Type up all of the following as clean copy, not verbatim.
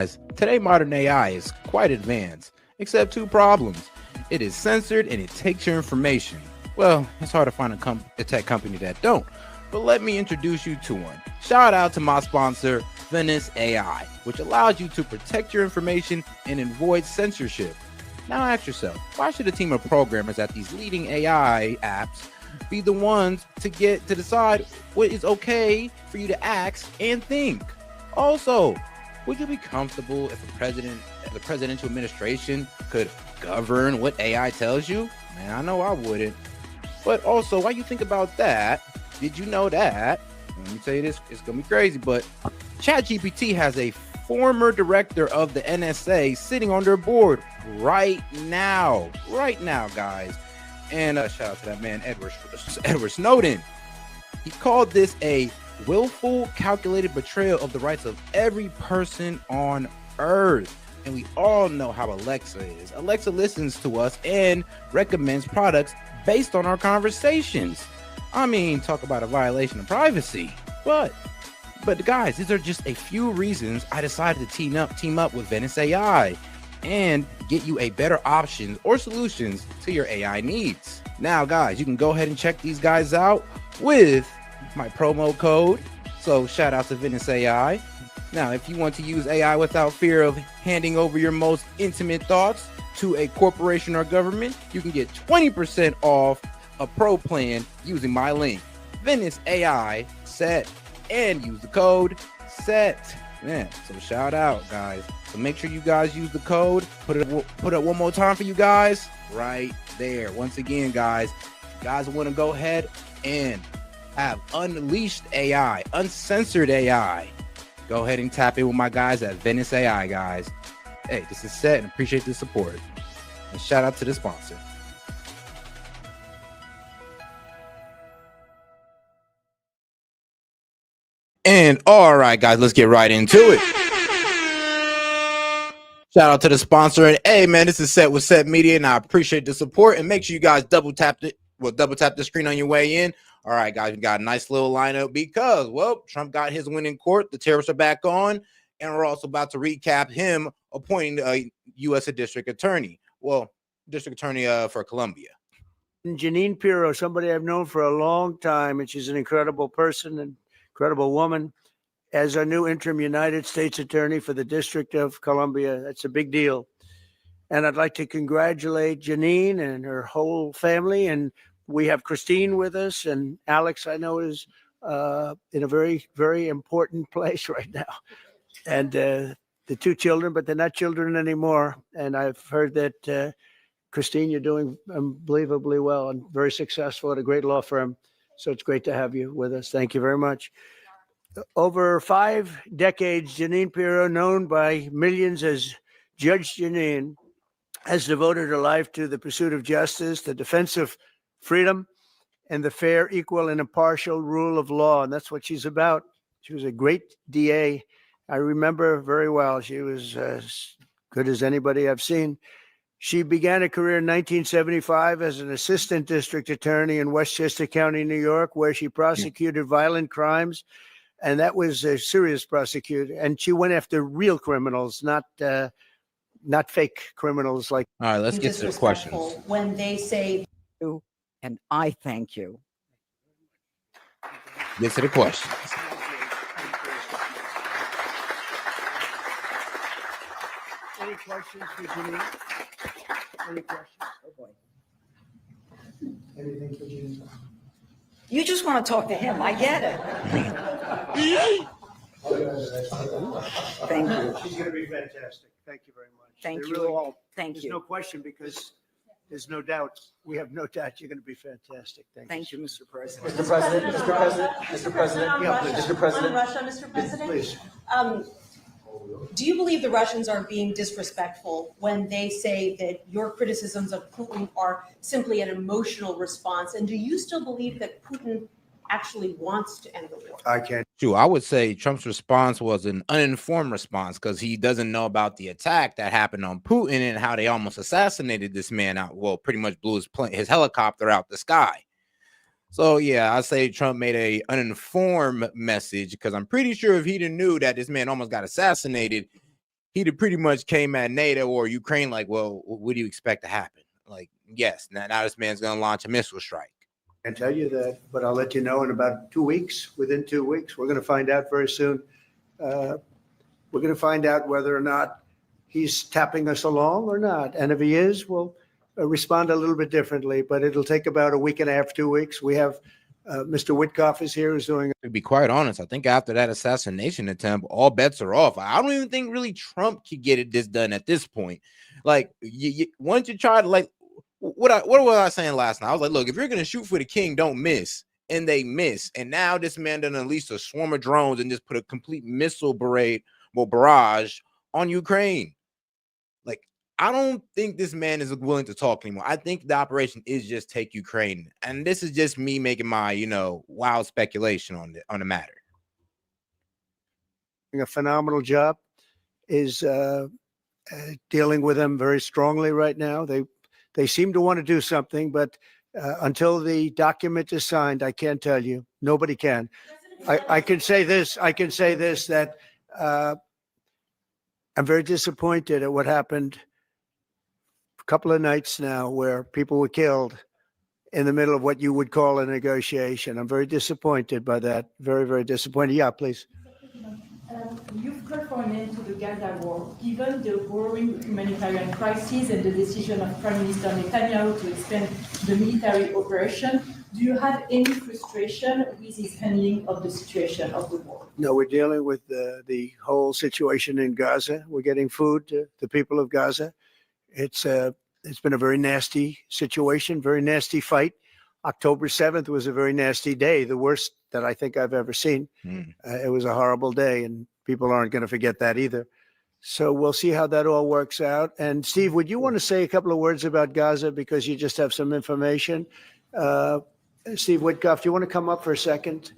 Today, modern AI is quite advanced, except two problems. It is censored and it takes your information. Well, it's hard to find a tech company that don't. But let me introduce you to one. Shout out to my sponsor, Venice AI, which allows you to protect your information and avoid censorship. Now ask yourself, why should a team of programmers at these leading AI apps be the ones to decide what is okay for you to ask and think? Also, would you be comfortable if the presidential administration could govern what AI tells you? Man, I know I wouldn't. But also, while you think about that, did you know that? Let me tell you this, it's gonna be crazy, but ChatGPT has a former director of the NSA sitting on their board right now, guys. And shout out to that man, Edward Snowden. He called this a willful, calculated betrayal of the rights of every person on Earth. And we all know how Alexa is. Alexa listens to us and recommends products based on our conversations. I mean, talk about a violation of privacy. But guys, these are just a few reasons I decided to team up with Venice AI and get you a better options or solutions to your AI needs. Now, guys, you can go ahead and check these guys out with my promo code. So shout out to Venice AI. Now, if you want to use AI without fear of handing over your most intimate thoughts to a corporation or government, you can get 20% off a pro plan using my link, Venice AI SET, and use the code SET. Man, so shout out, guys. So make sure you guys use the code. Put it one more time for you guys right there. Once again, guys, if you guys want to go ahead and have unleashed AI, uncensored AI, go ahead and tap in with my guys at Venice AI, guys. Hey, this is SET and appreciate the support. And shout out to the sponsor. And all right, guys, let's get right into it. Shout out to the sponsor. And hey, man, this is SET with SET Media, and I appreciate the support. And make sure you guys double tap the screen on your way in. All right, guys, we got a nice little lineup because, well, Trump got his win in court. The tariffs are back on, and we're also about to recap him appointing a U.S. district attorney. Well, district attorney for Columbia. Jeanine Pirro, somebody I've known for a long time, and she's an incredible person, an incredible woman, as our new interim United States attorney for the District of Columbia. That's a big deal. And I'd like to congratulate Jeanine and her whole family. And we have Christine with us, and Alex, I know, is in a very, very important place right now. And the two children, but they're not children anymore. And I've heard that Christine, you're doing unbelievably well and very successful at a great law firm. So it's great to have you with us. Thank you very much. Over 5 decades, Jeanine Pirro, known by millions as Judge Jeanine, has devoted her life to the pursuit of justice, the defense of freedom, and the fair, equal, and impartial rule of law. And that's what she's about. She was a great DA. I remember very well. She was as good as anybody I've seen. She began a career in 1975 as an assistant district attorney in Westchester County, New York, where she prosecuted violent crimes. And that was a serious prosecutor. And she went after real criminals, not fake criminals like. All right, let's get to the questions. When they say, and I thank you. Get to the questions. Any questions for Jeanine? Any questions? Oh boy. Anything for Jeanine? You just want to talk to him. I get it. Thank you. She's going to be fantastic. Thank you very much. Thank They you really- all. Thank There's you. no question because there's no doubt. We have no doubt you're going to be fantastic. Thank you, Mr. President. Mr. President, Mr. President, Mr. President, Yeah, please. Mr. President. on Russia, Mr. President? Please. Do you believe the Russians are being disrespectful when they say that your criticisms of Putin are simply an emotional response? And do you still believe that Putin actually wants to end the war? I can't. True, I would say Trump's response was an uninformed response because he doesn't know about the attack that happened on Putin and how they almost assassinated this man out. Well, pretty much blew his helicopter out the sky. So yeah, I say Trump made a uninformed message because I'm pretty sure if he didn't knew that this man almost got assassinated, he'd have pretty much came at NATO or Ukraine like, well, what do you expect to happen? Like, yes, now this man's going to launch a missile strike. I can tell you that, but I'll let you know in about 2 weeks. Within 2 weeks, we're going to find out very soon. We're going to find out whether or not he's tapping us along or not. And if he is, we'll respond a little bit differently, but it'll take about a week and a half, 2 weeks. We have Mr. Witkoff is here, who's doing. To be quite honest, I think after that assassination attempt, all bets are off. I don't even think really Trump could get this done at this point. Like, once you try to, like, what was I saying last night? I was like, look, if you're going to shoot for the king, don't miss. And they miss. And now this man done unleashed a swarm of drones and just put a complete missile barrage on Ukraine. Like, I don't think this man is willing to talk anymore. I think the operation is just take Ukraine. And this is just me making my, wild speculation on the matter. A phenomenal job is dealing with them very strongly right now. They seem to want to do something, but until the document is signed, I can't tell you. Nobody can. I can say this. That I'm very disappointed at what happened a couple of nights now, where people were killed in the middle of what you would call a negotiation. I'm very disappointed by that. Very, very disappointed. Yeah, please. You've called for an end to the Gaza war. Given the growing humanitarian crisis and the decision of Prime Minister Netanyahu to expand the military operation, do you have any frustration with his handling of the situation of the war? No, we're dealing with the whole situation in Gaza. We're getting food to the people of Gaza. It's been a very nasty situation, very nasty fight. October 7th was a very nasty day, the worst that I think I've ever seen. It was a horrible day, and people aren't going to forget that either. So we'll see how that all works out. And Steve, would you want to say a couple of words about Gaza, because you just have some information? Steve Witkoff, do you want to come up for a second?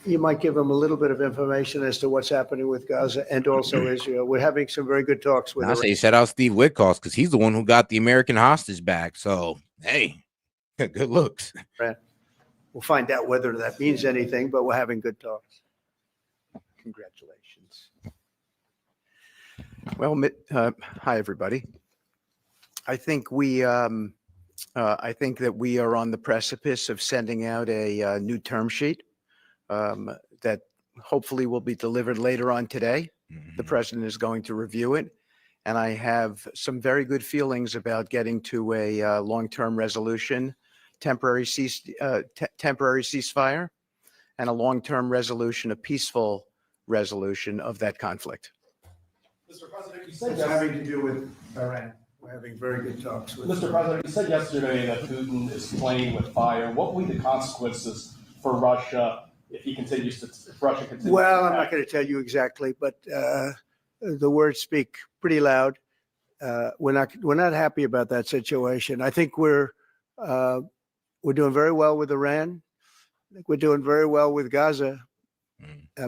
You might give them a little bit of information as to what's happening with Gaza and also Israel. We're having some very good talks with. I say shout out Steve Witkoff, because he's the one who got the American hostage back. So, hey, good looks. Right. We'll find out whether that means anything, but we're having good talks. Congratulations. Well, hi, everybody. I think that we are on the precipice of sending out a new term sheet that hopefully will be delivered later on today. The president is going to review it, and I have some very good feelings about getting to a long-term resolution, temporary ceasefire, and a long-term resolution, a peaceful resolution of that conflict. Mr. President, you It's said having to do with Iran. We're having very good talks with. Mr. President, you said yesterday that Putin is playing with fire. What will be the consequences for Russia if Russia continues? Well, I'm not going to tell you exactly, but the words speak pretty loud. We're not happy about that situation. I think we're doing very well with Iran. I think we're doing very well with Gaza,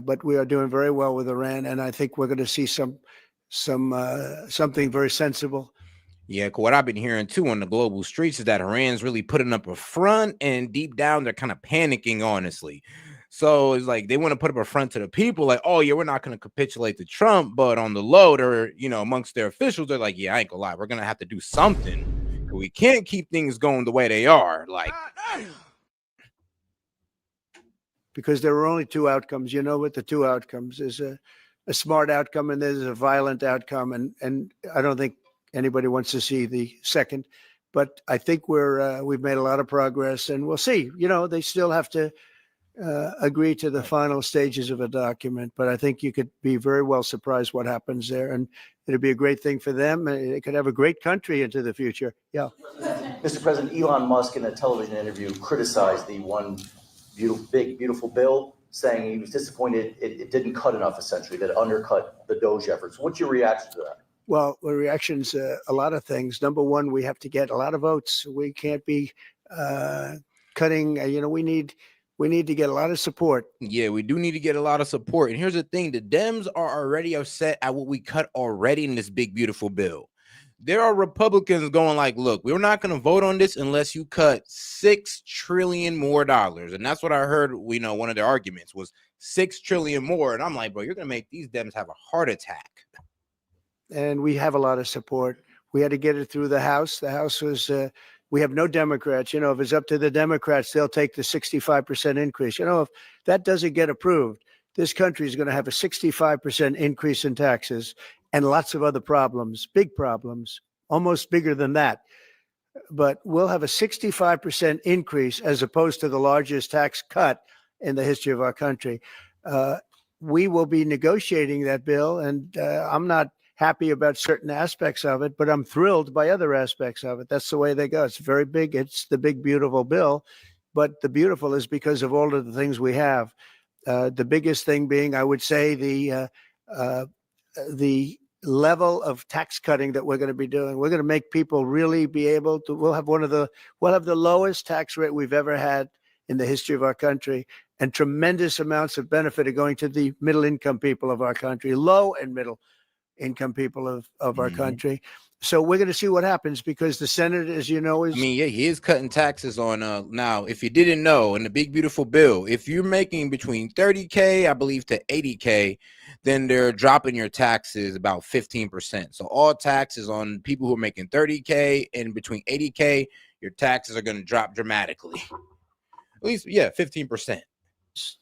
but we are doing very well with Iran, and I think we're going to see something very sensible. Yeah, what I've been hearing too on the global streets is that Iran's really putting up a front, and deep down they're kind of panicking, honestly. So it's like they want to put up a front to the people, like, oh yeah, we're not going to capitulate to Trump, but on the low, they're, amongst their officials, they're like, yeah, I ain't gonna lie, we're gonna have to do something. We can't keep things going the way they are. Like, because there are only two outcomes. You know what the two outcomes is: a smart outcome and there's a violent outcome. And I don't think anybody wants to see the second. But I think we've made a lot of progress, and we'll see. They still have to agree to the final stages of a document. But I think you could be very well surprised what happens there, and it'll be a great thing for them. It could have a great country into the future. Yeah. Mr. President, Elon Musk in a television interview criticized the one beautiful bill, saying he was disappointed it didn't cut enough, essentially, that it undercut the Doge efforts. What's your reaction to that? Well, the reaction's a lot of things. Number one, we have to get a lot of votes. We can't be cutting. We need to get a lot of support. Yeah, we do need to get a lot of support. And here's the thing: the Dems are already upset at what we cut already in this big, beautiful bill. There are Republicans going like, look, we're not going to vote on this unless you cut $6 trillion more. And that's what I heard, one of their arguments was $6 trillion more. And I'm like, bro, you're gonna make these Dems have a heart attack. And we have a lot of support. We had to get it through the House. The House was, we have no Democrats. You know, if it's up to the Democrats, they'll take the 65% increase. You know, if that doesn't get approved, this country is going to have a 65% increase in taxes and lots of other problems, big problems, almost bigger than that. But we'll have a 65% increase as opposed to the largest tax cut in the history of our country. We will be negotiating that bill, and I'm not happy about certain aspects of it, but I'm thrilled by other aspects of it. That's the way they go. It's very big. It's the big, beautiful bill, but the beautiful is because of all of the things we have. The biggest thing being, I would say, the level of tax cutting that we're going to be doing. We're going to make people really be able to, we'll have the lowest tax rate we've ever had in the history of our country, and tremendous amounts of benefit are going to the middle income people of our country, low and middle income people of our country. So we're going to see what happens, because the Senate, as you know, is. I mean, yeah, he is cutting taxes on now, if you didn't know, in the big beautiful bill, if you're making between 30K, I believe, to 80K, then they're dropping your taxes about 15%. So all taxes on people who are making 30K and between 80K, your taxes are going to drop dramatically. At least, yeah, 15%.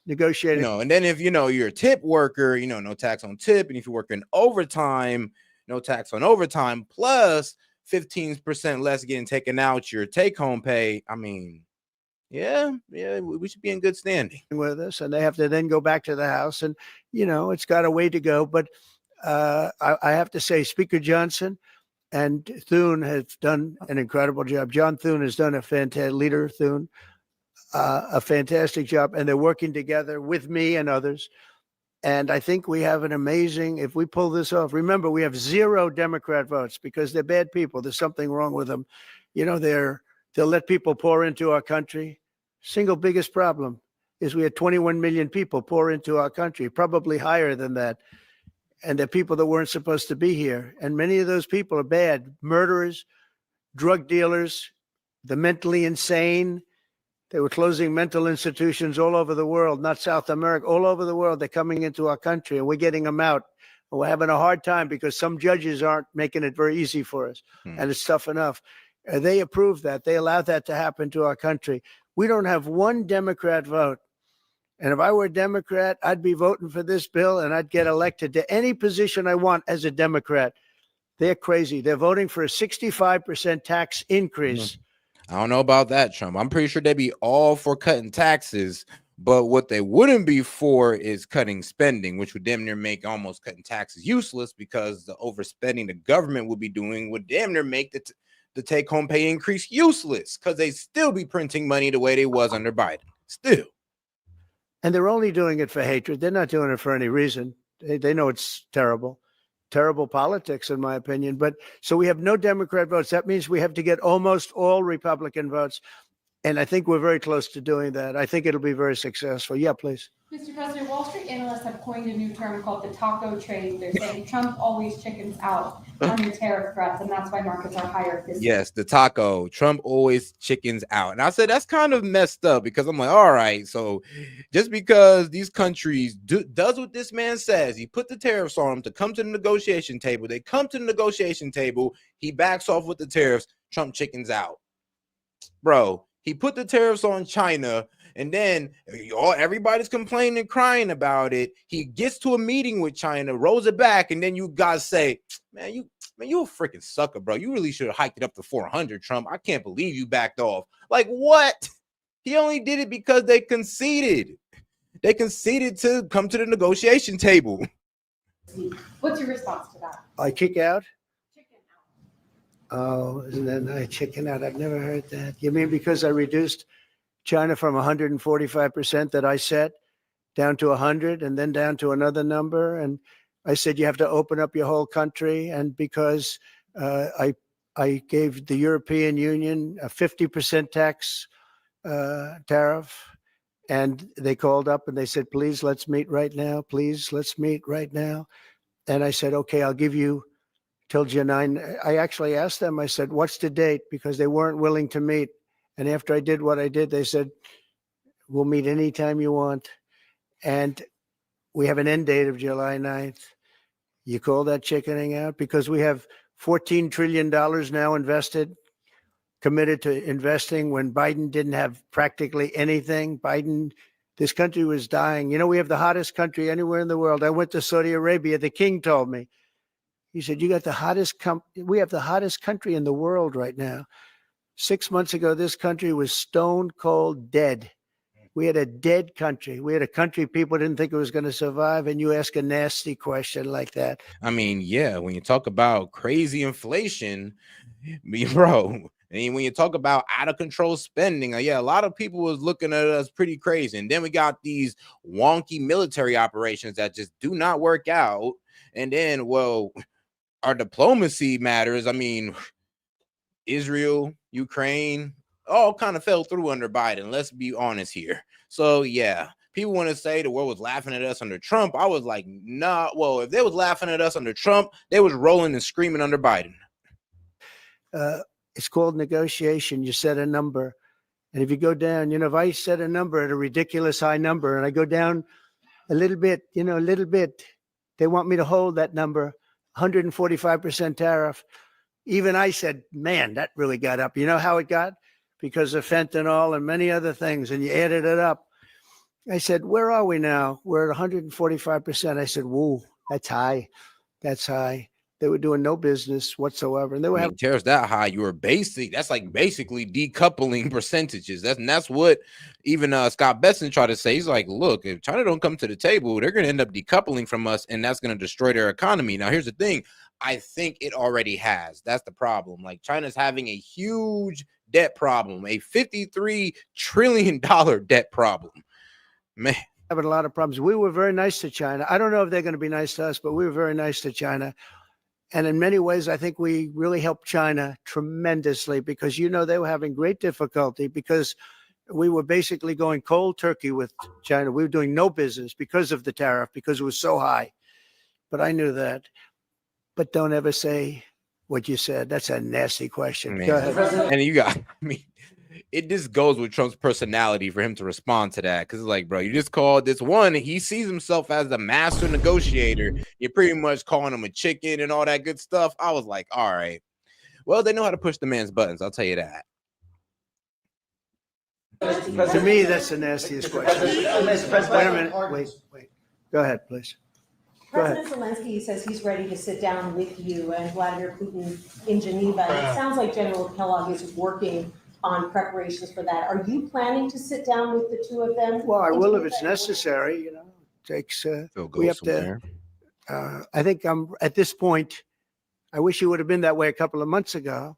Negotiating. You know, and then if you're a tip worker, no tax on tip, and if you're working overtime, no tax on overtime, plus 15% less getting taken out your take-home pay. I mean, yeah, we should be in good standing with us, and they have to then go back to the House, and it's got a way to go. But I have to say, Speaker Johnson and Thune have done an incredible job. John Thune has done a fantastic job, and they're working together with me and others. And I think we have an amazing, if we pull this off, remember, we have 0 Democrat votes because they're bad people. There's something wrong with them. They'll let people pour into our country. Single biggest problem is we had 21 million people pour into our country, probably higher than that. And they're people that weren't supposed to be here. And many of those people are bad: murderers, drug dealers, the mentally insane. They were closing mental institutions all over the world, not South America, all over the world. They're coming into our country, and we're getting them out. And we're having a hard time because some judges aren't making it very easy for us, and it's tough enough. They approved that. They allowed that to happen to our country. We don't have one Democrat vote. And if I were a Democrat, I'd be voting for this bill, and I'd get elected to any position I want as a Democrat. They're crazy. They're voting for a 65% tax increase. I don't know about that, Trump. I'm pretty sure they'd be all for cutting taxes, but what they wouldn't be for is cutting spending, which would damn near make almost cutting taxes useless, because the overspending the government would be doing would damn near make the take-home pay increase useless, because they still be printing money the way they was under Biden. Still. And they're only doing it for hatred. They're not doing it for any reason. They know it's terrible. Terrible politics, in my opinion. But so we have no Democrat votes. That means we have to get almost all Republican votes. And I think we're very close to doing that. I think it'll be very successful. Yeah, please. Mr. President, Wall Street analysts have coined a new term called the taco trade. They're saying Trump always chickens out on the tariff threats, and that's why markets are higher this year. Yes, the taco. Trump always chickens out. And I said that's kind of messed up, because I'm like, all right, so just because these countries does what this man says, he put the tariffs on them to come to the negotiation table. They come to the negotiation table. He backs off with the tariffs. Trump chickens out. Bro, he put the tariffs on China, and then everybody's complaining and crying about it. He gets to a meeting with China, rolls it back, and then you guys say, man, you a freaking sucker, bro. You really should have hiked it up to 400, Trump. I can't believe you backed off. Like, what? He only did it because they conceded. They conceded to come to the negotiation table. What's your response to that? I kick out? Oh, and then I chicken out. I've never heard that. You mean because I reduced China from 145% that I set down to 100 and then down to another number? And I said, you have to open up your whole country. And because I gave the European Union a 50% tax tariff, and they called up and they said, please, let's meet right now. Please, let's meet right now. And I said, okay, I'll give you till Jeanine. I actually asked them, I said, what's the date? Because they weren't willing to meet. And after I did what I did, they said, we'll meet anytime you want. And we have an end date of July 9th. You call that chickening out? Because we have $14 trillion now invested, committed to investing when Biden didn't have practically anything. This country was dying. You know, we have the hottest country anywhere in the world. I went to Saudi Arabia. The king told me, he said, you got the hottest we have the hottest country in the world right now. 6 months ago, this country was stone cold dead. We had a dead country. We had a country people didn't think it was going to survive. And you ask a nasty question like that. I mean, yeah, when you talk about crazy inflation, bro, I mean, when you talk about out of control spending, yeah, a lot of people was looking at us pretty crazy. And then we got these wonky military operations that just do not work out. And then, well, our diplomacy matters. I mean, Israel, Ukraine, all kind of fell through under Biden. Let's be honest here. So, yeah, people want to say the world was laughing at us under Trump. I was like, nah. Well, if they was laughing at us under Trump, they was rolling and screaming under Biden. It's called negotiation. You set a number. And if you go down, you know, if I set a number at a ridiculous high number and I go down a little bit, you know, a little bit, they want me to hold that number, 145% tariff. Even I said, man, that really got up. You know how it got? Because of fentanyl and many other things. And you added it up. I said, where are we now? We're at 145%. I said, whoa, that's high. That's high. They were doing no business whatsoever. And they were having tariffs that high. You were that's like basically decoupling percentages. That's what even Scott Besson tried to say. He's like, look, if China don't come to the table, they're going to end up decoupling from us, and that's going to destroy their economy. Now, here's the thing. I think it already has. That's the problem. Like, China's having a huge debt problem, a $53 trillion debt problem. Man. Having a lot of problems. We were very nice to China. I don't know if they're going to be nice to us, but we were very nice to China. And in many ways, I think we really helped China tremendously because, you know, they were having great difficulty because we were basically going cold turkey with China. We were doing no business because of the tariff, because it was so high. But I knew that. But don't ever say what you said. That's a nasty question. Man. Go ahead. And you got, I mean, it just goes with Trump's personality for him to respond to that. Because it's like, bro, you just called this one. He sees himself as the master negotiator. You're pretty much calling him a chicken and all that good stuff. I was like, all right. Well, they know how to push the man's buttons. I'll tell you that. To me, that's the nastiest question. Wait a minute. Wait. Go ahead, please. President Zelensky says he's ready to sit down with you and Vladimir Putin in Geneva. And it sounds like General Kellogg is working on preparations for that. Are you planning to sit down with the two of them? Well, I will if it's necessary. You know, takes. We have to. I think I'm at this point. I wish it would have been that way a couple of months ago,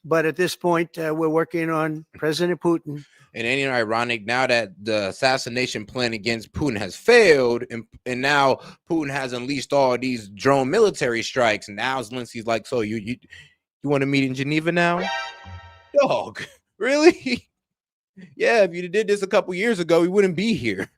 but at this point, we're working on President Putin. And ain't it ironic now that the assassination plan against Putin has failed, and now Putin has unleashed all these drone military strikes, and now Zelensky's like, so you want to meet in Geneva now? Dog, really? Yeah, if you did this a couple years ago, we wouldn't be here.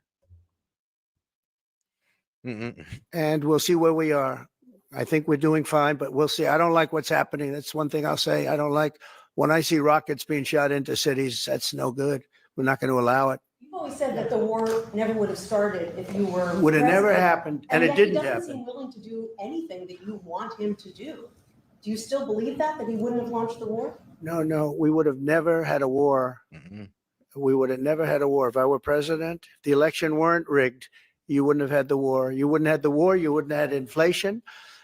And we'll see where we are. I think we're doing fine, but we'll see. I don't like what's happening. That's one thing I'll say. I don't like when I see rockets being shot into cities. That's no good. We're not going to allow it. You've always said that the war never would have started if you were would have never happened, and it didn't happen. He doesn't seem willing to do anything that you want him to do. Do you still believe that he wouldn't have launched the war? No, we would have never had a war. We would have never had a war. If I were president, if the election weren't rigged, you wouldn't have had the war. You wouldn't have had the war. You wouldn't have had inflation.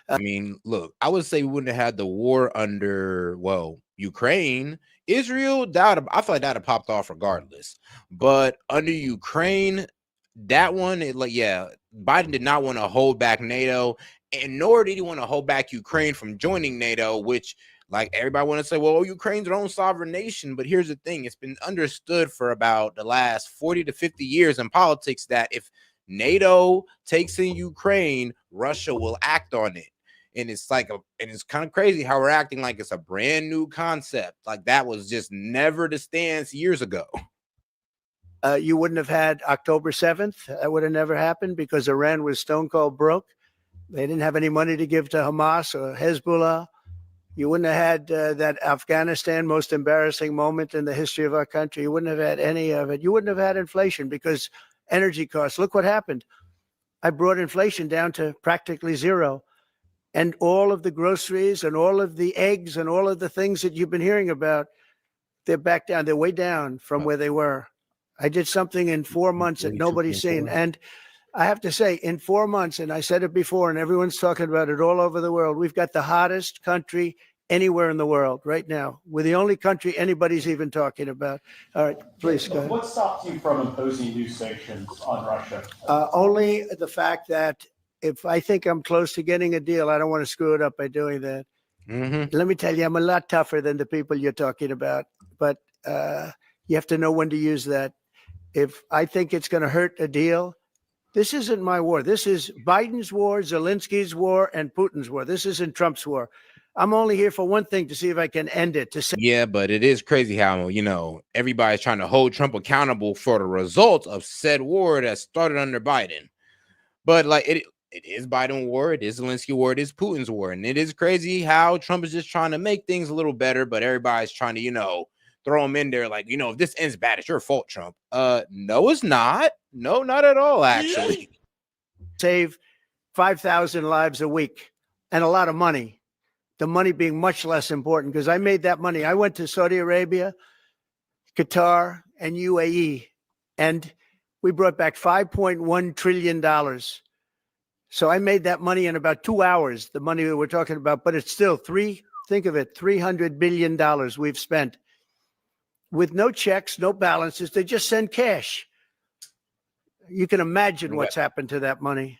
I mean, look, I would say we wouldn't have had the war under, well, Ukraine. Israel, I feel like that would have popped off regardless. But under Ukraine, that one, Biden did not want to hold back NATO, and nor did he want to hold back Ukraine from joining NATO, which, like, everybody want to say, well, Ukraine's their own sovereign nation. But here's the thing. It's been understood for about the last 40 to 50 years in politics that if NATO takes in Ukraine, Russia will act on it. And it's like, and it's kind of crazy how we're acting like it's a brand new concept. Like that was just never the stance years ago. You wouldn't have had October 7th. That would have never happened because Iran was stone cold broke. They didn't have any money to give to Hamas or Hezbollah. You wouldn't have had that Afghanistan most embarrassing moment in the history of our country. You wouldn't have had any of it. You wouldn't have had inflation because energy costs. Look what happened. I brought inflation down to practically zero. And all of the groceries and all of the eggs and all of the things that you've been hearing about, they're back down. They're way down from where they were. I did something in 4 months that nobody's seen. And I have to say, in 4 months, and I said it before, and everyone's talking about it all over the world, we've got the hottest country anywhere in the world right now. We're the only country anybody's even talking about. All right, please go ahead. What stopped you from imposing new sanctions on Russia? Only the fact that if I think I'm close to getting a deal, I don't want to screw it up by doing that. Let me tell you, I'm a lot tougher than the people you're talking about, but you have to know when to use that. If I think it's going to hurt a deal, this isn't my war. This is Biden's war, Zelensky's war, and Putin's war. This isn't Trump's war. I'm only here for one thing, to see if I can end it. Yeah, but it is crazy how, everybody's trying to hold Trump accountable for the results of said war that started under Biden. But it is Biden war, it is Zelensky war, it is Putin's war. And it is crazy how Trump is just trying to make things a little better, but everybody's trying to, throw him in there like, if this ends bad, it's your fault, Trump. No, it's not. No, not at all, actually. Save 5,000 lives a week and a lot of money. The money being much less important, because I made that money. I went to Saudi Arabia, Qatar, and UAE, and we brought back $5.1 trillion. So I made that money in about 2 hours, the money that we're talking about, but it's still think of it, $300 billion we've spent with no checks, no balances. They just send cash. You can imagine what's happened to that money.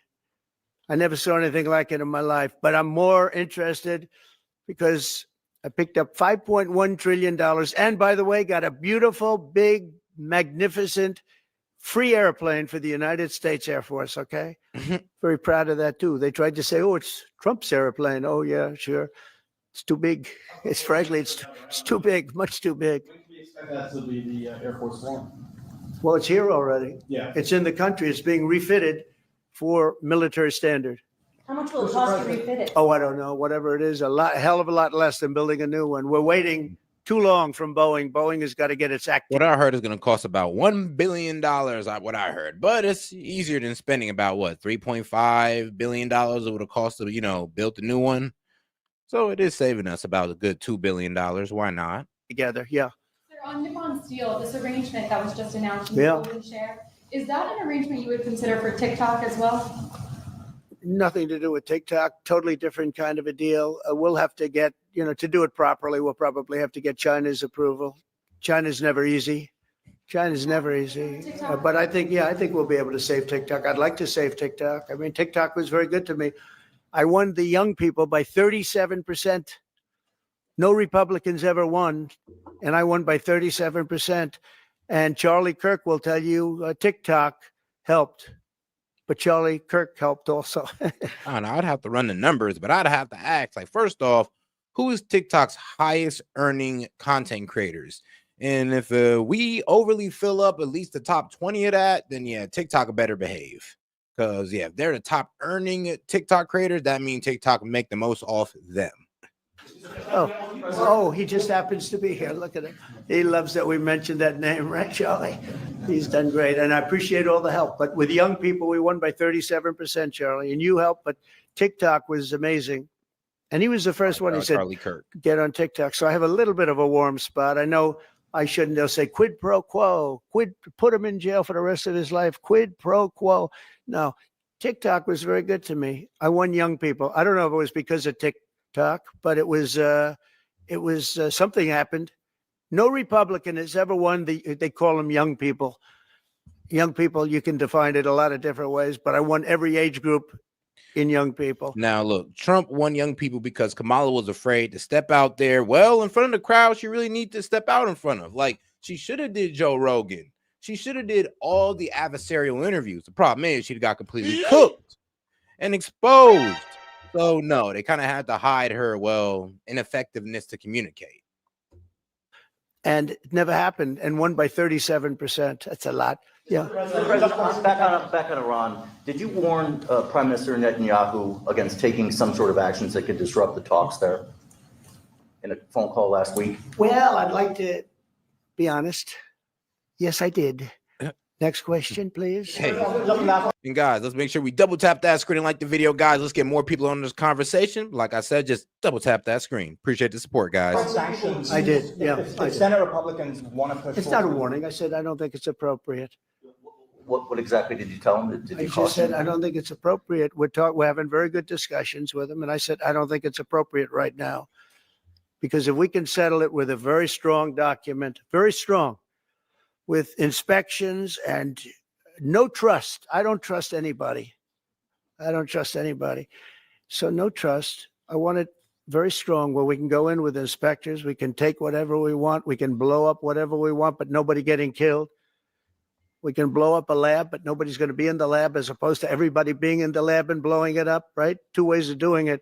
I never saw anything like it in my life, but I'm more interested because I picked up $5.1 trillion. And by the way, got a beautiful, big, magnificent, free airplane for the United States Air Force. Okay. Very proud of that too. They tried to say, oh, it's Trump's airplane. Oh yeah, sure. It's too big. It's too big, much too big. When can we expect that to be the Air Force One? Well, it's here already. Yeah. It's in the country. It's being refitted for military standard. How much will it cost to refit it? Oh, I don't know. Whatever it is, a hell of a lot less than building a new one. We're waiting too long from Boeing. Boeing has got to get its act. What I heard is going to cost about $1 billion, what I heard. But it's easier than spending about, $3.5 billion it would have cost to, build a new one. So it is saving us about a good $2 billion. Why not? Together, yeah. Sir, on Nippon Steel, this arrangement that was just announced in the Yeah. golden share, is that an arrangement you would consider for TikTok as well? Nothing to do with TikTok. Totally different kind of a deal. We'll have to get, to do it properly, we'll probably have to get China's approval. China's never easy. China's never easy. But I think we'll be able to save TikTok. I'd like to save TikTok. I mean, TikTok was very good to me. I won the young people by 37%. No Republicans ever won, and I won by 37%. And Charlie Kirk will tell you TikTok helped, but Charlie Kirk helped also. I don't know. I'd have to run the numbers, but I'd have to ask, first off, who is TikTok's highest earning content creators? And if we overly fill up at least the top 20 of that, then yeah, TikTok better behave. Because yeah, if they're the top earning TikTok creators, that means TikTok will make the most off them. Oh, he just happens to be here. Look at him. He loves that we mentioned that name, right, Charlie? He's done great, and I appreciate all the help. But with young people, we won by 37%, Charlie, and you helped. But TikTok was amazing, and he was the first one who said, Charlie Kirk, get on TikTok. So I have a little bit of a warm spot. I know I shouldn't. They'll say quid pro quo, put him in jail for the rest of his life. Quid pro quo. No, TikTok was very good to me. I won young people. I don't know if it was because of TikTok, but it was something happened. No Republican has ever won they call them young people. Young people, you can define it a lot of different ways, but I won every age group in young people. Now, look, Trump won young people because Kamala was afraid to step out there. Well, in front of the crowd, she really needs to step out in front of. She should have did Joe Rogan. She should have did all the adversarial interviews. The problem is she'd got completely cooked and exposed. So, no, they kind of had to hide her, ineffectiveness to communicate. And it never happened, and won by 37%. That's a lot. Yeah. President, back on Iran, did you warn Prime Minister Netanyahu against taking some sort of actions that could disrupt the talks there in a phone call last week? Well, I'd like to be honest. Yes, I did. Next question, please. Hey, and guys, let's make sure we double tap that screen and like the video, guys. Let's get more people on this conversation. Like I said, just double tap that screen. Appreciate the support, guys. Sanctions. I did, yeah, If I did. Senate Republicans want to push It's not a forward- warning. I said, I don't think it's appropriate. What exactly did you tell him? Did I you just caution said, him? I don't think it's appropriate. We're having very good discussions with them. And I said, I don't think it's appropriate right now. Because if we can settle it with a very strong document, very strong, with inspections and no trust. I don't trust anybody. I don't trust anybody. So no trust. I want it very strong where we can go in with inspectors. We can take whatever we want. We can blow up whatever we want, but nobody getting killed. We can blow up a lab, but nobody's going to be in the lab, as opposed to everybody being in the lab and blowing it up, right? Two ways of doing it.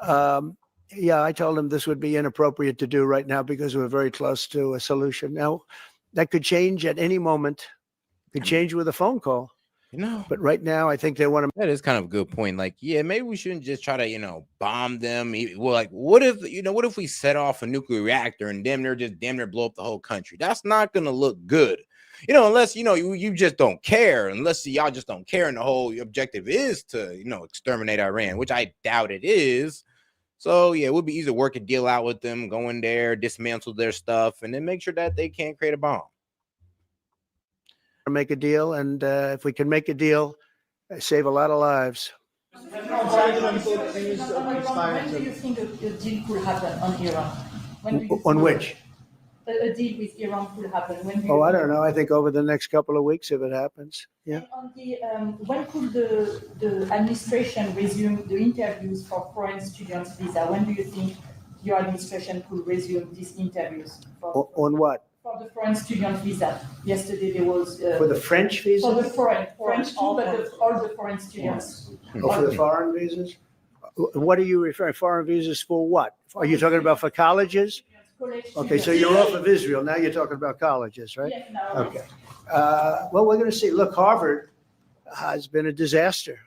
Yeah, I told him this would be inappropriate to do right now because we're very close to a solution. Now, that could change at any moment. Could change with a phone call. You know, But right now, I think they want to. that is kind of a good point. Like, yeah, maybe we shouldn't just try to, bomb them. Well, like, what if we set off a nuclear reactor and damn near blow up the whole country? That's not gonna look good. Unless you just don't care, unless y'all just don't care, and the whole objective is to exterminate Iran, which I doubt it is. So yeah, it would be easy to work a deal out with them, go in there, dismantle their stuff, and then make sure that they can't create a bomb. make a deal, and if we can make a deal, save a lot of lives. When do you think a deal could happen on Iran? When do you On think which? a deal with Iran could happen? When do you Oh, I think- don't know. I think over the next couple of weeks, if it happens. Yeah. And on the, when could the administration resume the interviews for foreign students visa? When do you think your administration could resume these interviews On what? for the foreign student visa? Yesterday there was For the French for the visas? French too, but all the foreign students. Or for the foreign visas? What are you referring? Foreign visas for what? Are you talking about for colleges? College Okay, so students. you're off of Israel. Now you're talking about colleges, right? Yes, now. Okay. Well, we're going to see. Look, Harvard has been a disaster.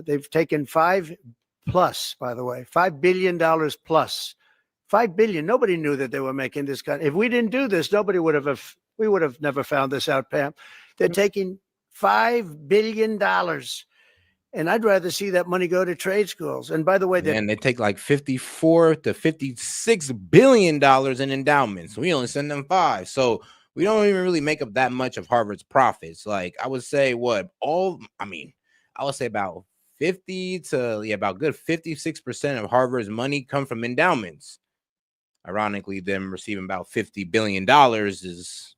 They've taken $5 billion plus. $5 billion. Nobody knew that they were making this kind. If we didn't do this, we would have never found this out, Pam. They're taking $5 billion. And I'd rather see that money go to trade schools. And by the way, And they take like $54 to $56 billion in endowments. We only send them 5. So we don't even really make up that much of Harvard's profits. Like, I would say about 50 to about good 56% of Harvard's money come from endowments. Ironically, them receiving about $50 billion is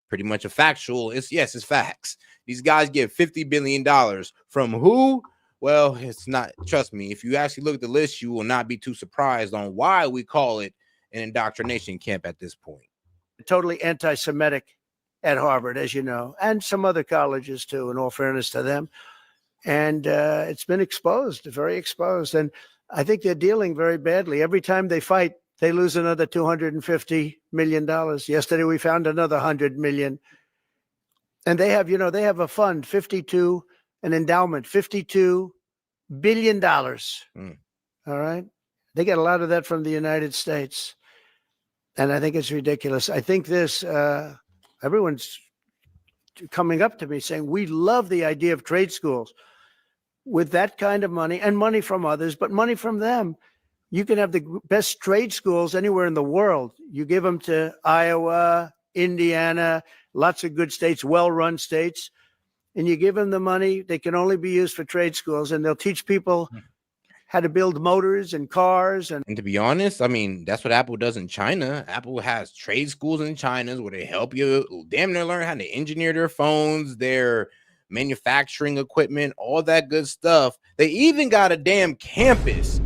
pretty much a factual. It's facts. These guys get $50 billion from who? Well, it's not. Trust me, if you actually look at the list, you will not be too surprised on why we call it an indoctrination camp at this point. totally anti-Semitic at Harvard, as you know, and some other colleges too, in all fairness to them. And it's been exposed, very exposed. And I think they're dealing very badly. Every time they fight, they lose another $250 million. Yesterday, we found another 100 million. And they have, they have a fund, an endowment, $52 billion. Mm. All right. They get a lot of that from the United States. And I think it's ridiculous. I think everyone's coming up to me saying, we love the idea of trade schools with that kind of money and money from others, but money from them. You can have the best trade schools anywhere in the world. You give them to Iowa, Indiana, lots of good states, well-run states, and you give them the money. They can only be used for trade schools, and they'll teach people how to build motors and cars. And to be honest, I mean, that's what Apple does in China. Apple has trade schools in China where they help you damn near learn how to engineer their phones, their manufacturing equipment, all that good stuff. They even got a damn campus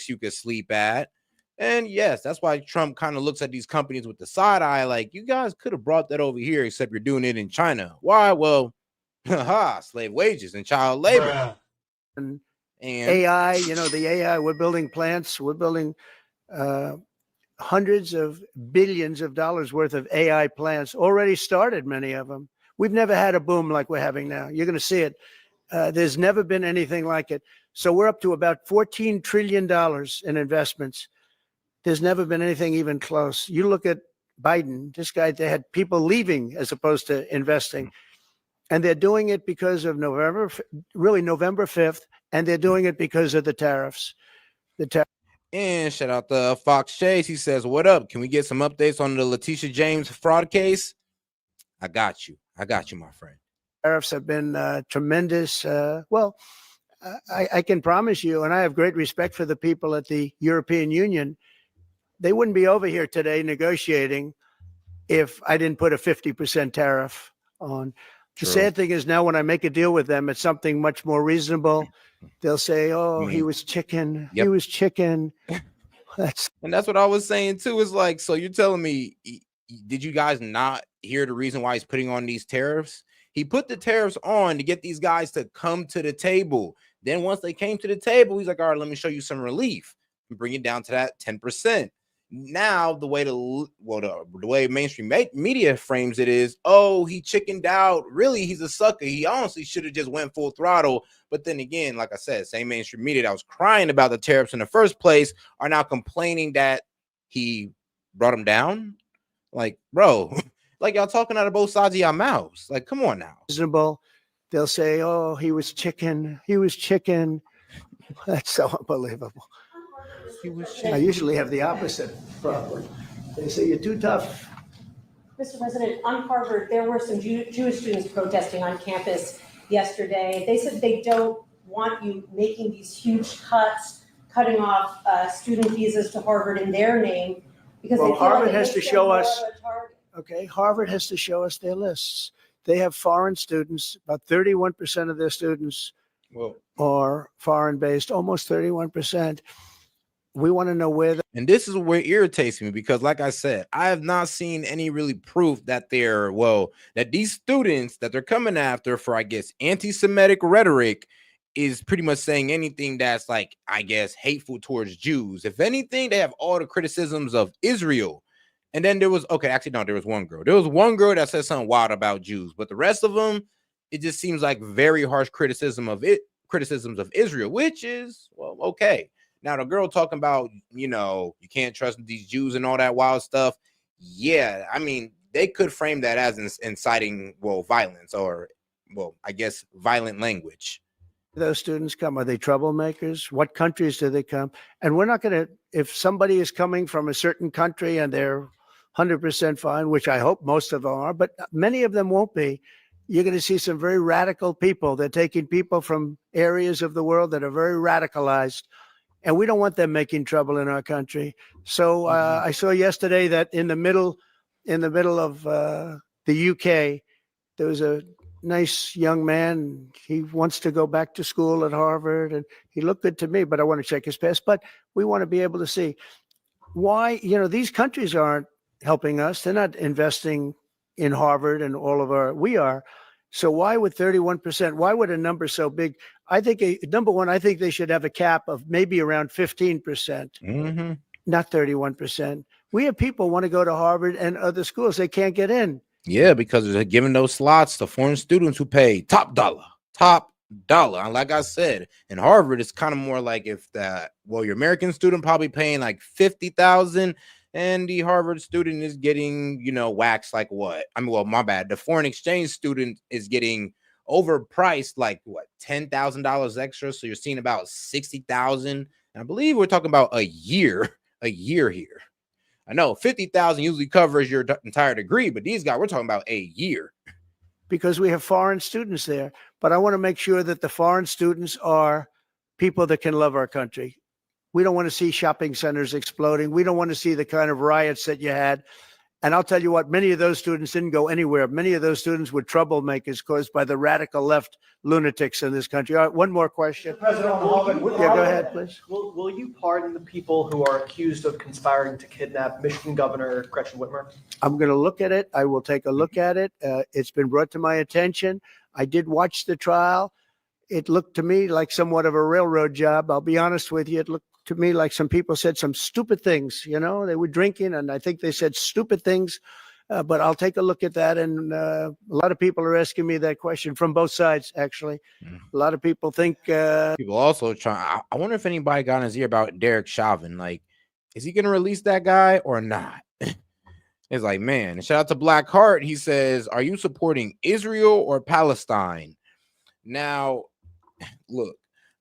you could sleep at. And yes, that's why Trump kind of looks at these companies with the side eye, like, you guys could have brought that over here, except you're doing it in China. Why? Well, slave wages and child labor. And AI, the AI, we're building plants, we're building hundreds of billions of dollars worth of AI plants, already started, many of them. We've never had a boom like we're having now. You're going to see it. There's never been anything like it. So we're up to about $14 trillion in investments. There's never been anything even close. You look at Biden, this guy, they had people leaving as opposed to investing. And they're doing it because of November 5th, and they're doing it because of the tariffs. And shout out to Fox Chase. He says, "What up? Can we get some updates on the Letitia James fraud case?" I got you, my friend. Tariffs have been tremendous. Well, I can promise you, and I have great respect for the people at the European Union, they wouldn't be over here today negotiating if I didn't put a 50% tariff on. The True. sad thing is now when I make a deal with them, it's something much more reasonable. They'll say, oh, I he mean, was chicken. yep. He was chicken. And that's what I was saying too. Is like, so you're telling me, did you guys not hear the reason why he's putting on these tariffs? He put the tariffs on to get these guys to come to the table. Then once they came to the table, he's like, all right, let me show you some relief and bring it down to that 10%. Now the way the way mainstream media frames it is, oh, he chickened out. Really, he's a sucker. He honestly should have just went full throttle. But then again, like I said, same mainstream media that was crying about the tariffs in the first place are now complaining that he brought them down. Like, bro, like y'all talking out of both sides of your mouths. Like, come on now. Reasonable. They'll say, oh, he was chicken. He was chicken. That's so unbelievable. I usually have the opposite problem. They say you're too tough. Mr. President, on Harvard, there were some Jewish students protesting on campus yesterday. They said they don't want you making these huge cuts, cutting off student visas to Harvard in their name, because Well, they feel Harvard like it has makes to them show more us. of a target. Okay, Harvard has to show us their lists. They have foreign students. About 31% of their students are foreign-based, almost 31%. We want to know where. And this is where it irritates me because, like I said, I have not seen any really proof that that these students that they're coming after for, I guess, anti-Semitic rhetoric is pretty much saying anything that's like, I guess, hateful towards Jews. If anything, they have all the criticisms of Israel. And then there was, there was one girl. There was one girl that said something wild about Jews, but the rest of them, it just seems like very harsh criticisms of Israel, which is, well, okay. Now, the girl talking about, you can't trust these Jews and all that wild stuff. Yeah, I mean, they could frame that as inciting, violence or, I guess, violent language. Those students come? Are they troublemakers? What countries do they come? And we're not going to, if somebody is coming from a certain country and they're 100% fine, which I hope most of them are, but many of them won't be, you're going to see some very radical people. They're taking people from areas of the world that are very radicalized. And we don't want them making trouble in our country. So I saw yesterday that in the middle of the UK, there was a nice young man. He wants to go back to school at Harvard, and he looked good to me, but I want to check his past. But we want to be able to see why, these countries aren't helping us. They're not investing in Harvard and we are. So why would 31%? Why would a number so big? I think number one, I think they should have a cap of maybe around 15%, not 31%. We have people want to go to Harvard and other schools. They can't get in. Yeah, because they're giving those slots to foreign students who pay top dollar. And like I said, in Harvard, it's kind of more like your American student probably paying like $50,000. And the Harvard student is getting, waxed like what? My bad. The foreign exchange student is getting overpriced like what, $10,000 extra. So you're seeing about 60,000. And I believe we're talking about a year here. I know 50,000 usually covers your entire degree, but these guys, we're talking about a year. Because we have foreign students there. But I want to make sure that the foreign students are people that can love our country. We don't want to see shopping centers exploding. We don't want to see the kind of riots that you had. And I'll tell you what, many of those students didn't go anywhere. Many of those students were troublemakers caused by the radical left lunatics in this country. All right, one more question. President, go ahead, please. Will you pardon the people who are accused of conspiring to kidnap Michigan Governor Gretchen Whitmer? I'm going to look at it. I will take a look at it. It's been brought to my attention. I did watch the trial. It looked to me like somewhat of a railroad job. I'll be honest with you. It looked to me like some people said some stupid things. They were drinking, and I think they said stupid things. But I'll take a look at that. And a lot of people are asking me that question from both sides, actually. A lot of people think. People also trying. I wonder if anybody got in his ear about Derek Chauvin. Like, is he going to release that guy or not? It's like, man, and shout out to Black Heart. He says, are you supporting Israel or Palestine? Now, look,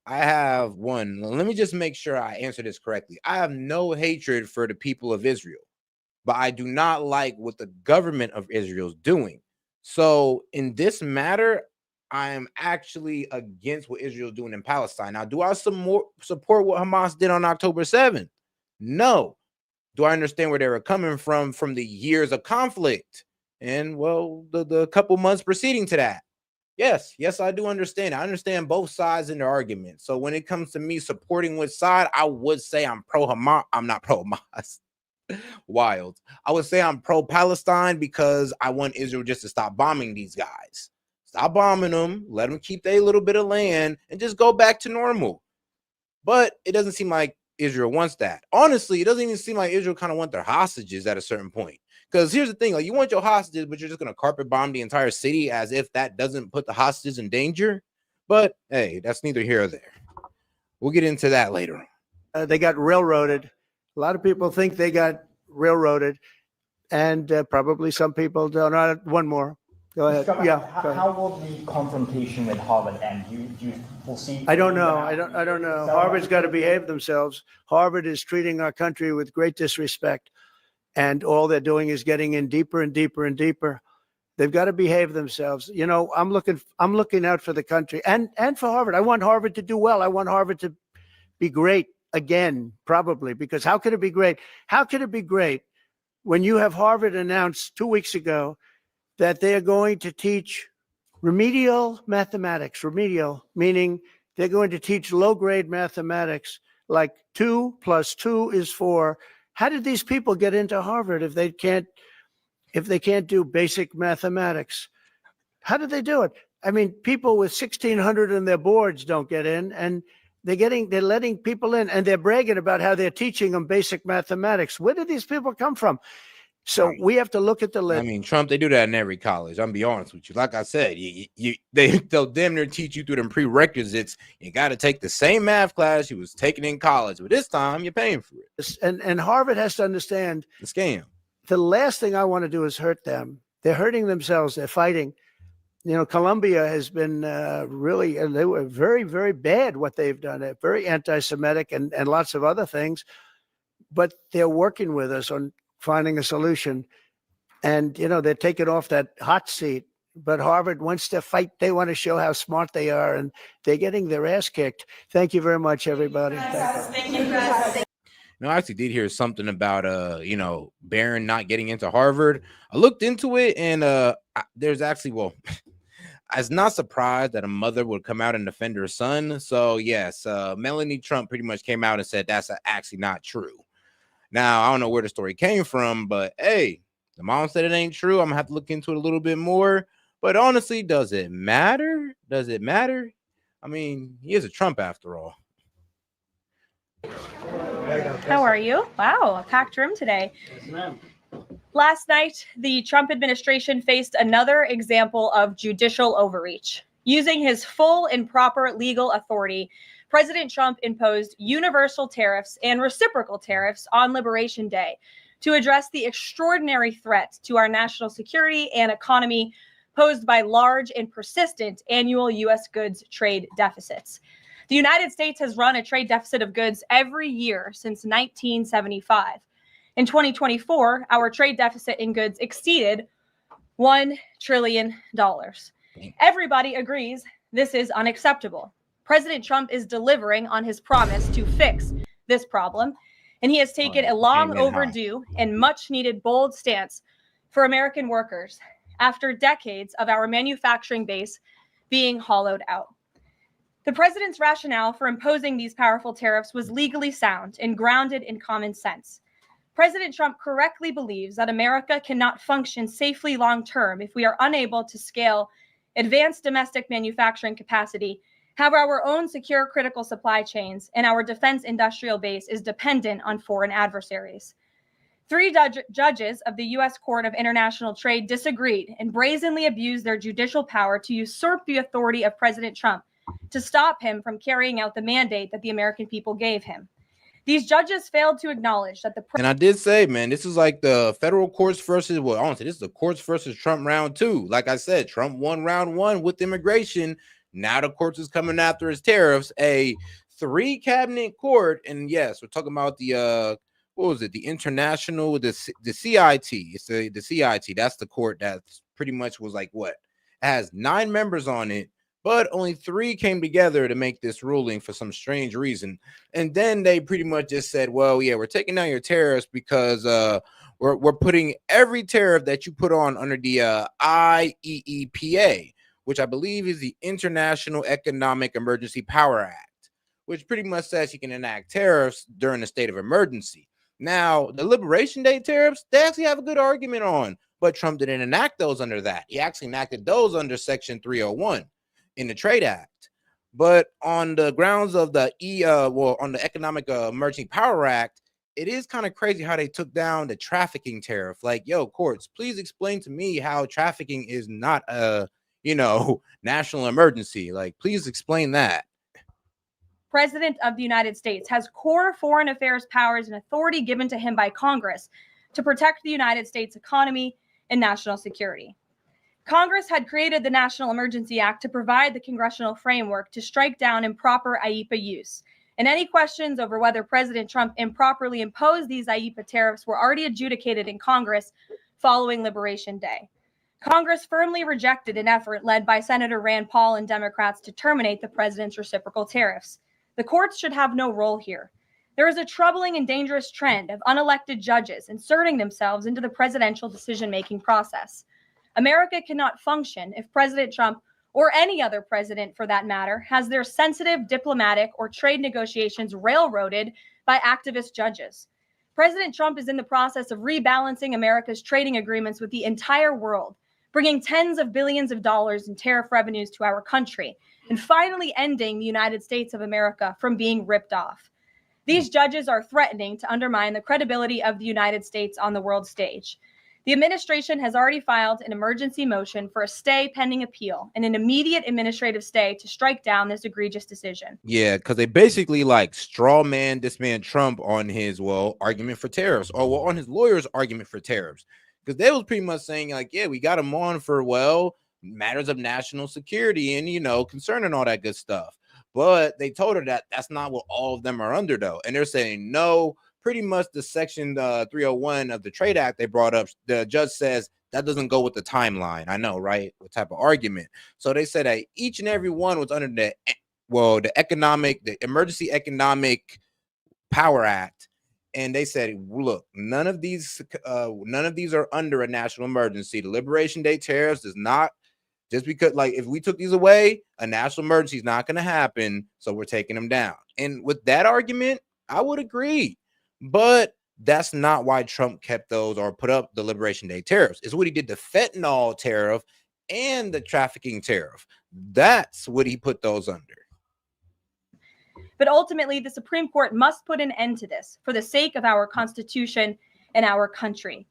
I have one. Let me just make sure I answer this correctly. I have no hatred for the people of Israel, but I do not like what the government of Israel is doing. So in this matter, I am actually against what Israel is doing in Palestine. Now, do I support what Hamas did on October 7th? No. Do I understand where they were coming from the years of conflict and, well, the couple months preceding to that? Yes, I do understand. I understand both sides in the argument. So when it comes to me supporting which side, I would say I'm pro-Hamas. I'm not pro-Hamas. Wild. I would say I'm pro-Palestine because I want Israel just to stop bombing these guys. Stop bombing them. Let them keep their little bit of land and just go back to normal. But it doesn't seem like Israel wants that. Honestly, it doesn't even seem like Israel kind of want their hostages at a certain point. Because here's the thing, like, you want your hostages, but you're just going to carpet bomb the entire city as if that doesn't put the hostages in danger. But hey, that's neither here or there. We'll get into that later on. They got railroaded. A lot of people think they got railroaded, and probably some people don't. One more. Go ahead. Yeah. Go ahead. How will the confrontation with Harvard end? You will see. I don't know. I don't know. Harvard's got to behave themselves. Harvard is treating our country with great disrespect, and all they're doing is getting in deeper and deeper and deeper. They've got to behave themselves. You know, I'm looking out for the country and for Harvard. I want Harvard to do well. I want Harvard to be great again, probably, because how could it be great? How could it be great when you have Harvard announced 2 weeks ago that they are going to teach remedial mathematics, remedial, meaning they're going to teach low-grade mathematics, like 2 + 2 is 4. How did these people get into Harvard if they can't do basic mathematics? How did they do it? I mean, people with 1,600 in their boards don't get in, and they're letting people in, and they're bragging about how they're teaching them basic mathematics. Where did these people come from? So we have to look at the list. I mean, Trump, they do that in every college. I'm be honest with you. Like I said, they'll damn near teach you through them prerequisites. You got to take the same math class you was taking in college, but this time you're paying for it. And Harvard has to understand the scam. The last thing I want to do is hurt them. They're hurting themselves. They're fighting. You know, Colombia has been really, and they were very, very bad what they've done. They're very anti-Semitic and lots of other things, but they're working with us on finding a solution. And, you know, they're taking off that hot seat. But Harvard wants to fight. They want to show how smart they are, and they're getting their ass kicked. Thank you very much, everybody. Thank you, guys. No, I actually did hear something about Barron not getting into Harvard. I looked into it, and there's actually, well, I was not surprised that a mother would come out and defend her son. So yes, Melanie Trump pretty much came out and said that's actually not true. Now, I don't know where the story came from, but hey, the mom said it ain't true. I'm gonna have to look into it a little bit more. But honestly, does it matter? Does it matter? I mean, he is a Trump after all. How are you? Wow, a packed room today. Yes, ma'am. Last night, the Trump administration faced another example of judicial overreach. Using his full and proper legal authority, President Trump imposed universal tariffs and reciprocal tariffs on Liberation Day to address the extraordinary threat to our national security and economy posed by large and persistent annual U.S. goods trade deficits. The United States has run a trade deficit of goods every year since 1975. In 2024, our trade deficit in goods exceeded $1 trillion. Everybody agrees this is unacceptable. President Trump is delivering on his promise to fix this problem, and he has taken a long overdue and much needed bold stance for American workers after decades of our manufacturing base being hollowed out. The president's rationale for imposing these powerful tariffs was legally sound and grounded in common sense. President Trump correctly believes that America cannot function safely long-term if we are unable to scale advanced domestic manufacturing capacity, have our own secure critical supply chains, and our defense industrial base is dependent on foreign adversaries. 3 judges of the U.S. Court of International Trade disagreed and brazenly abused their judicial power to usurp the authority of President Trump to stop him from carrying out the mandate that the American people gave him. These judges failed to acknowledge that the And I did say, man, this is like the federal courts versus, well, honestly, this is the courts versus Trump round 2. Like I said, Trump won round 1 with immigration. Now the courts is coming after his tariffs. A 3 cabinet court, and yes, we're talking about the what was it? The international, the CIT. It's the CIT. That's the court that's pretty much was like what? It has 9 members on it, but only 3 came together to make this ruling for some strange reason. And then they pretty much just said, well, yeah, we're taking down your tariffs because we're putting every tariff that you put on under the IEEPA, which I believe is the International Economic Emergency Power Act, which pretty much says you can enact tariffs during a state of emergency. Now, the Liberation Day tariffs, they actually have a good argument on, but Trump didn't enact those under that. He actually enacted those under Section 301 in the Trade Act. But on the grounds of the on the Economic Emergency Power Act, it is kind of crazy how they took down the trafficking tariff. Like, yo, courts, please explain to me how trafficking is not a, national emergency. Like, please explain that. President of the United States has core foreign affairs powers and authority given to him by Congress to protect the United States economy and national security. Congress had created the National Emergency Act to provide the congressional framework to strike down improper IEEPA use. And any questions over whether President Trump improperly imposed these IEEPA tariffs were already adjudicated in Congress following Liberation Day. Congress firmly rejected an effort led by Senator Rand Paul and Democrats to terminate the president's reciprocal tariffs. The courts should have no role here. There is a troubling and dangerous trend of unelected judges inserting themselves into the presidential decision-making process. America cannot function if President Trump, or any other president for that matter, has their sensitive diplomatic or trade negotiations railroaded by activist judges. President Trump is in the process of rebalancing America's trading agreements with the entire world, bringing tens of billions of dollars in tariff revenues to our country, and finally ending the United States of America from being ripped off. These judges are threatening to undermine the credibility of the United States on the world stage. The administration has already filed an emergency motion for a stay pending appeal and an immediate administrative stay to strike down this egregious decision. Yeah, because they basically like straw man this man Trump on his argument for tariffs, or on his lawyer's argument for tariffs. Because they was pretty much saying like, yeah, we got him on for matters of national security and concern and all that good stuff. But they told her that that's not what all of them are under though. And they're saying no, pretty much the Section 301 of the Trade Act they brought up, the judge says that doesn't go with the timeline. I know, right? What type of argument? So they said that each and every one was under the Emergency Economic Power Act. And they said, look, none of these are under a national emergency. The Liberation Day tariffs does not, just because, like, if we took these away, a national emergency is not going to happen. So we're taking them down. And with that argument, I would agree. But that's not why Trump kept those or put up the Liberation Day tariffs. It's what he did the fentanyl tariff and the trafficking tariff. That's what he put those under. But ultimately, the Supreme Court must put an end to this for the sake of our Constitution and our country.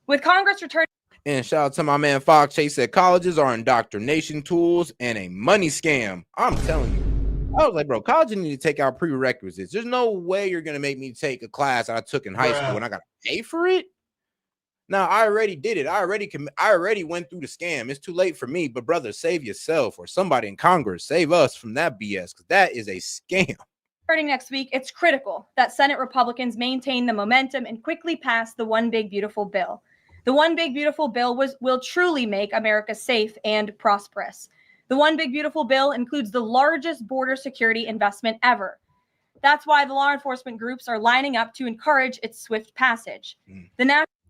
With Congress returning. And shout out to my man Fox Chase said colleges are indoctrination tools and a money scam. I'm telling you. I was like, bro, college need to take out prerequisites. There's no way you're going to make me take a class I took in high school and I got to pay for it. Now, I already did it. I already went through the scam. It's too late for me. But brother, save yourself, or somebody in Congress save us from that BS, because that is a scam. Starting next week, it's critical that Senate Republicans maintain the momentum and quickly pass the One Big Beautiful Bill. The One Big Beautiful Bill will truly make America safe and prosperous. The One Big Beautiful Bill includes the largest border security investment ever. That's why the law enforcement groups are lining up to encourage its swift passage.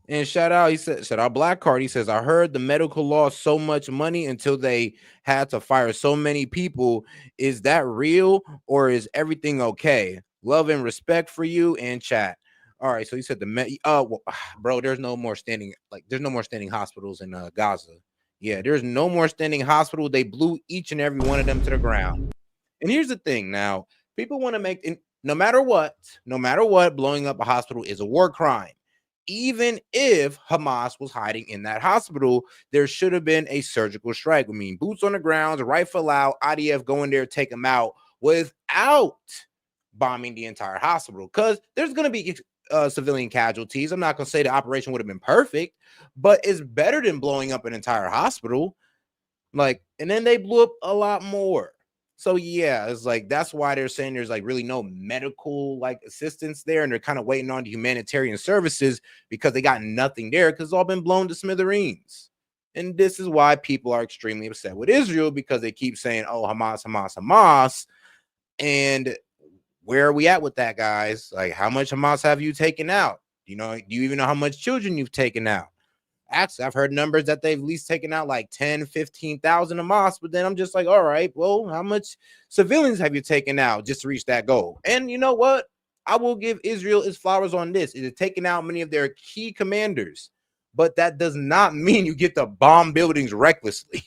And shout out Black Card. He says, I heard the medical lost so much money until they had to fire so many people. Is that real, or is everything okay? Love and respect for you and chat. All right. So he said bro, there's no more standing hospitals in Gaza. Yeah, there's no more standing hospital. They blew each and every one of them to the ground. And here's the thing. Now, people want to make, no matter what, blowing up a hospital is a war crime. Even if Hamas was hiding in that hospital, there should have been a surgical strike. I mean, boots on the ground, rifle out, IDF go in there, take them out without bombing the entire hospital, because there's going to be civilian casualties. I'm not going to say the operation would have been perfect, but it's better than blowing up an entire hospital. Like, and then they blew up a lot more. So yeah, it's like, that's why they're saying there's like really no medical like assistance there, and they're kind of waiting on the humanitarian services because they got nothing there because it's all been blown to smithereens. And this is why people are extremely upset with Israel, because they keep saying, oh, Hamas, Hamas, Hamas. And where are we at with that, guys? Like, how much Hamas have you taken out? Do you even know how much children you've taken out? Actually, I've heard numbers that they've at least taken out like 10, 15,000 Hamas, but then I'm just like, all right, well, how much civilians have you taken out just to reach that goal? And you know what? I will give Israel its flowers on this. It has taken out many of their key commanders, but that does not mean you get to bomb buildings recklessly.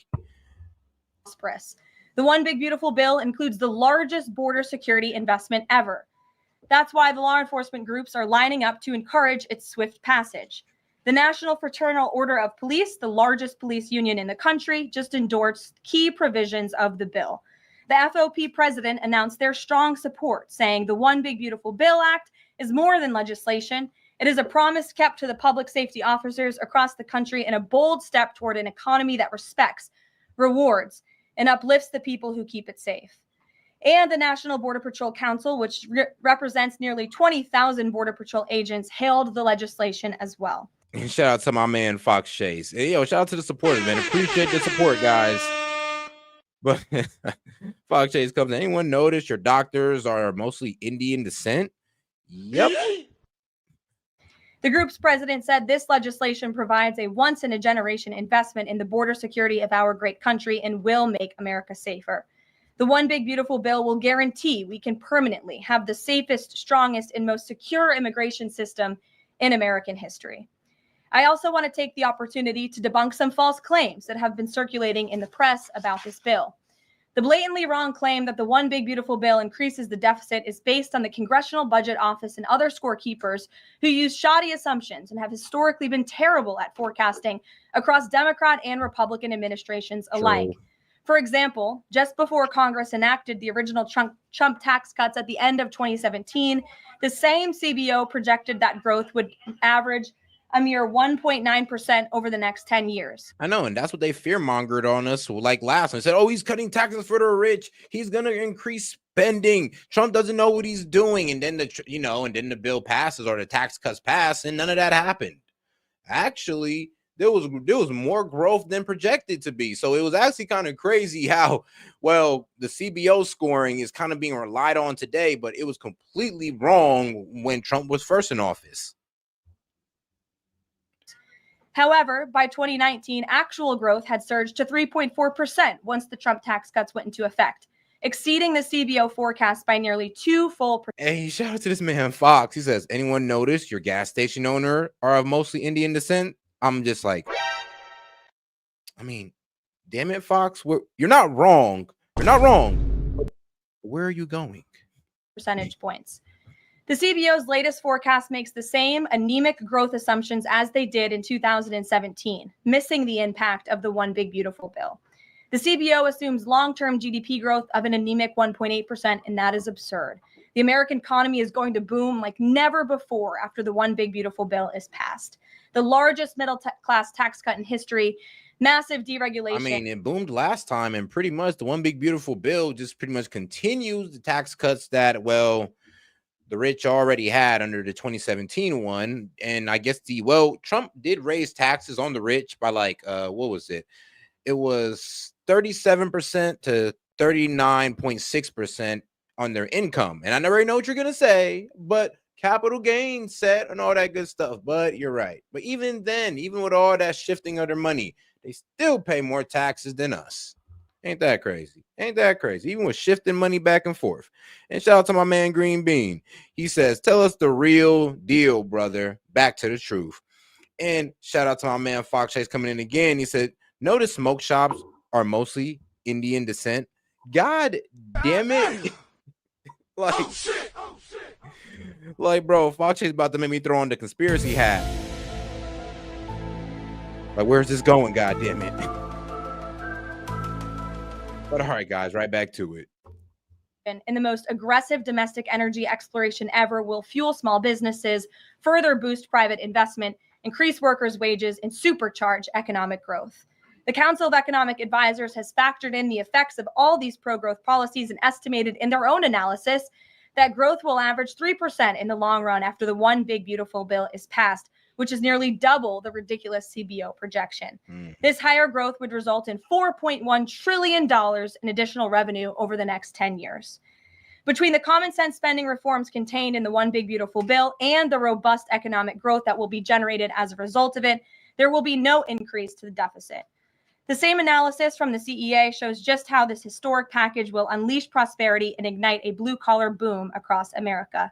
The One Big Beautiful Bill includes the largest border security investment ever. That's why the law enforcement groups are lining up to encourage its swift passage. The National Fraternal Order of Police, the largest police union in the country, just endorsed key provisions of the bill. The FOP president announced their strong support, saying the One Big Beautiful Bill Act is more than legislation. It is a promise kept to the public safety officers across the country and a bold step toward an economy that respects, rewards, and uplifts the people who keep it safe. And the National Border Patrol Council, which represents nearly 20,000 Border Patrol agents, hailed the legislation as well. And shout out to my man Fox Chase. Hey, yo, shout out to the supporters, man. Appreciate the support, guys. But Fox Chase comes. Anyone notice your doctors are mostly Indian descent? Yep. The group's president said this legislation provides a once-in-a-generation investment in the border security of our great country and will make America safer. The One Big Beautiful Bill will guarantee we can permanently have the safest, strongest, and most secure immigration system in American history. I also want to take the opportunity to debunk some false claims that have been circulating in the press about this bill. The blatantly wrong claim that the One Big Beautiful Bill increases the deficit is based on the Congressional Budget Office and other scorekeepers who use shoddy assumptions and have historically been terrible at forecasting across Democrat and Republican administrations alike. True. For example, just before Congress enacted the original Trump tax cuts at the end of 2017, the same CBO projected that growth would average a mere 1.9% over the next 10 years. I know, and that's what they fear-mongered on us like last time. They said, oh, he's cutting taxes for the rich. He's going to increase spending. Trump doesn't know what he's doing. And then the bill passes or the tax cuts pass, and none of that happened. Actually, there was more growth than projected to be. So it was actually kind of crazy how, well, the CBO scoring is kind of being relied on today, but it was completely wrong when Trump was first in office. However, by 2019, actual growth had surged to 3.4% once the Trump tax cuts went into effect, exceeding the CBO forecast by nearly 2 full. Hey, shout out to this man, Fox. He says, anyone notice your gas station owner are of mostly Indian descent? I'm just like, I mean, damn it, Fox. You're not wrong. You're not wrong. Where are you going? Percentage points. The CBO's latest forecast makes the same anemic growth assumptions as they did in 2017, missing the impact of the One Big Beautiful Bill. The CBO assumes long-term GDP growth of an anemic 1.8%, and that is absurd. The American economy is going to boom like never before after the One Big Beautiful Bill is passed. The largest middle-class tax cut in history, massive deregulation. I mean, it boomed last time, and pretty much the One Big Beautiful Bill just pretty much continues the tax cuts that, well, the rich already had under the 2017 one. And I guess Trump did raise taxes on the rich by like, what was it? It was 37% to 39.6% on their income. And I never know what you're going to say, but capital gains set and all that good stuff. But you're right. But even then, even with all that shifting of their money, they still pay more taxes than us. Ain't that crazy? Ain't that crazy? Even with shifting money back and forth. And shout out to my man Green Bean. He says, tell us the real deal, brother. Back to the truth. And shout out to my man Fox Chase coming in again. He said, notice smoke shops are mostly Indian descent. God damn it. Like, oh, shit. Like, bro, Fox Chase about to make me throw on the conspiracy hat. Like, where's this going? God damn it. But all right, guys, right back to it. in the most aggressive domestic energy exploration ever will fuel small businesses, further boost private investment, increase workers' wages, and supercharge economic growth. The Council of Economic Advisors has factored in the effects of all these pro-growth policies and estimated in their own analysis that growth will average 3% in the long run after the One Big Beautiful Bill is passed, which is nearly double the ridiculous CBO projection. This higher growth would result in $4.1 trillion in additional revenue over the next 10 years. Between the common sense spending reforms contained in the One Big Beautiful Bill and the robust economic growth that will be generated as a result of it, there will be no increase to the deficit. The same analysis from the CEA shows just how this historic package will unleash prosperity and ignite a blue-collar boom across America.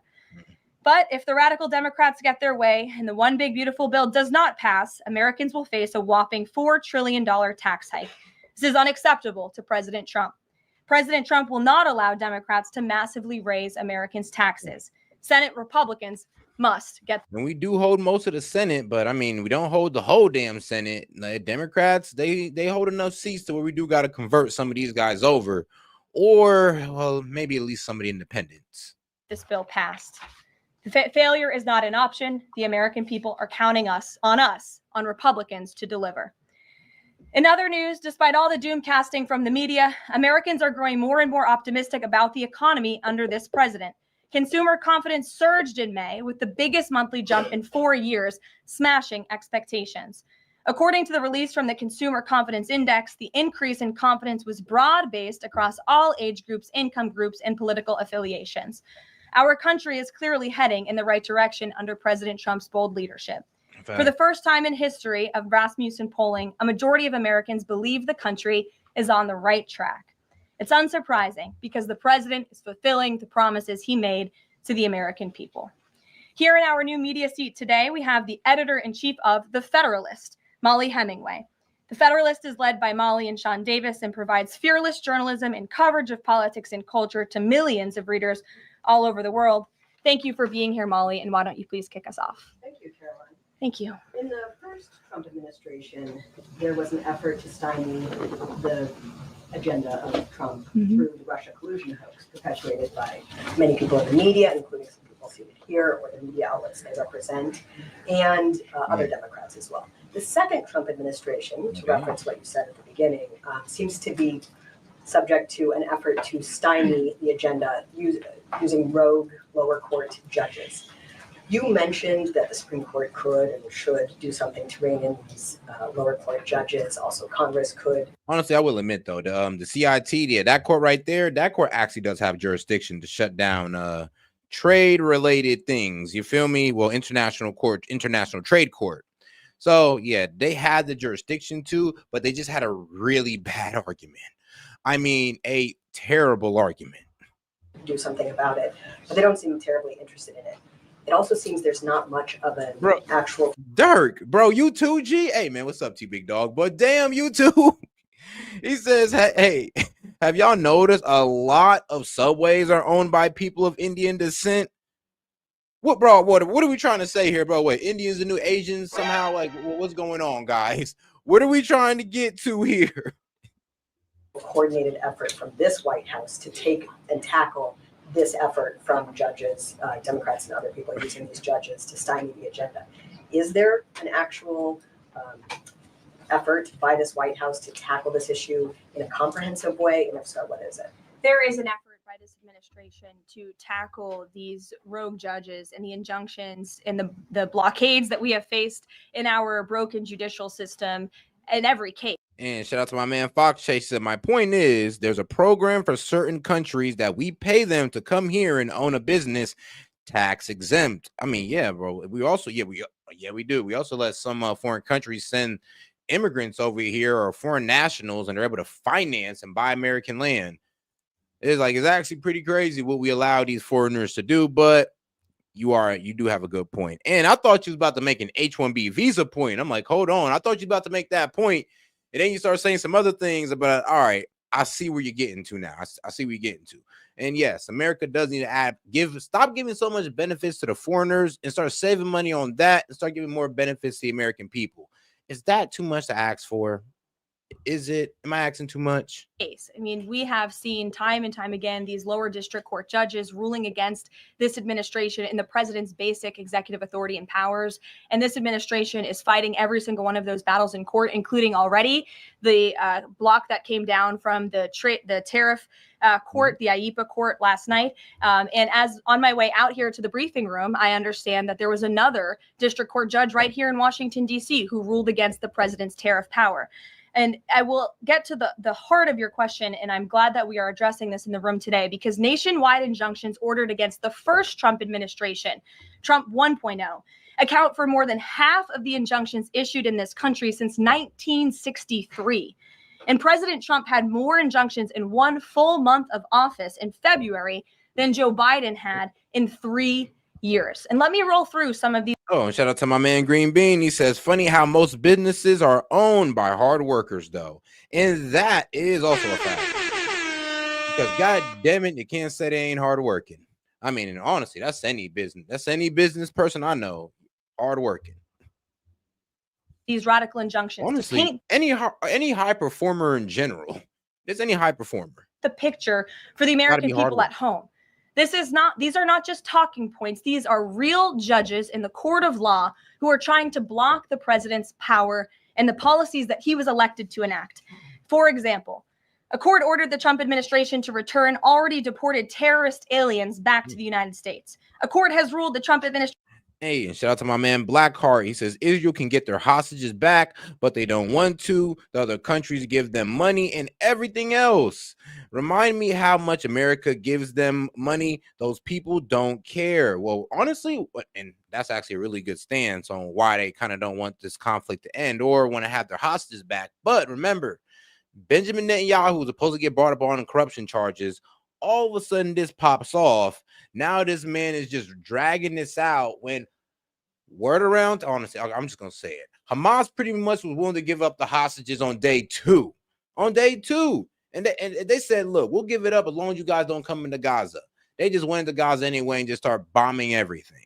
But if the radical Democrats get their way and the One Big Beautiful Bill does not pass, Americans will face a whopping $4 trillion tax hike. This is unacceptable to President Trump. President Trump will not allow Democrats to massively raise Americans' taxes. Senate Republicans must get. And we do hold most of the Senate, but I mean, we don't hold the whole damn Senate. Like, Democrats, they hold enough seats to where we do got to convert some of these guys over, or well, maybe at least some of the independents. This bill passed. Failure is not an option. The American people are counting on Republicans to deliver. In other news, despite all the doom casting from the media, Americans are growing more and more optimistic about the economy under this president. Consumer confidence surged in May with the biggest monthly jump in 4 years, smashing expectations. According to the release from the Consumer Confidence Index, the increase in confidence was broad-based across all age groups, income groups, and political affiliations. Our country is clearly heading in the right direction under President Trump's bold leadership. For the first time in history of Rasmussen polling, a majority of Americans believe the country is on the right track. It's unsurprising because the president is fulfilling the promises he made to the American people. Here in our new media seat today, we have the editor-in-chief of The Federalist, Molly Hemingway. The Federalist is led by Molly and Sean Davis and provides fearless journalism and coverage of politics and culture to millions of readers all over the world. Thank you for being here, Molly, and why don't you please kick us off? Thank you, Caroline. Thank you. In the first Trump administration, there was an effort to stymie the agenda of Trump through the Russia collusion hoax perpetuated by many people in the media, including some people seated here or the media outlets they represent, and other Democrats as well. The second Trump administration, to reference what you said at the beginning, seems to be subject to an effort to stymie the agenda using rogue lower court judges. You mentioned that the Supreme Court could and should do something to rein in these lower court judges. Also, Congress could. Honestly, I will admit, though, the CIT, that court right there, that court actually does have jurisdiction to shut down trade-related things. You feel me? Well, international trade court. So, yeah, they had the jurisdiction to, but they just had a really bad argument. I mean, a terrible argument. Do something about it, but they don't seem terribly interested in it. It also seems there's not much of an actual. Dirk, bro, you too, G? Hey, man, what's up, T-Big Dog? But damn, you too. He says, hey, have y'all noticed a lot of subways are owned by people of Indian descent? What, bro, what are we trying to say here, bro? What, Indians and new Asians somehow? Like, what's going on, guys? What are we trying to get to here? Coordinated effort from this White House to take and tackle this effort from judges, Democrats and other people using these judges to stymie the agenda. Is there an actual effort by this White House to tackle this issue in a comprehensive way? And if so, what is it? There is an effort by this administration to tackle these rogue judges and the injunctions and the blockades that we have faced in our broken judicial system in every case. And shout out to my man Fox Chase. Said, my point is there's a program for certain countries that we pay them to come here and own a business tax exempt. I mean, yeah, bro. We also, we do. We also let some foreign countries send immigrants over here or foreign nationals, and they're able to finance and buy American land. It's actually pretty crazy what we allow these foreigners to do, but you do have a good point. And I thought you was about to make an H-1B visa point. I'm like, hold on. I thought you was about to make that point. And then you start saying some other things about, all right, I see where you're getting to now. I see where you're getting to. And yes, America does need to stop giving so much benefits to the foreigners and start saving money on that and start giving more benefits to the American people. Is that too much to ask for? Is it? Am I asking too much? Case. I mean, we have seen time and time again these lower district court judges ruling against this administration in the president's basic executive authority and powers. And this administration is fighting every single one of those battles in court, including already the block that came down from the tariff court, the IEPA court last night. And as on my way out here to the briefing room, I understand that there was another district court judge right here in Washington, D.C., who ruled against the president's tariff power. And I will get to the heart of your question, and I'm glad that we are addressing this in the room today, because nationwide injunctions ordered against the first Trump administration, Trump 1.0, account for more than half of the injunctions issued in this country since 1963. And President Trump had more injunctions in one full month of office in February than Joe Biden had in 3 years. And let me roll through some of these. Oh, and shout out to my man Green Bean. He says, funny how most businesses are owned by hard workers, though. And that is also a fact. Because God damn it, you can't say they ain't hard working. I mean, and honestly, that's any business. That's any business person I know, hard working. These radical injunctions. Honestly, any high performer in general. There's any high performer. The picture for the American people at home. These are not just talking points. These are real judges in the court of law who are trying to block the president's power and the policies that he was elected to enact. For example, a court ordered the Trump administration to return already deported terrorist aliens back to the United States. A court has ruled the Trump administration. Hey, and shout out to my man Blackheart. He says Israel can get their hostages back, but they don't want to. The other countries give them money and everything else. Remind me how much America gives them money. Those people don't care. Well, honestly, and that's actually a really good stance on why they kind of don't want this conflict to end or want to have their hostages back. But remember, Benjamin Netanyahu was supposed to get brought up on corruption charges. All of a sudden, this pops off. Now this man is just dragging this out when word around, honestly, I'm just going to say it. Hamas pretty much was willing to give up the hostages on day two. On day two. And they said, look, we'll give it up as long as you guys don't come into Gaza. They just went into Gaza anyway and just start bombing everything.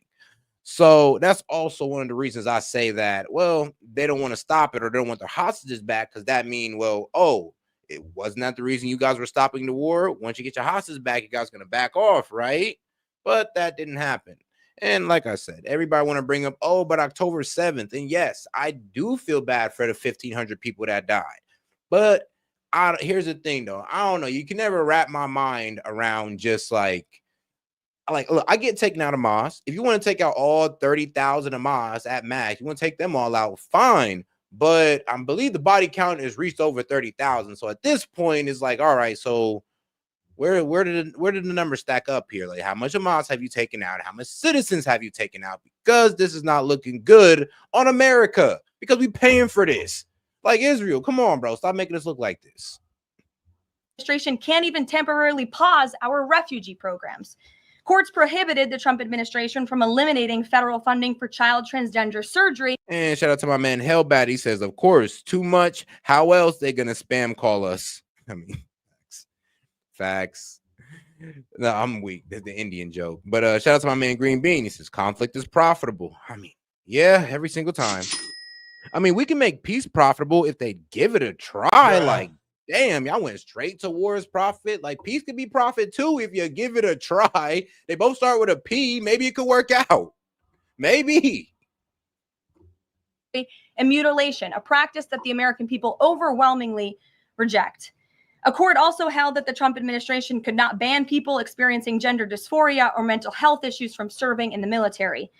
So that's also one of the reasons I say that, well, they don't want to stop it or they don't want their hostages back because that means, well, oh, it wasn't that the reason you guys were stopping the war? Once you get your hostages back, you guys are going to back off, right? But that didn't happen. And like I said, everybody want to bring up, oh, but October 7th. And yes, I do feel bad for the 1,500 people that died. But here's the thing, though. I don't know. You can never wrap my mind around just like, look, I get taken out of Hamas. If you want to take out all 30,000 Hamas at max, you want to take them all out, fine. But I believe the body count has reached over 30,000. So at this point, it's like, all right, so where did the numbers stack up here? Like, how much Hamas have you taken out? How much citizens have you taken out? Because this is not looking good on America. Because we paying for this. Like Israel, come on, bro, stop making us look like this. Administration can't even temporarily pause our refugee programs. Courts prohibited the Trump administration from eliminating federal funding for child transgender surgery. And shout out to my man Hellbat. He says, of course, too much. How else they gonna spam call us? I mean, facts. No, I'm weak. That's the Indian joke. But shout out to my man Green Bean. He says, conflict is profitable. I mean, yeah, every single time. I mean, we can make peace profitable if they give it a try. Yeah. Like, damn, y'all went straight towards profit. Like, peace could be profit too if you give it a try. They both start with a P. Maybe it could work out. Maybe. And mutilation, a practice that the American people overwhelmingly reject. A court also held that the Trump administration could not ban people experiencing gender dysphoria or mental health issues from serving in the military.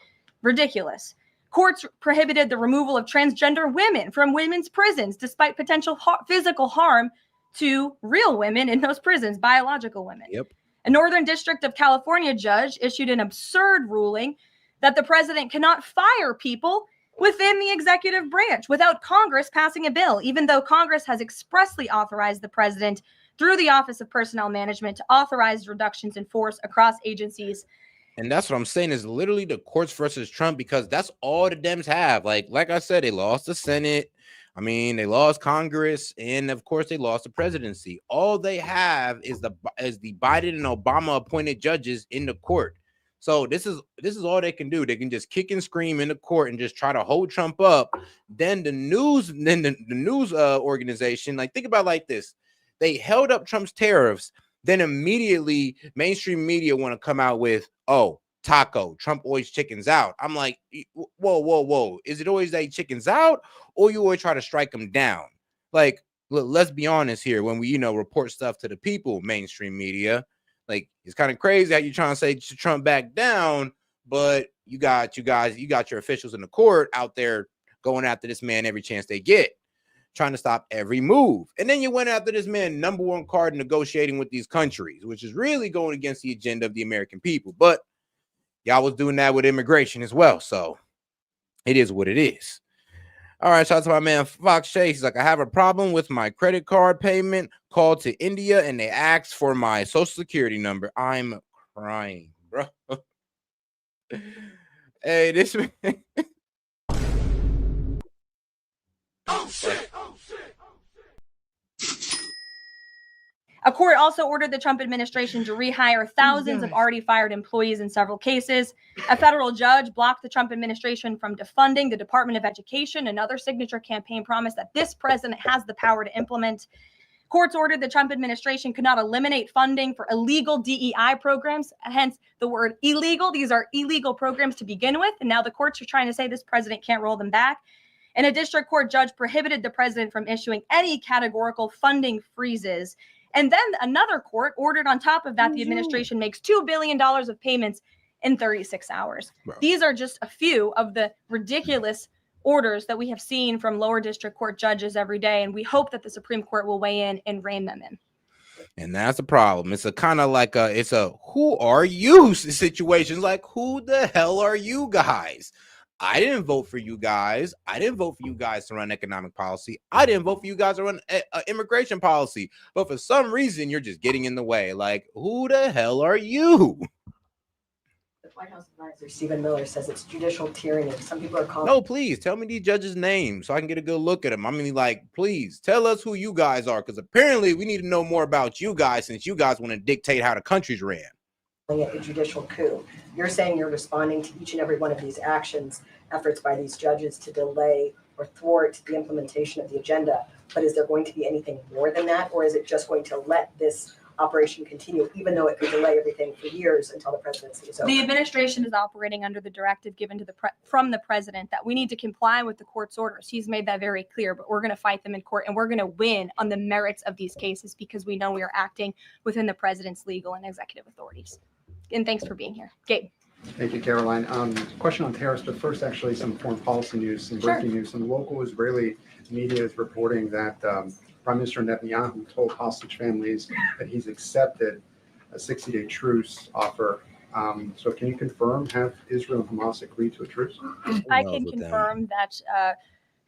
Ridiculous. Courts prohibited the removal of transgender women from women's prisons, despite potential physical harm to real women in those prisons, biological women. Yep. A Northern District of California judge issued an absurd ruling that the president cannot fire people within the executive branch without Congress passing a bill, even though Congress has expressly authorized the president through the Office of Personnel Management to authorize reductions in force across agencies. And that's what I'm saying is literally the courts versus Trump, because that's all the Dems have. Like I said, they lost the Senate. I mean, they lost Congress, and of course, they lost the presidency. All they have is the Biden and Obama appointed judges in the court. So this is all they can do. They can just kick and scream in the court and just try to hold Trump up. Then the news organization, like, think about it like this. They held up Trump's tariffs. Then immediately mainstream media want to come out with, oh, taco, Trump always chickens out. I'm like, whoa. Is it always that he chickens out, or you always try to strike him down? Like, let's be honest here. When we, report stuff to the people, mainstream media, like, it's kind of crazy how you're trying to say Trump back down, but you got your officials in the court out there going after this man every chance they get, trying to stop every move. And then you went after this man number one card negotiating with these countries, which is really going against the agenda of the American people. But y'all was doing that with immigration as well. So it is what it is. All right, shout out to my man Fox Chase. He's like, I have a problem with my credit card payment. Called to India and they asked for my social security number. I'm crying, bro. Hey, this man. A court also ordered the Trump administration to rehire thousands of already fired employees in several cases. A federal judge blocked the Trump administration from defunding the Department of Education, another signature campaign promise that this president has the power to implement. Courts ordered the Trump administration could not eliminate funding for illegal DEI programs, hence the word illegal. These are illegal programs to begin with, and now the courts are trying to say this president can't roll them back. And a district court judge prohibited the president from issuing any categorical funding freezes. And then another court ordered on top of that the administration makes $2 billion of payments in 36 hours. Bro. These are just a few of the ridiculous orders that we have seen from lower district court judges every day, and we hope that the Supreme Court will weigh in and rein them in. And that's the problem. It's a kind of like it's a who are you situation. Like, who the hell are you guys? I didn't vote for you guys. I didn't vote for you guys to run economic policy. I didn't vote for you guys to run immigration policy. But for some reason, you're just getting in the way. Like, who the hell are you? The White House advisor, Stephen Miller, says it's judicial tyranny. Some people are calling. No, please tell me these judges' names so I can get a good look at them. I mean, like, please tell us who you guys are, because apparently we need to know more about you guys since you guys want to dictate how the country's ran. It a judicial coup. You're saying you're responding to each and every one of these actions, efforts by these judges to delay or thwart the implementation of the agenda. But is there going to be anything more than that, or is it just going to let this operation continue, even though it could delay everything for years until the presidency is over? The administration is operating under the directive given to from the president that we need to comply with the court's orders. He's made that very clear, but we're going to fight them in court, and we're going to win on the merits of these cases because we know we are acting within the president's legal and executive authorities. And thanks for being here. Gabe. Thank you, Caroline. Question on tariffs, but first, actually, some foreign policy news, some breaking news. Some local Israeli media is reporting that Prime Minister Netanyahu told hostage families that he's accepted a 60-day truce offer. So can you confirm, have Israel and Hamas agreed to a truce? I can confirm that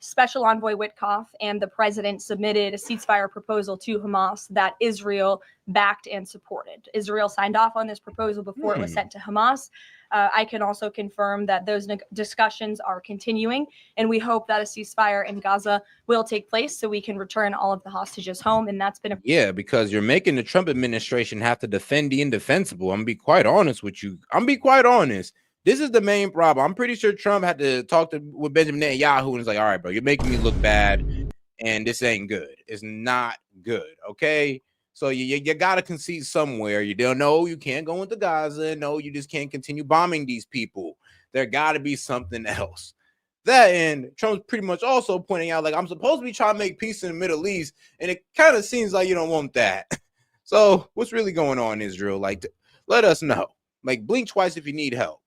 Special Envoy Witkoff and the president submitted a ceasefire proposal to Hamas that Israel backed and supported. Israel signed off on this proposal before it was sent to Hamas. I can also confirm that those discussions are continuing, and we hope that a ceasefire in Gaza will take place so we can return all of the hostages home. And that's been Yeah, because you're making the Trump administration have to defend the indefensible. I'm gonna be quite honest with you. This is the main problem. I'm pretty sure Trump had to talk with Benjamin Netanyahu and was like, all right, bro, you're making me look bad and this ain't good. It's not good, okay? So you got to concede somewhere. You don't know you can't go into Gaza. No, you just can't continue bombing these people. There got to be something else. That, and Trump's pretty much also pointing out, like, I'm supposed to be trying to make peace in the Middle East, and it kind of seems like you don't want that. So what's really going on, Israel? Like, let us know. Like, blink twice if you need help.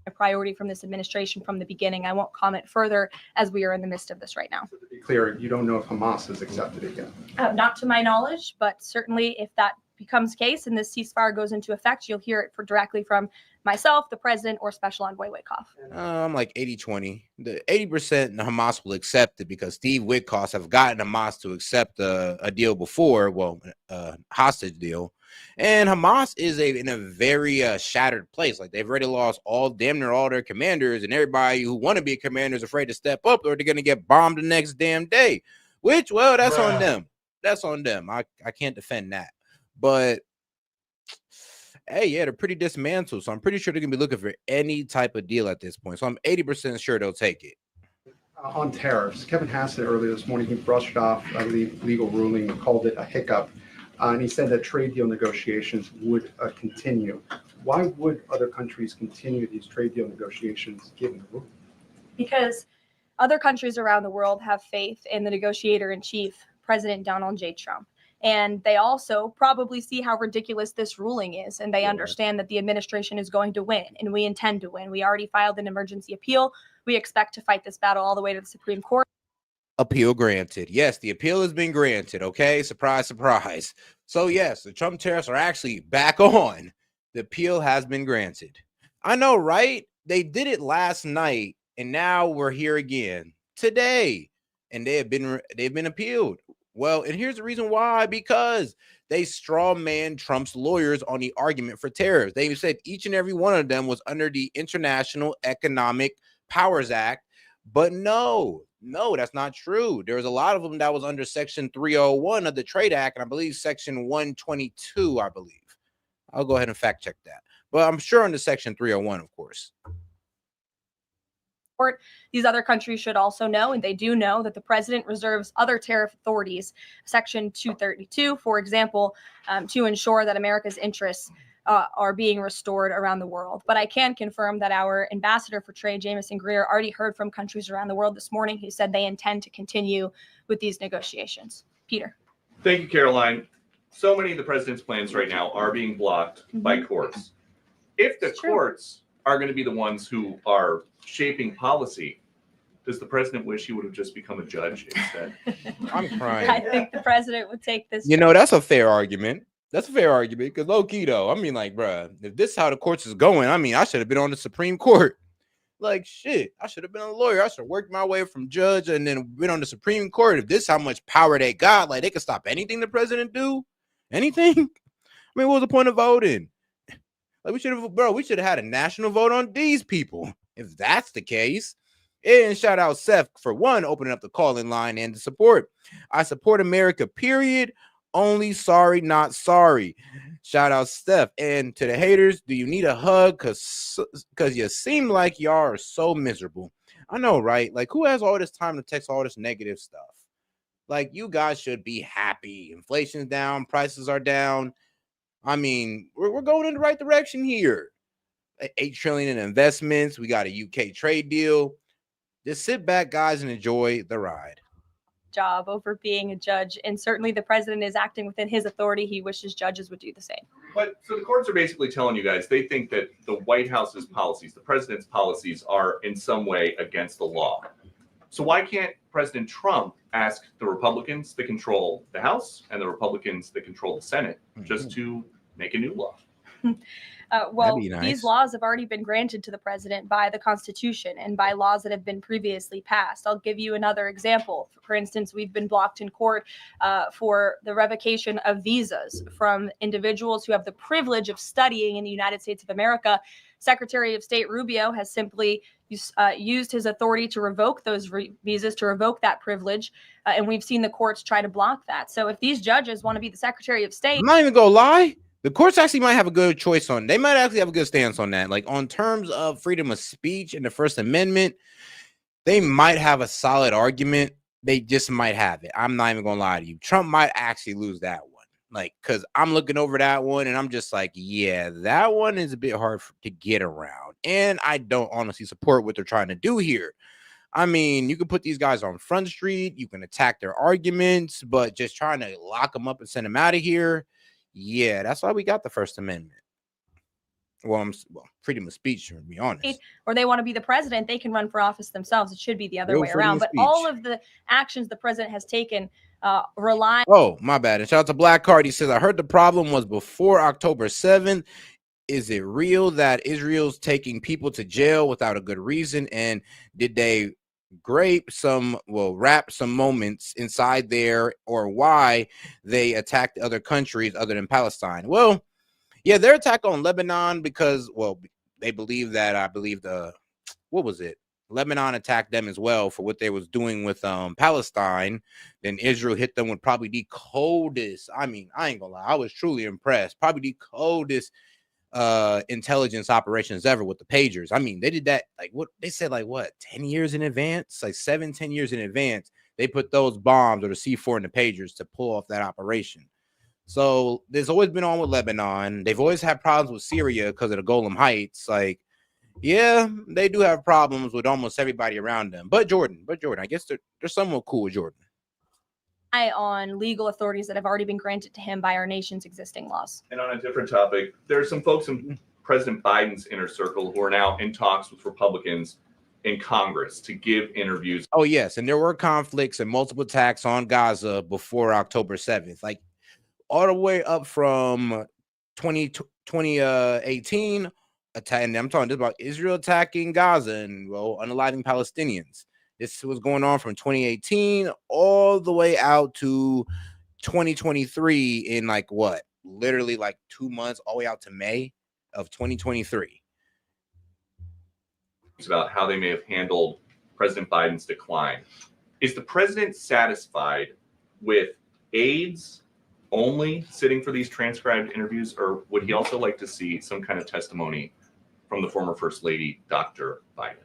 A priority from this administration from the beginning. I won't comment further as we are in the midst of this right now. So to be clear, you don't know if Hamas has accepted it yet? Not to my knowledge, but certainly if that becomes case and this ceasefire goes into effect, you'll hear it directly from myself, the president, or Special Envoy Witkoff. I'm like 80-20. The 80% Hamas will accept it because Steve Witkoff have gotten Hamas to accept a deal before, well, a hostage deal. And Hamas is in a very shattered place. Like, they've already lost damn near all their commanders, and everybody who want to be a commander is afraid to step up or they're going to get bombed the next damn day, which, well, that's on them. That's on them. I can't defend that. But Hey, yeah, they're pretty dismantled. So I'm pretty sure they're going to be looking for any type of deal at this point. So I'm 80% sure they'll take it. On tariffs, Kevin Hassett earlier this morning, he brushed off a legal ruling, called it a hiccup, and he said that trade deal negotiations would continue. Why would other countries continue these trade deal negotiations given the ruling? Because other countries around the world have faith in the negotiator in chief, President Donald J. Trump. And they also probably see how ridiculous this ruling is. And they understand that the administration is going to win, and we intend to win. We already filed an emergency appeal. We expect to fight this battle all the way to the Supreme Court. Appeal granted. Yes, the appeal has been granted. Okay, surprise, surprise. So yes, the Trump tariffs are actually back on. The appeal has been granted. I know, right? They did it last night, and now we're here again today, and they've been appealed. Well, and here's the reason why: because they strawman Trump's lawyers on the argument for tariffs. They said each and every one of them was under the International Economic Powers Act, but no, that's not true. There was a lot of them that was under Section 301 of the Trade Act, and I believe Section 122, I believe. I'll go ahead and fact check that. But I'm sure under Section 301, of course. These other countries should also know, and they do know, that the president reserves other tariff authorities, Section 232, for example, to ensure that America's interests are being restored around the world. But I can confirm that our ambassador for trade, Jamison Greer, already heard from countries around the world this morning who said they intend to continue with these negotiations. Peter. Thank you, Caroline. So many of the president's plans right now are being blocked by courts. If the courts are going to be the ones who are shaping policy, does the president wish he would have just become a judge instead? I'm crying. I think the president would take this. You know, that's a fair argument. That's a fair argument, because low key though, I mean, like, bruh, if this is how the courts is going, I mean, I should have been on the Supreme Court. Like, shit, I should have been a lawyer. I should have worked my way from judge and then been on the Supreme Court. If this is how much power they got, like, they could stop anything the president do, anything. I mean, what was the point of voting? Like, we should have had a national vote on these people, if that's the case. And shout out Seth for one, opening up the call-in line and the support. I support America, period. Only sorry, not sorry. Shout out Steph. And to the haters, do you need a hug? Because you seem like y'all are so miserable. I know, right? Like, who has all this time to text all this negative stuff? Like, you guys should be happy. Inflation's down. Prices are down. I mean, we're going in the right direction here. $8 trillion in investments. We got a UK trade deal. Just sit back, guys, and enjoy the ride. Job over being a judge, and certainly the president is acting within his authority. He wishes judges would do the same. But so the courts are basically telling you guys they think that the White House's policies, the president's policies, are in some way against the law. So why can't President Trump ask the Republicans that control the House and the Republicans that control the Senate just to make a new law? Well, Nice. These laws have already been granted to the president by the Constitution and by laws that have been previously passed. I'll give you another example. For instance, we've been blocked in court for the revocation of visas from individuals who have the privilege of studying in the United States of America. Secretary of State Rubio has simply used his authority to revoke those visas, to revoke that privilege. And we've seen the courts try to block that. So if these judges want to be the Secretary of State— I'm not even gonna lie. The courts actually might have a good choice on. They might actually have a good stance on that. Like, on terms of freedom of speech and the First Amendment, they might have a solid argument. They just might have it. I'm not even gonna lie to you. Trump might actually lose that one. Like, because I'm looking over that one and I'm just like, yeah, that one is a bit hard to get around. And I don't honestly support what they're trying to do here. I mean, you can put these guys on Front Street. You can attack their arguments, but just trying to lock them up and send them out of here. Yeah, that's why we got the First Amendment. Well, freedom of speech, to be honest. Or they want to be the president, they can run for office themselves. It should be the other Real way freedom around. of But speech. all of the actions the president has taken rely— Oh, my bad. And shout out to Black Card. He says, I heard the problem was before October 7th. Is it real that Israel's taking people to jail without a good reason? And did they wrap some moments inside there, or why they attacked other countries other than Palestine? Well, yeah, their attack on Lebanon because, well, they believe that, Lebanon attacked them as well for what they was doing with Palestine. Then Israel hit them with probably the coldest. I mean, I ain't gonna lie, I was truly impressed. Probably the coldest intelligence operations ever with the pagers. I mean, they did that like what they said, like what, 10 years in advance, like 7-10 years in advance. They put those bombs or the C4 in the pagers to pull off that operation. So there's always been on with Lebanon. They've always had problems with Syria because of the Golan Heights. Like, yeah, they do have problems with almost everybody around them. But Jordan, I guess they're somewhat cool with Jordan. On legal authorities that have already been granted to him by our nation's existing laws. And on a different topic, there are some folks in President Biden's inner circle who are now in talks with Republicans in Congress to give interviews. Oh, yes. And there were conflicts and multiple attacks on Gaza before October 7th. Like, all the way up from 2018, and I'm talking just about Israel attacking Gaza and, well, unaliving Palestinians. This was going on from 2018 all the way out to 2023 in like what? Literally like 2 months, all the way out to May of 2023. It's about how they may have handled President Biden's decline. Is the president satisfied with aides only sitting for these transcribed interviews, or would he also like to see some kind of testimony from the former First Lady, Dr. Biden?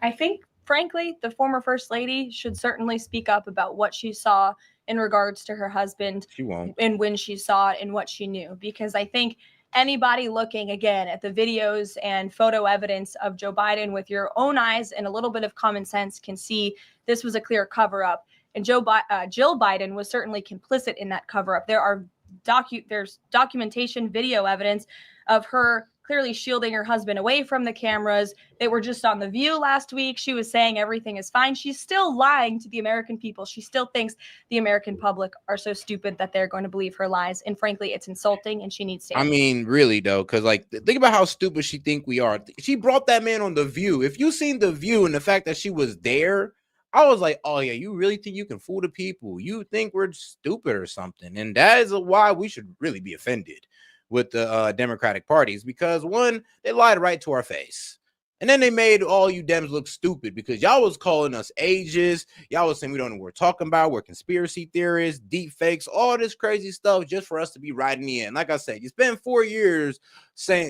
I think, frankly, the former First Lady should certainly speak up about what she saw in regards to her husband. She won't. And when she saw it and what she knew, because I think anybody looking again at the videos and photo evidence of Joe Biden with your own eyes and a little bit of common sense can see this was a clear cover up. And Jill Biden was certainly complicit in that cover up. There's documentation, video evidence of her clearly shielding her husband away from the cameras. They were just on The View last week. She was saying everything is fine. She's still lying to the American people. She still thinks the American public are so stupid that they're going to believe her lies. And frankly, it's insulting, and she needs to. I mean, really though, because like think about how stupid she think we are. She brought that man on The View. If you seen The View and the fact that she was there, I was like, oh yeah, you really think you can fool the people? You think we're stupid or something? And that is why we should really be offended with the Democratic parties, because one, they lied right to our face. And then they made all you Dems look stupid because y'all was calling us ageist. Y'all was saying we don't know what we're talking about. We're conspiracy theorists, deep fakes, all this crazy stuff just for us to be riding in. Like I said, you spent 4 years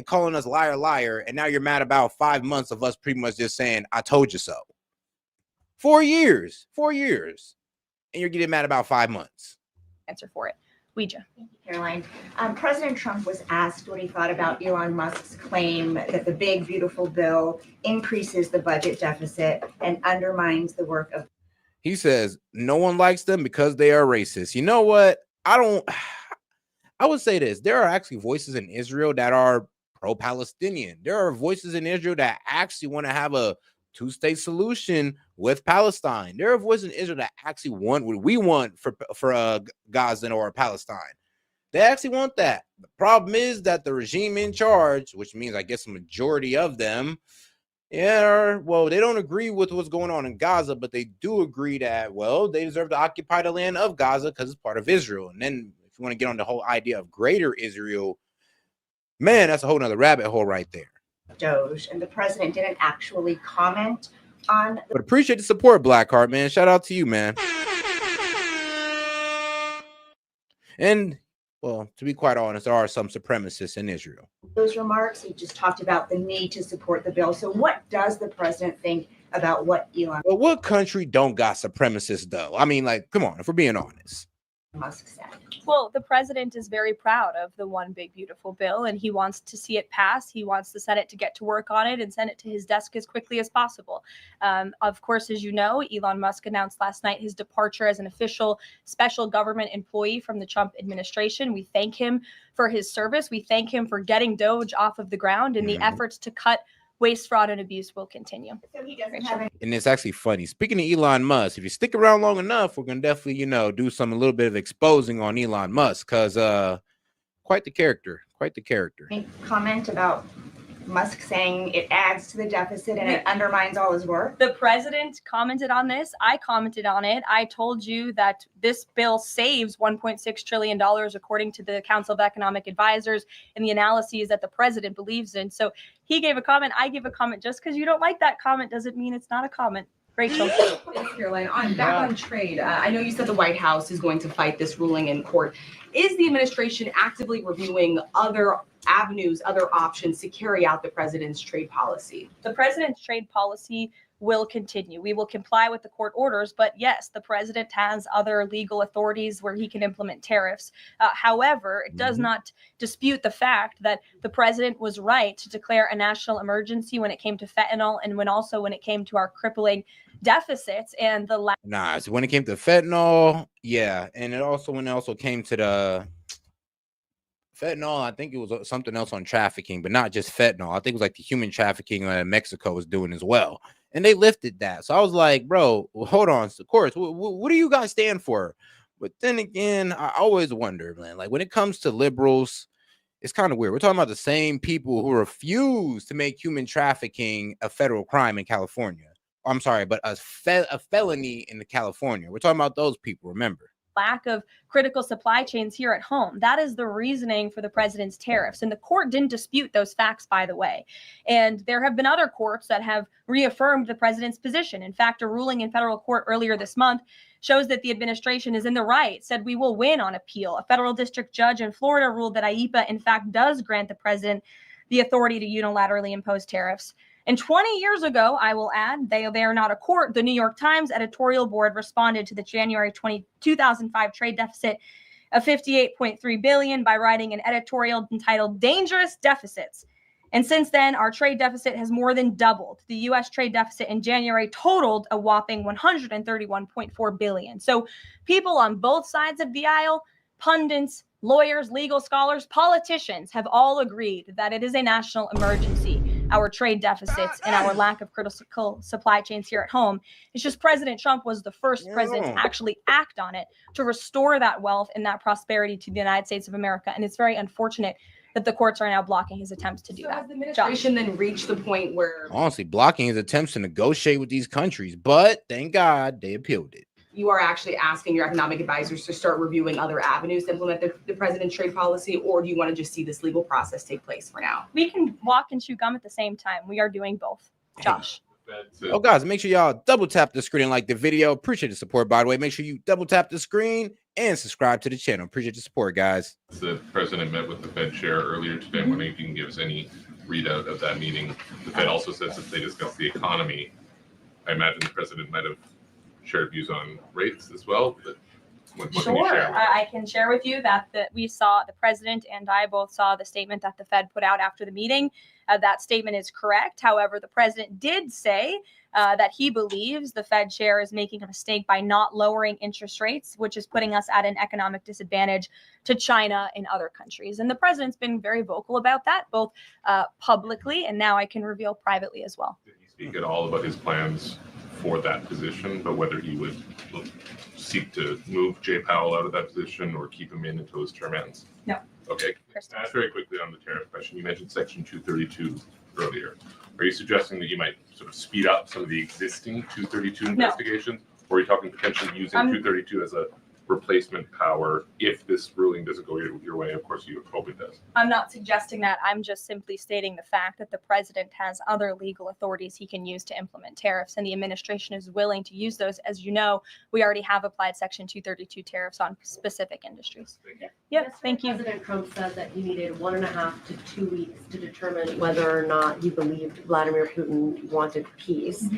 calling us liar, liar, and now you're mad about 5 months of us pretty much just saying, I told you so. 4 years, and you're getting mad about 5 months. Answer for it. Ouija. Thank you, Caroline. President Trump was asked what he thought about Elon Musk's claim that the big, beautiful bill increases the budget deficit and undermines the work of. He says no one likes them because they are racist. You know what? I would say this. There are actually voices in Israel that are pro-Palestinian. There are voices in Israel that actually want to have a two-state solution with Palestine. There are voices in Israel that actually want what we want for Gaza or Palestine. They actually want that. The problem is that the regime in charge, which means I guess a majority of them, well, they don't agree with what's going on in Gaza, but they do agree that, well, they deserve to occupy the land of Gaza because it's part of Israel. And then if you want to get on the whole idea of greater Israel, man, that's a whole nother rabbit hole right there. Doge, and the president didn't actually comment on. But appreciate the support, Blackheart, man. Shout out to you, man. And, well, to be quite honest, there are some supremacists in Israel. Those remarks, he just talked about the need to support the bill. So what does the president think about what Elon Well, what country don't got supremacists, though? I mean, like, come on, if we're being honest. Musk said? Well, the president is very proud of the one big beautiful bill, and he wants to see it pass. He wants the Senate to get to work on it and send it to his desk as quickly as possible. Of course, as you know, Elon Musk announced last night his departure as an official special government employee from the Trump administration. We thank him for his service. We thank him for getting Doge off of the ground, and the efforts to cut waste, fraud, and abuse will continue. So he doesn't have any. And it's actually funny. Speaking of Elon Musk, if you stick around long enough, we're going to definitely, do a little bit of exposing on Elon Musk because quite the character. Any comment about Musk saying it adds to the deficit and it undermines all his work? The president commented on this. I commented on it. I told you that this bill saves $1.6 trillion, according to the Council of Economic Advisors and the analyses that the president believes in. So he gave a comment. I gave a comment. Just because you don't like that comment doesn't mean it's not a comment. Rachel. Thanks, Caroline. Back on trade, I know you said the White House is going to fight this ruling in court. Is the administration actively reviewing other avenues, other options to carry out the president's trade policy? The president's trade policy will continue. We will comply with the court orders, but yes, the president has other legal authorities where he can implement tariffs. However, it does not dispute the fact that the president was right to declare a national emergency when it came to fentanyl and when it came to our crippling deficits and the Nah, so when it came to fentanyl, yeah, and when it also came to the fentanyl, I think it was something else on trafficking, but not just fentanyl. I think it was like the human trafficking Mexico was doing as well, and they lifted that. So I was like, bro, well, hold on, of course, what do you guys stand for? But then again, I always wonder, man, like when it comes to liberals, it's kind of weird. We're talking about the same people who refuse to make human trafficking a federal crime in California. I'm sorry, but a felony in California. We're talking about those people, remember. lack of critical supply chains here at home. That is the reasoning for the president's tariffs. And the court didn't dispute those facts, by the way. And there have been other courts that have reaffirmed the president's position. In fact, a ruling in federal court earlier this month shows that the administration is in the right, said we will win on appeal. A federal district judge in Florida ruled that IEEPA, in fact, does grant the president the authority to unilaterally impose tariffs. And 20 years ago, I will add, they are not a court. The New York Times editorial board responded to the January 2005 trade deficit of $58.3 billion by writing an editorial entitled Dangerous Deficits. And since then, our trade deficit has more than doubled. The U.S. trade deficit in January totaled a whopping $131.4 billion. So people on both sides of the aisle, pundits, lawyers, legal scholars, politicians have all agreed that it is a national emergency. Our trade deficits and our lack of critical supply chains here at home. It's just President Trump was the first president to actually act on it to restore that wealth and that prosperity to the United States of America. And it's very unfortunate that the courts are now blocking his attempts to do that. Has the administration then reached the point where honestly blocking his attempts to negotiate with these countries, but thank God they appealed it. You are actually asking your economic advisors to start reviewing other avenues to implement the president's trade policy, or do you want to just see this legal process take place for now? We can walk and chew gum at the same time. We are doing both. Josh. Oh, guys, make sure y'all double tap the screen and like the video. Appreciate the support, by the way. Make sure you double tap the screen and subscribe to the channel. Appreciate the support, guys. The president met with the Fed chair earlier today. I'm wondering if you can give us any readout of that meeting. The Fed also says that they discussed the economy. I imagine the president might have shared views on rates as well. But what can you share? I can share with you that we saw, the president and I both saw the statement that the Fed put out after the meeting. That statement is correct. However, the president did say that he believes the Fed chair is making a mistake by not lowering interest rates, which is putting us at an economic disadvantage to China and other countries. And the president's been very vocal about that, both publicly and now I can reveal privately as well. Did he speak at all about his plans for that position, but whether he would seek to move Jay Powell out of that position or keep him in until his term ends? No. Okay. Ask very quickly on the tariff question. You mentioned Section 232 earlier. Are you suggesting that you might sort of speed up some of the existing 232 investigations, or are you talking potentially using 232 as a replacement power if this ruling doesn't go your way? Of course, you hope it does. I'm not suggesting that. I'm just simply stating the fact that the president has other legal authorities he can use to implement tariffs, and the administration is willing to use those. As you know, we already have applied Section 232 tariffs on specific industries. Yes, thank you. President Trump said that you needed 1.5 to 2 weeks to determine whether or not you believed Vladimir Putin wanted peace.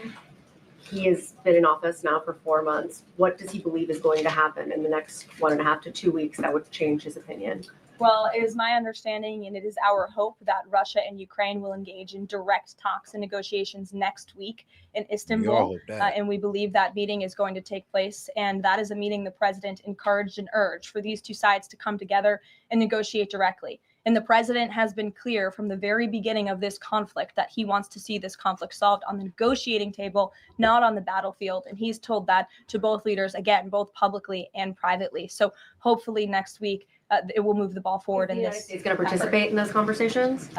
He has been in office now for 4 months. What does he believe is going to happen in the next 1.5 to 2 weeks that would change his opinion? Well, it is my understanding and it is our hope that Russia and Ukraine will engage in direct talks and negotiations next week in Istanbul. And we believe that meeting is going to take place. And that is a meeting the president encouraged and urged for these two sides to come together and negotiate directly. And the president has been clear from the very beginning of this conflict that he wants to see this conflict solved on the negotiating table, not on the battlefield. And he's told that to both leaders, again, both publicly and privately. So hopefully next week, it will move the ball forward. Is the United States going to participate in those conversations?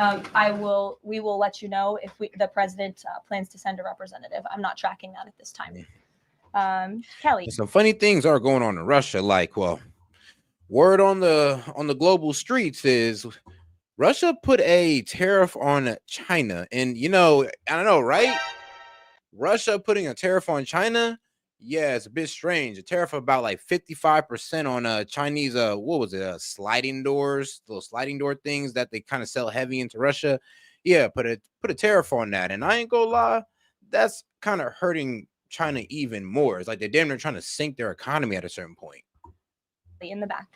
We will let you know if the president plans to send a representative. I'm not tracking that at this time. Kelly. And some funny things are going on in Russia. Like, well, word on the global streets is Russia put a tariff on China. And, you know, I don't know, right? Russia putting a tariff on China, yeah, it's a bit strange. A tariff of about like 55% on Chinese what was it? Sliding doors, little sliding door things that they kind of sell heavy into Russia. Yeah, put a tariff on that. And I ain't gonna lie, that's kind of hurting China even more. It's like they're damn near trying to sink their economy at a certain point. In the back.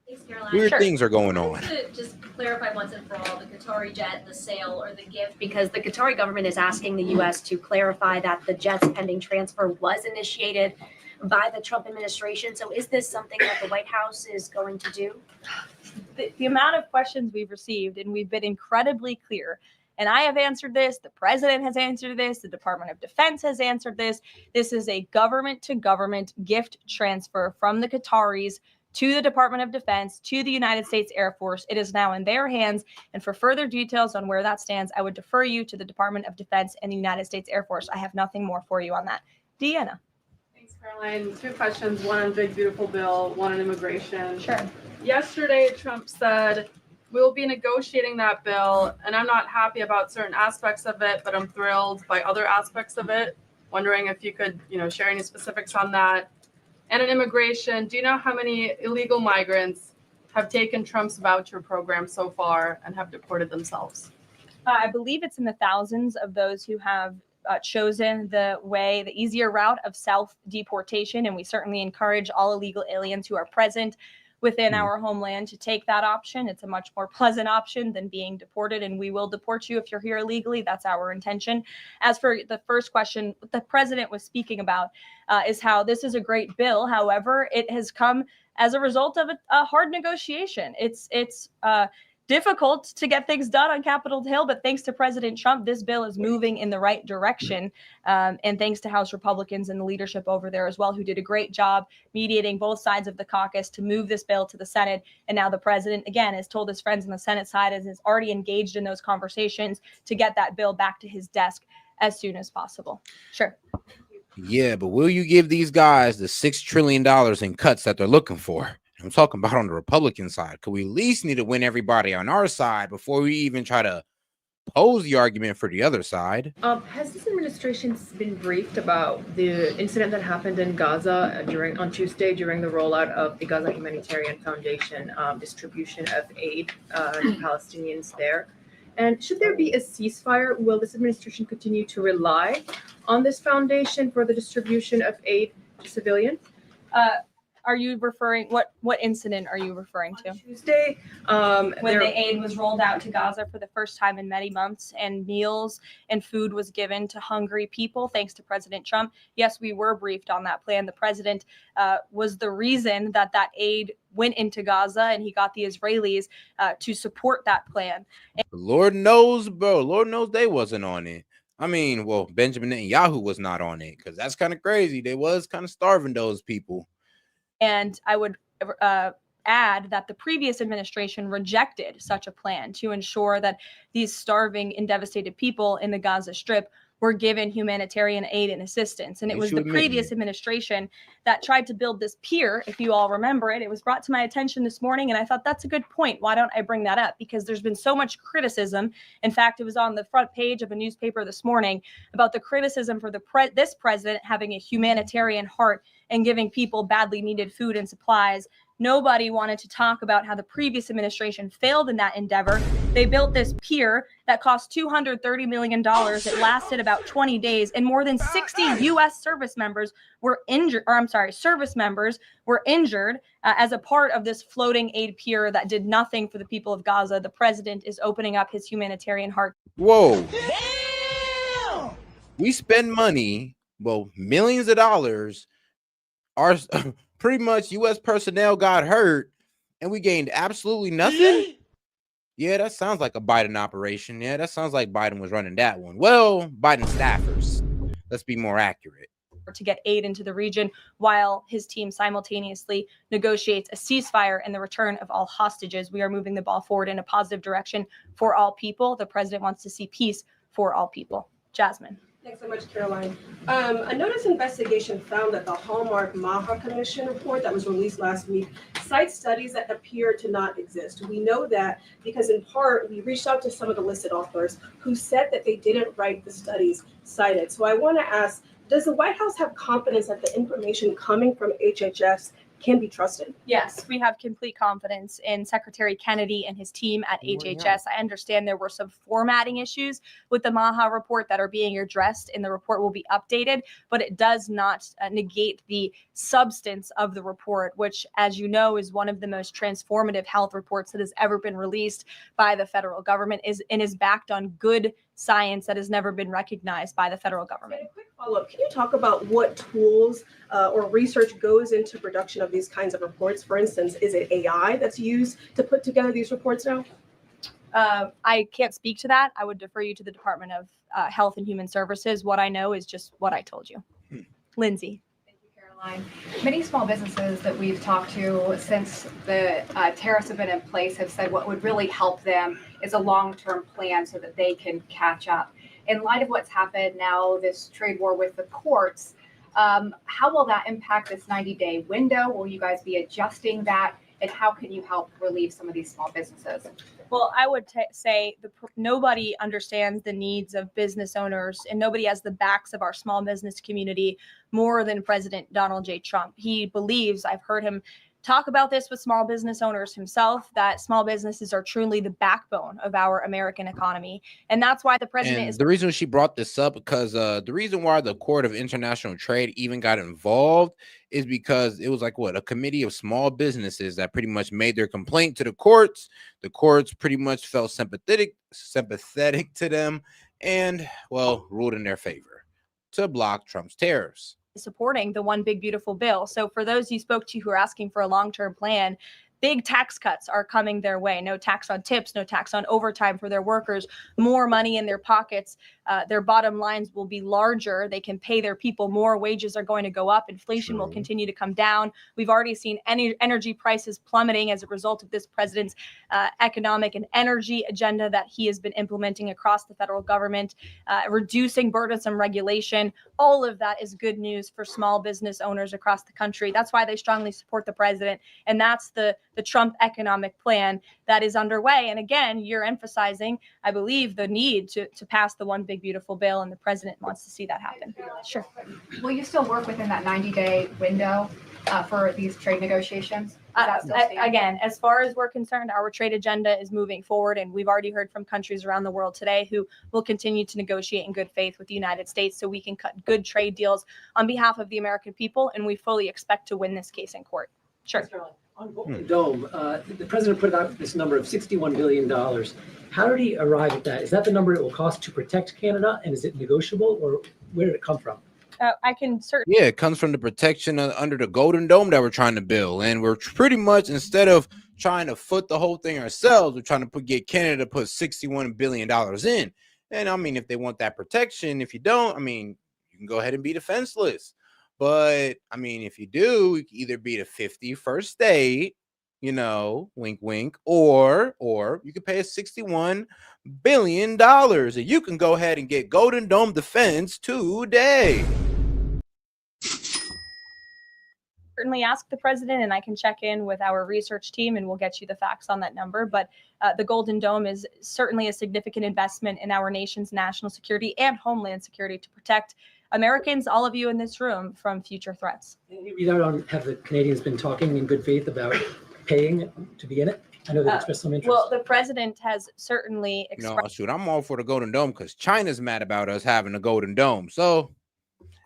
Thanks, Caroline. Weird Sure. things are going I on. wanted to just clarify once and for all the Qatari jet, the sale or the gift, because the Qatari government is asking the U.S. to clarify that the jet's pending transfer was initiated by the Trump administration. So is this something that the White House is going to do? The amount of questions we've received, and we've been incredibly clear. And I have answered this. The president has answered this. The Department of Defense has answered this. This is a government to government gift transfer from the Qataris to the Department of Defense, to the United States Air Force. It is now in their hands. And for further details on where that stands, I would defer you to the Department of Defense and the United States Air Force. I have nothing more for you on that. Deanna. Thanks, Caroline. Two questions, one on Big Beautiful Bill, one on immigration. Sure. Yesterday, Trump said, we'll be negotiating that bill, and I'm not happy about certain aspects of it, but I'm thrilled by other aspects of it. Wondering if you could, share any specifics on that. And in immigration, do you know how many illegal migrants have taken Trump's voucher program so far and have deported themselves? I believe it's in the thousands of those who have chosen the easier route of self-deportation. And we certainly encourage all illegal aliens who are present within our homeland to take that option. It's a much more pleasant option than being deported, and we will deport you if you're here illegally. That's our intention. As for the first question, what the president was speaking about is how this is a great bill. However, it has come as a result of a hard negotiation. It's difficult to get things done on Capitol Hill, but thanks to President Trump, this bill is moving in the right direction. And thanks to House Republicans and the leadership over there as well, who did a great job mediating both sides of the caucus to move this bill to the Senate. And now the president, again, has told his friends on the Senate side and is already engaged in those conversations to get that bill back to his desk as soon as possible. Sure. Yeah, but will you give these guys the $6 trillion in cuts that they're looking for? I'm talking about on the Republican side. Could we at least need to win everybody on our side before we even try to pose the argument for the other side? Has this administration been briefed about the incident that happened in Gaza on Tuesday during the rollout of the Gaza Humanitarian Foundation distribution of aid to Palestinians there? And should there be a ceasefire, will this administration continue to rely on this foundation for the distribution of aid to civilians? Are you referring, what incident are you referring to? Tuesday, when the aid was rolled out to Gaza for the first time in many months, and meals and food was given to hungry people, thanks to President Trump. Yes, we were briefed on that plan. The president was the reason that aid went into Gaza, and he got the Israelis to support that plan. Lord knows, bro. Lord knows they wasn't on it. I mean, well, Benjamin Netanyahu was not on it, because that's kind of crazy. They was kind of starving those people. And I would add that the previous administration rejected such a plan to ensure that these starving and devastated people in the Gaza Strip were given humanitarian aid and assistance. And it was the previous administration that tried to build this pier, if you all remember it. It was brought to my attention this morning, and I thought that's a good point. Why don't I bring that up? Because there's been so much criticism. In fact, it was on the front page of a newspaper this morning about the criticism for this president having a humanitarian heart and giving people badly needed food and supplies. Nobody wanted to talk about how the previous administration failed in that endeavor. They built this pier that cost $230 million. It lasted about 20 days, and more than 60 U.S. service members were injured, as a part of this floating aid pier that did nothing for the people of Gaza. The president is opening up his humanitarian heart. Whoa. Damn! We spend money, well, millions of dollars. Our pretty much U.S. personnel got hurt, and we gained absolutely nothing. Yeah, that sounds like a Biden operation. Yeah, that sounds like Biden was running that one. Well, Biden staffers. Let's be more accurate. To get aid into the region while his team simultaneously negotiates a ceasefire and the return of all hostages. We are moving the ball forward in a positive direction for all people. The president wants to see peace for all people. Jasmine. Thanks so much, Caroline. A notice investigation found that the Hallmark Maha Commission report that was released last week cites studies that appear to not exist. We know that because in part, we reached out to some of the listed authors who said that they didn't write the studies cited. So I want to ask, does the White House have confidence that the information coming from HHS can be trusted? Yes, we have complete confidence in Secretary Kennedy and his team at HHS. I understand there were some formatting issues with the Maha report that are being addressed, and the report will be updated, but it does not negate the substance of the report, which, as you know, is one of the most transformative health reports that has ever been released by the federal government and is backed on good science that has never been recognized by the federal government. Follow-up, can you talk about what tools or research goes into production of these kinds of reports? For instance, is it AI that's used to put together these reports now? I can't speak to that. I would defer you to the Department of Health and Human Services. What I know is just what I told you. Lindsay. Many small businesses that we've talked to since the tariffs have been in place have said what would really help them is a long-term plan so that they can catch up. In light of what's happened now, this trade war with the courts, how will that impact this 90-day window? Will you guys be adjusting that? And how can you help relieve some of these small businesses? Well, I would say nobody understands the needs of business owners, and nobody has the backs of our small business community more than President Donald J. Trump. He believes, I've heard him talk about this with small business owners himself, that small businesses are truly the backbone of our American economy. And that's why the president is. The reason she brought this up, because the reason why the Court of International Trade even got involved is because it was like a committee of small businesses that pretty much made their complaint to the courts. The courts pretty much felt sympathetic to them and, ruled in their favor to block Trump's tariffs. Supporting the one big beautiful bill. So for those you spoke to who are asking for a long-term plan, big tax cuts are coming their way. No tax on tips, no tax on overtime for their workers, more money in their pockets. Their bottom lines will be larger. They can pay their people more. Wages are going to go up. Inflation will continue to come down. We've already seen energy prices plummeting as a result of this president's economic and energy agenda that he has been implementing across the federal government, reducing burdensome regulation. All of that is good news for small business owners across the country. That's why they strongly support the president. And that's the Trump economic plan that is underway. And again, you're emphasizing, I believe, the need to pass the one big beautiful bill, and the president wants to see that happen. Sure. Will you still work within that 90-day window for these trade negotiations? Again, as far as we're concerned, our trade agenda is moving forward, and we've already heard from countries around the world today who will continue to negotiate in good faith with the United States so we can cut good trade deals on behalf of the American people, and we fully expect to win this case in court. Sure. On Golden Dome, the president put out this number of $61 billion. How did he arrive at that? Is that the number it will cost to protect Canada? And is it negotiable, or where did it come from? I can certainly. Yeah, it comes from the protection under the Golden Dome that we're trying to build. And we're pretty much, instead of trying to foot the whole thing ourselves, we're trying to get Canada to put $61 billion in. And I mean, if they want that protection, if you don't, I mean, you can go ahead and be defenseless. But I mean, if you do, you can either be the 51st state, wink, wink, or you can pay us $61 billion and you can go ahead and get Golden Dome defense today. Certainly ask the president, and I can check in with our research team and we'll get you the facts on that number. But the Golden Dome is certainly a significant investment in our nation's national security and homeland security to protect Americans, all of you in this room, from future threats. Have the Canadians been talking in good faith about paying to be in it? I know they expressed some interest. Well, the president has certainly expressed. I'm all for the Golden Dome because China's mad about us having a Golden Dome. So,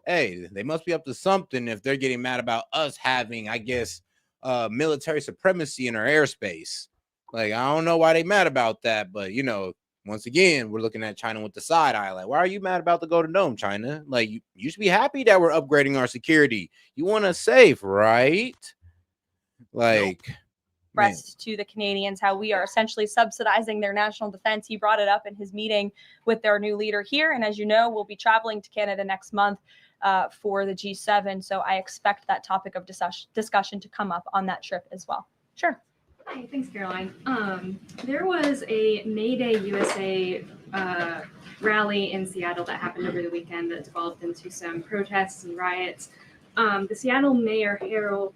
hey, they must be up to something if they're getting mad about us having, I guess, military supremacy in our airspace. Like, I don't know why they mad about that, but once again, we're looking at China with the side eye. Like, why are you mad about the Golden Dome, China? Like, you should be happy that we're upgrading our security. You want us safe, right? Like, expressed to the Canadians how we are essentially subsidizing their national defense. He brought it up in his meeting with their new leader here. And as you know, we'll be traveling to Canada next month for the G7. So I expect that topic of discussion to come up on that trip as well. Sure. Hi, thanks, Caroline. There was a Mayday USA rally in Seattle that happened over the weekend that developed into some protests and riots. The Seattle Mayor Harrell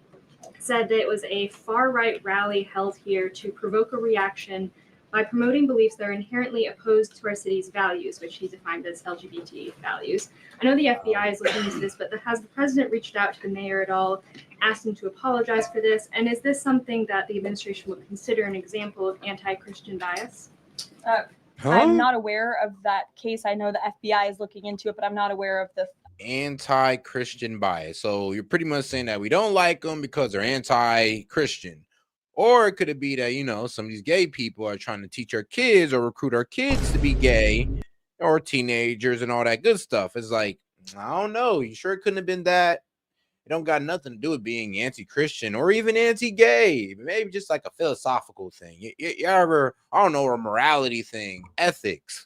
said that it was a far-right rally held here to provoke a reaction by promoting beliefs that are inherently opposed to our city's values, which he defined as LGBT values. I know the FBI is looking into this, but has the president reached out to the mayor at all, asked him to apologize for this? And is this something that the administration would consider an example of anti-Christian bias? I'm not aware of that case. I know the FBI is looking into it, but I'm not aware of the Anti-Christian bias. So you're pretty much saying that we don't like them because they're anti-Christian. Or could it be that, you know, some of these gay people are trying to teach our kids or recruit our kids to be gay, or teenagers and all that good stuff? It's like, I don't know. You sure it couldn't have been that? It don't got nothing to do with being anti-Christian or even anti-gay. Maybe just like a philosophical thing. You ever, I don't know, a morality thing, ethics.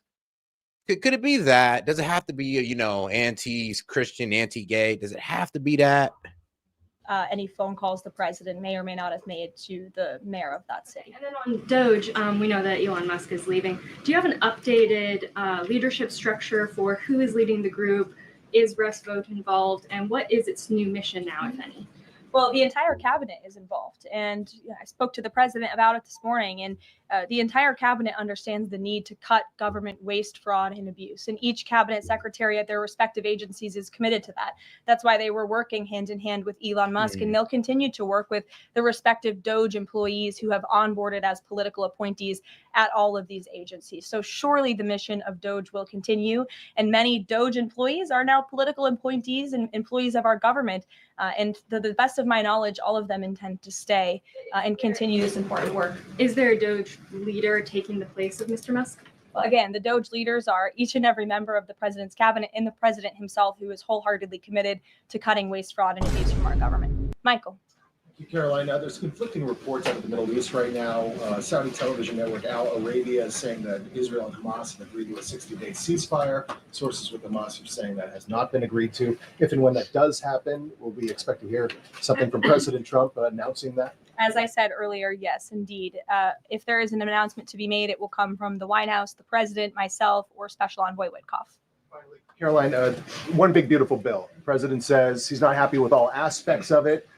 Could it be that? Does it have to be, you know, anti-Christian, anti-gay? Does it have to be that? Any phone calls the president may or may not have made to the mayor of that city. And then on Doge, we know that Elon Musk is leaving. Do you have an updated leadership structure for who is leading the group? Is Russ Vought involved? And what is its new mission now, if any? Well, the entire cabinet is involved, and I spoke to the president about it this morning, and the entire cabinet understands the need to cut government waste, fraud, and abuse, and each cabinet secretary at their respective agencies is committed to that. That's why they were working hand in hand with Elon Musk, and they'll continue to work with the respective Doge employees who have onboarded as political appointees at all of these agencies. So surely the mission of Doge will continue, and many Doge employees are now political appointees and employees of our government. And to the best of my knowledge, all of them intend to stay and continue this important work. Is there a Doge leader taking the place of Mr. Musk? Well, again, the Doge leaders are each and every member of the president's cabinet and the president himself, who is wholeheartedly committed to cutting waste, fraud, and abuse from our government. Michael. Thank you, Caroline. There's conflicting reports out of the Middle East right now. Saudi television network Al Arabia is saying that Israel and Hamas have agreed to a 60-day ceasefire. Sources with Hamas are saying that has not been agreed to. If and when that does happen, will we expect to hear something from President Trump announcing that? As I said earlier, yes, indeed. If there is an announcement to be made, it will come from the White House, the president, myself, or Special Envoy Witkoff. Caroline, one big beautiful bill. The president says he's not happy with all aspects of it.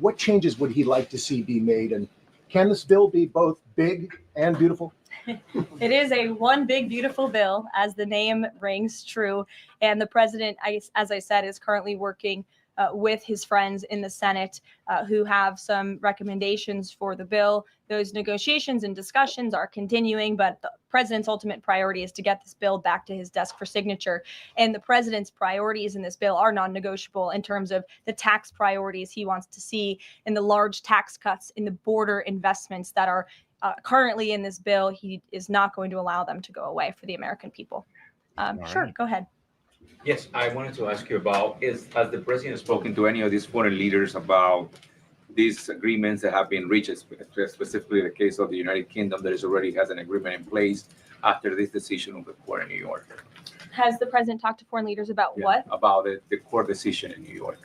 What changes would he like to see be made? And can this bill be both big and beautiful? It is a one big, beautiful bill, as the name rings true. And the president, as I said, is currently working with his friends in the Senate who have some recommendations for the bill. Those negotiations and discussions are continuing, but the president's ultimate priority is to get this bill back to his desk for signature. And the president's priorities in this bill are non-negotiable in terms of the tax priorities he wants to see and the large tax cuts in the border investments that are currently in this bill. He is not going to allow them to go away for the American people. Sure, go ahead. Yes, I wanted to ask you about, has the president spoken to any of these foreign leaders about these agreements that have been reached, specifically the case of the United Kingdom that already has an agreement in place after this decision of the court in New York? Has the president talked to foreign leaders about what? About the court decision in New York.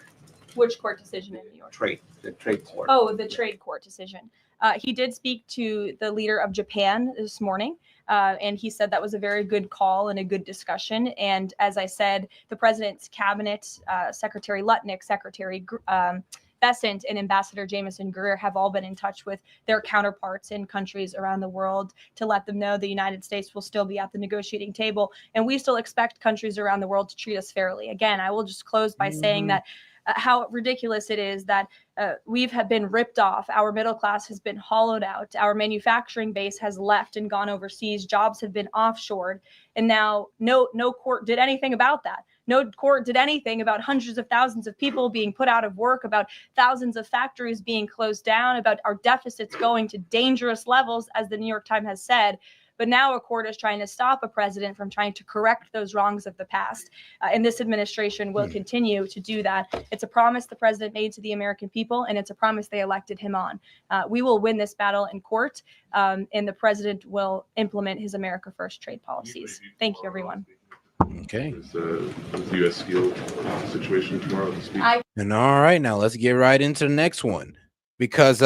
Which court decision in New York? The trade court. Oh, the trade court decision. He did speak to the leader of Japan this morning. And he said that was a very good call and a good discussion. And as I said, the president's cabinet, Secretary Lutnick, Secretary Bessent, and Ambassador Jameson Greer have all been in touch with their counterparts in countries around the world to let them know the United States will still be at the negotiating table. And we still expect countries around the world to treat us fairly. Again, I will just close by saying that how ridiculous it is that we've been ripped off. Our middle class has been hollowed out. Our manufacturing base has left and gone overseas. Jobs have been offshored. And now no court did anything about that. No court did anything about hundreds of thousands of people being put out of work, about thousands of factories being closed down, about our deficits going to dangerous levels, as the New York Times has said. But now a court is trying to stop a president from trying to correct those wrongs of the past. And this administration will continue to do that. It's a promise the president made to the American people, and it's a promise they elected him on. We will win this battle in court, and the president will implement his America First trade policies. Thank you, everyone. Okay. The U.S. Steel situation tomorrow. And all right, now let's get right into the next one. Because,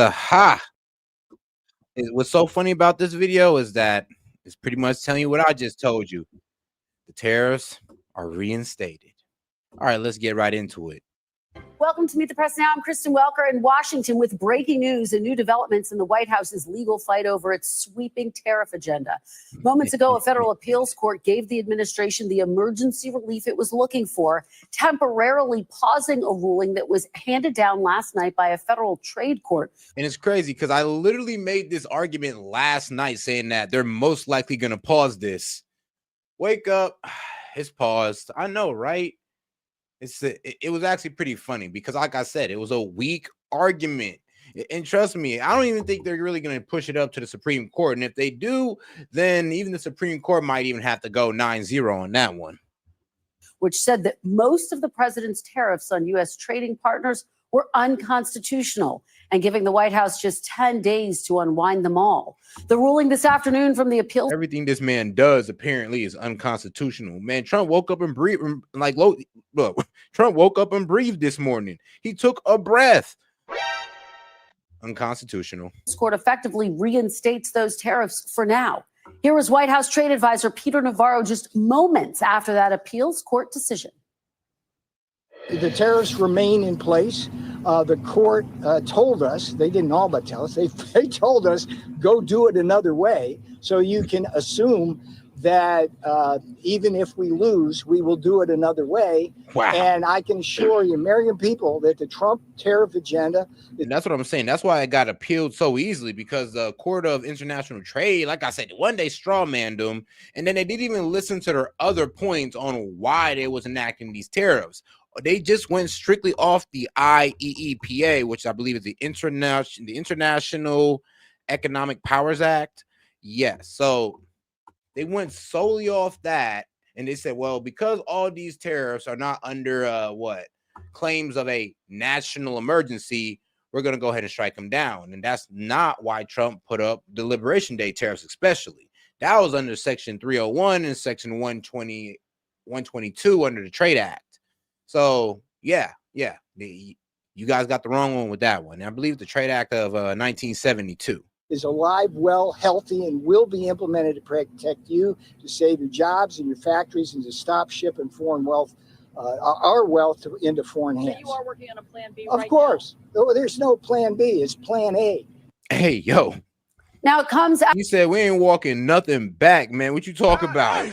what's so funny about this video is that it's pretty much telling you what I just told you. The tariffs are reinstated. All right, let's get right into it. Welcome to Meet the Press Now. I'm Kristen Welker in Washington with breaking news and new developments in the White House's legal fight over its sweeping tariff agenda. Moments ago, a federal appeals court gave the administration the emergency relief it was looking for, temporarily pausing a ruling that was handed down last night by a federal trade court. And it's crazy because I literally made this argument last night saying that they're most likely going to pause this. Wake up. It's paused. I know, right? It was actually pretty funny because, like I said, it was a weak argument. And trust me, I don't even think they're really going to push it up to the Supreme Court. And if they do, then even the Supreme Court might even have to go 9-0 on that one. Which said that most of the president's tariffs on U.S. trading partners were unconstitutional and giving the White House just 10 days to unwind them all. The ruling this afternoon from the appeals. Everything this man does apparently is unconstitutional. Man, Trump woke up and breathed Trump woke up and breathed this morning. He took a breath. Unconstitutional. This court effectively reinstates those tariffs for now. Here was White House trade advisor Peter Navarro just moments after that appeals court decision. The tariffs remain in place. The court told us, they didn't all but tell us, they told us, go do it another way. So you can assume that even if we lose, we will do it another way. Wow. And I can assure you, American people, that the Trump tariff agenda. And that's what I'm saying. That's why it got appealed so easily, because the Court of International Trade, like I said, one day straw manned them. And then they didn't even listen to their other points on why they was enacting these tariffs. They just went strictly off the IEEPA, which I believe is the International Economic Powers Act. Yes. So they went solely off that. And they said, well, because all these tariffs are not under claims of a national emergency, we're going to go ahead and strike them down. And that's not why Trump put up the Liberation Day tariffs, especially. That was under Section 301 and Section 122 under the Trade Act. So, you guys got the wrong one with that one. I believe the Trade Act of 1972. Is alive, well, healthy, and will be implemented to protect you, to save your jobs and your factories, and to stop shipping foreign wealth, our wealth into foreign hands. So you are working on a plan B, of course. Oh, there's no plan B. It's plan A. Hey, yo. Now it comes out. He said, we ain't walking nothing back, man. What you talk about?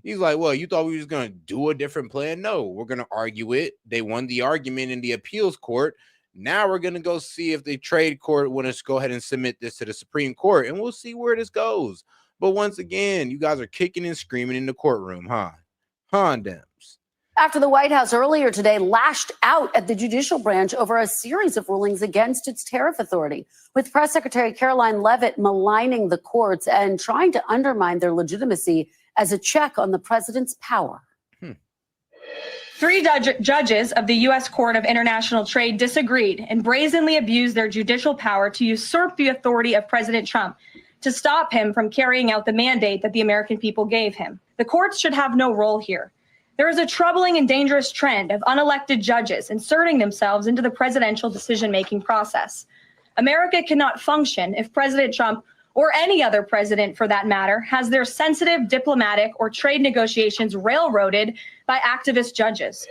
He's like, well, you thought we was going to do a different plan? No, we're going to argue it. They won the argument in the appeals court. Now we're going to go see if the trade court wants to go ahead and submit this to the Supreme Court, and we'll see where this goes. But once again, you guys are kicking and screaming in the courtroom, huh? Dems. After the White House earlier today lashed out at the judicial branch over a series of rulings against its tariff authority, with Press Secretary Caroline Leavitt maligning the courts and trying to undermine their legitimacy as a check on the president's power. Three judges of the U.S. Court of International Trade disagreed and brazenly abused their judicial power to usurp the authority of President Trump to stop him from carrying out the mandate that the American people gave him. The courts should have no role here. There is a troubling and dangerous trend of unelected judges inserting themselves into the presidential decision-making process. America cannot function if President Trump, or any other president for that matter, has their sensitive diplomatic or trade negotiations railroaded by activist judges.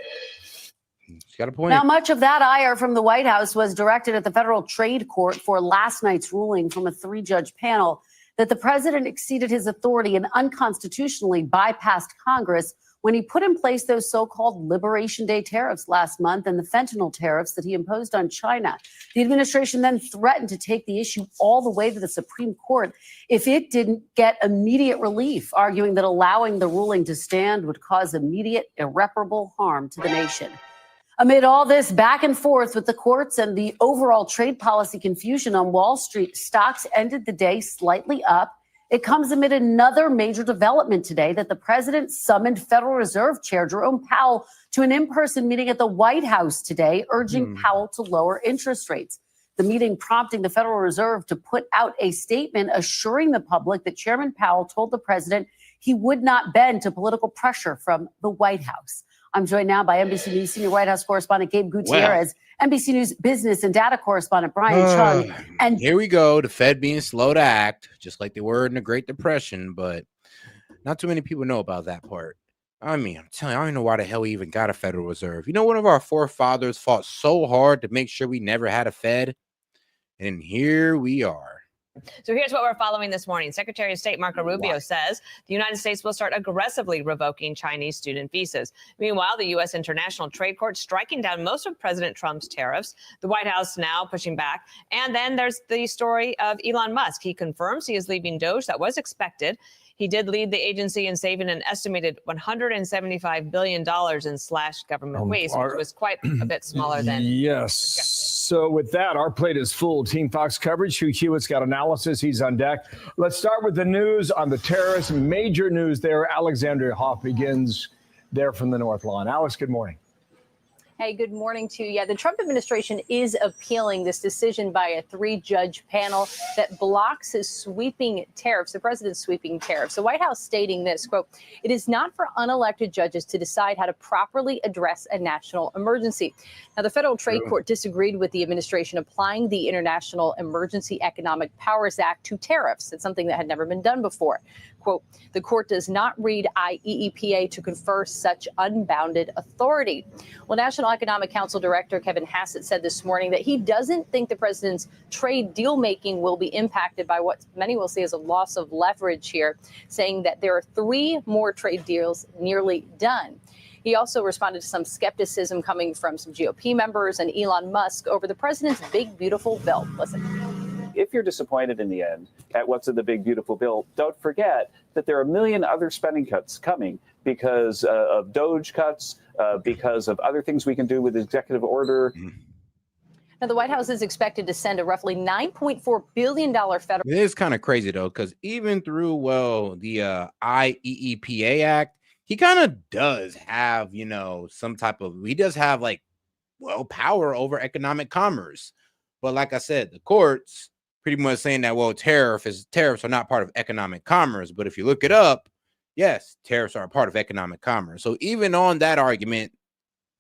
Got a point. Now, much of that ire from the White House was directed at the federal trade court for last night's ruling from a 3-judge panel that the president exceeded his authority and unconstitutionally bypassed Congress when he put in place those so-called Liberation Day tariffs last month and the fentanyl tariffs that he imposed on China. The administration then threatened to take the issue all the way to the Supreme Court if it didn't get immediate relief, arguing that allowing the ruling to stand would cause immediate, irreparable harm to the nation. Amid all this back and forth with the courts and the overall trade policy confusion on Wall Street, stocks ended the day slightly up. It comes amid another major development today that the president summoned Federal Reserve Chair Jerome Powell to an in-person meeting at the White House today, urging Powell to lower interest rates. The meeting prompting the Federal Reserve to put out a statement assuring the public that Chairman Powell told the president he would not bend to political pressure from the White House. I'm joined now by NBC News senior White House correspondent Gabe Gutierrez, NBC News business and data correspondent Brian Chung. And here we go, the Fed being slow to act, just like they were in the Great Depression. But Not too many people know about that part. I mean, I'm telling you, I don't know why the hell we even got a Federal Reserve. You know, one of our forefathers fought so hard to make sure we never had a Fed, and here we are. So here's what we're following this morning. Secretary of State Marco Rubio says the United States will start aggressively revoking Chinese student visas. Meanwhile, the U.S. International Trade Court striking down most of President Trump's tariffs. The White House now pushing back. And then there's the story of Elon Musk. He confirms he is leaving Doge. That was expected. He did lead the agency in saving an estimated $175 billion in slashed government waste, which was quite a bit smaller than. Yes. So with that, our plate is full. Team Fox coverage. Hugh Hewitt's got analysis. He's on deck. Let's start with the news on the tariffs. Major news there. Alexandria Hoff begins there from the North Lawn. Alex, good morning. Hey, good morning to you. Yeah, the Trump administration is appealing this decision by a 3-judge panel that blocks his sweeping tariffs, the president's sweeping tariffs. The White House stating this, quote, "It is not for unelected judges to decide how to properly address a national emergency." Now, the Federal Trade Court disagreed with the administration applying the International Emergency Economic Powers Act to tariffs. It's something that had never been done before. Quote, "The court does not read IEEPA to confer such unbounded authority." Well, National Economic Council Director Kevin Hassett said this morning that he doesn't think the president's trade deal making will be impacted by what many will see as a loss of leverage here, saying that there are 3 more trade deals nearly done. He also responded to some skepticism coming from some GOP members and Elon Musk over the president's big, beautiful bill. Listen. If you're disappointed in the end at what's in the big, beautiful bill, don't forget that there are a million other spending cuts coming because of Doge cuts, because of other things we can do with executive order. Now, the White House is expected to send a roughly $9.4 billion federal. It is kind of crazy, though, because even through, the IEEPA Act, he kind of does have, some type of, he does have power over economic commerce. But like I said, the courts pretty much saying that, tariffs are not part of economic commerce. But if you look it up, yes, tariffs are a part of economic commerce. So even on that argument,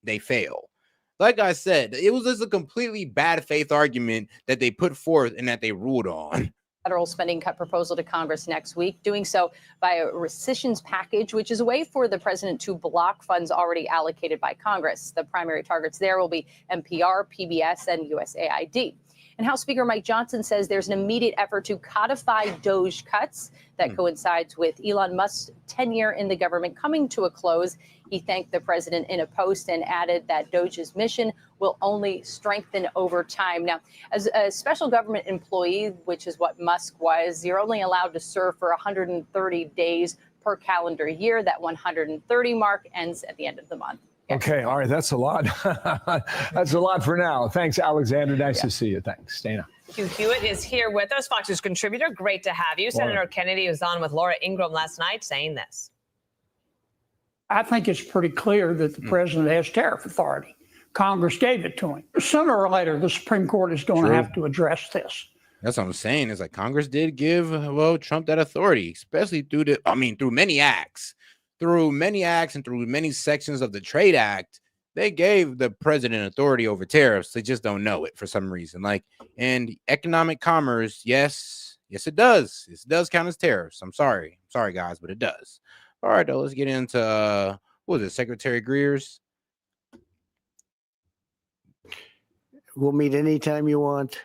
they fail. Like I said, it was just a completely bad faith argument that they put forth and that they ruled on. Federal spending cut proposal to Congress next week, doing so by a rescissions package, which is a way for the president to block funds already allocated by Congress. The primary targets there will be NPR, PBS, and USAID. And House Speaker Mike Johnson says there's an immediate effort to codify Doge cuts that coincides with Elon Musk's tenure in the government coming to a close. He thanked the president in a post and added that Doge's mission will only strengthen over time. Now, as a special government employee, which is what Musk was, you're only allowed to serve for 130 days per calendar year. That 130 mark ends at the end of the month. Okay, all right, that's a lot. That's a lot for now. Thanks, Alexander. Nice to see you. Thanks, Dana. Hugh Hewitt is here with us, Fox News contributor. Great to have you. Senator Kennedy was on with Laura Ingraham last night saying this. I think it's pretty clear that the president has tariff authority. Congress gave it to him. Sooner or later, the Supreme Court is going to have to address this. That's what I'm saying. Is Congress did give Trump that authority, especially through many acts. Through many acts and through many sections of the Trade Act, they gave the president authority over tariffs. They just don't know it for some reason. And economic commerce, yes, it does. It does count as tariffs. I'm sorry, guys, but it does. All right, though, let's get into Secretary Greer's. We'll meet anytime you want,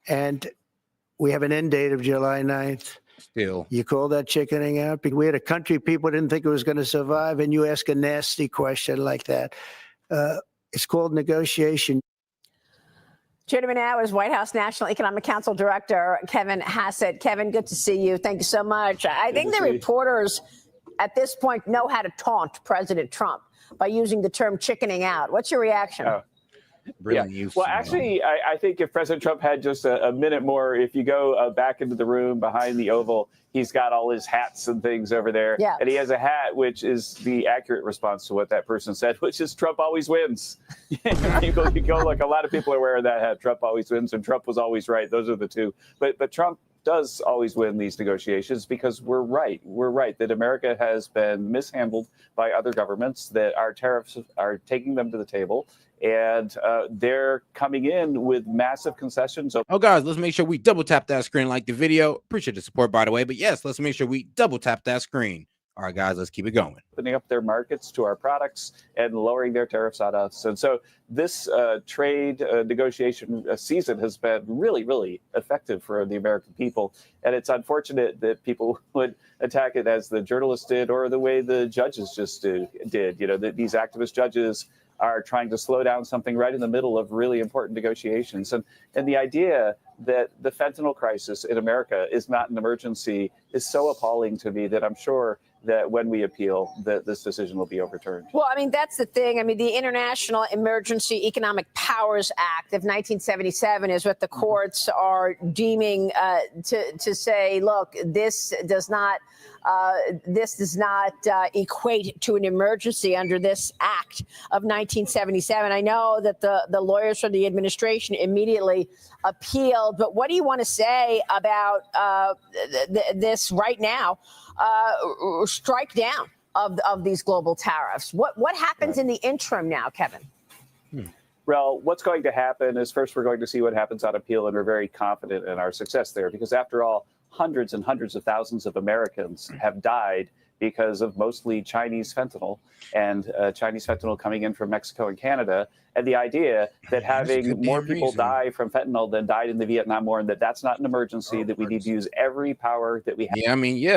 and we have an end date of July 9th. Still, you call that chickening out? We had a country people didn't think it was going to survive, and you ask a nasty question like that. It's called negotiation. Joining me now is White House National Economic Council Director Kevin Hassett. Kevin, good to see you. Thank you so much. I think the reporters at this point know how to taunt President Trump by using the term chickening out. What's your reaction? Well, actually, I think if President Trump had just a minute more, if you go back into the room behind the Oval, he's got all his hats and things over there. Yeah. And he has a hat, which is the accurate response to what that person said, which is Trump always wins. you go like a lot of people are wearing that hat. Trump always wins and Trump was always right. Those are the two. But Trump does always win these negotiations because we're right. We're right that America has been mishandled by other governments, that our tariffs are taking them to the table. And they're coming in with massive concessions. Oh, guys, let's make sure we double tap that screen, like the video. Appreciate the support, by the way. But yes, let's make sure we double tap that screen. All right, guys, let's keep it going. Opening up their markets to our products and lowering their tariffs on us. And so this trade negotiation season has been really, really effective for the American people. And it's unfortunate that people would attack it as the journalists did or the way the judges just did. You know, that these activist judges are trying to slow down something right in the middle of really important negotiations. And the idea that the fentanyl crisis in America is not an emergency is so appalling to me that I'm sure that when we appeal, that this decision will be overturned. Well, I mean, that's the thing. I mean, the International Emergency Economic Powers Act of 1977 is what the courts are deeming to say, look, this does not equate to an emergency under this act of 1977. I know that the lawyers from the administration immediately appealed, but what do you want to say about this right now? Strike down of these global tariffs. What happens in the interim now, Kevin? Well, what's going to happen is first we're going to see what happens on appeal, and we're very confident in our success there because after all, hundreds and hundreds of thousands of Americans have died because of mostly Chinese fentanyl and Chinese fentanyl coming in from Mexico and Canada. And the idea that having more people die from fentanyl than died in the Vietnam War and that's not an emergency, that we need to use every power that we have. Yeah, I mean,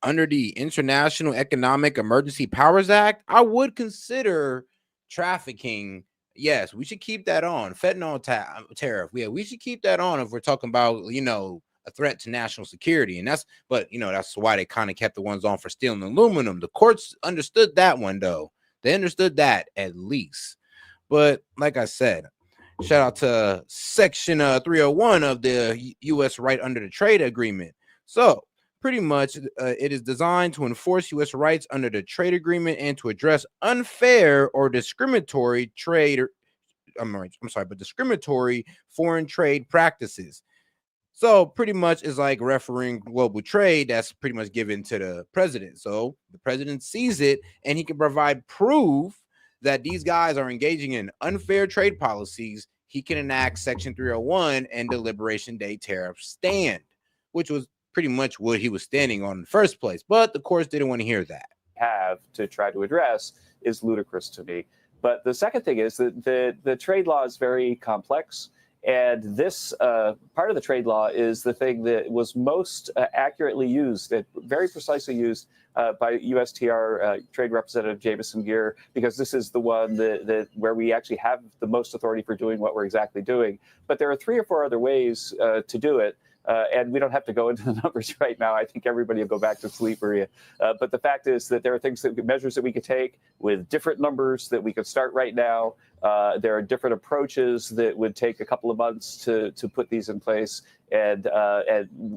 under the International Economic Emergency Powers Act, I would consider trafficking. Yes, we should keep that on. Fentanyl tariff. Yeah, we should keep that on if we're talking about, you know, a threat to national security. And that's why they kind of kept the ones on for stealing aluminum. The courts understood that one, though. They understood that at least. But like I said, shout out to Section 301 of the U.S. right under the trade agreement. So pretty much it is designed to enforce U.S. rights under the trade agreement and to address unfair or discriminatory discriminatory foreign trade practices. So pretty much is like refereeing global trade that's pretty much given to the president. So the president sees it and he can provide proof that these guys are engaging in unfair trade policies. He can enact Section 301 and the Liberation Day tariff stand, which was pretty much what he was standing on in the first place. But the courts didn't want to hear that. Have to try to address is ludicrous to me. But the second thing is that the trade law is very complex. And this part of the trade law is the thing that was most accurately used, very precisely used by USTR Trade Representative Jamison Geer, because this is the one that where we actually have the most authority for doing what we're exactly doing. But there are 3 or 4 other ways to do it. And we don't have to go into the numbers right now. I think everybody will go back to sleep, Maria. But the fact is that there are measures that we could take with different numbers that we could start right now. There are different approaches that would take a couple of months to put these in place, and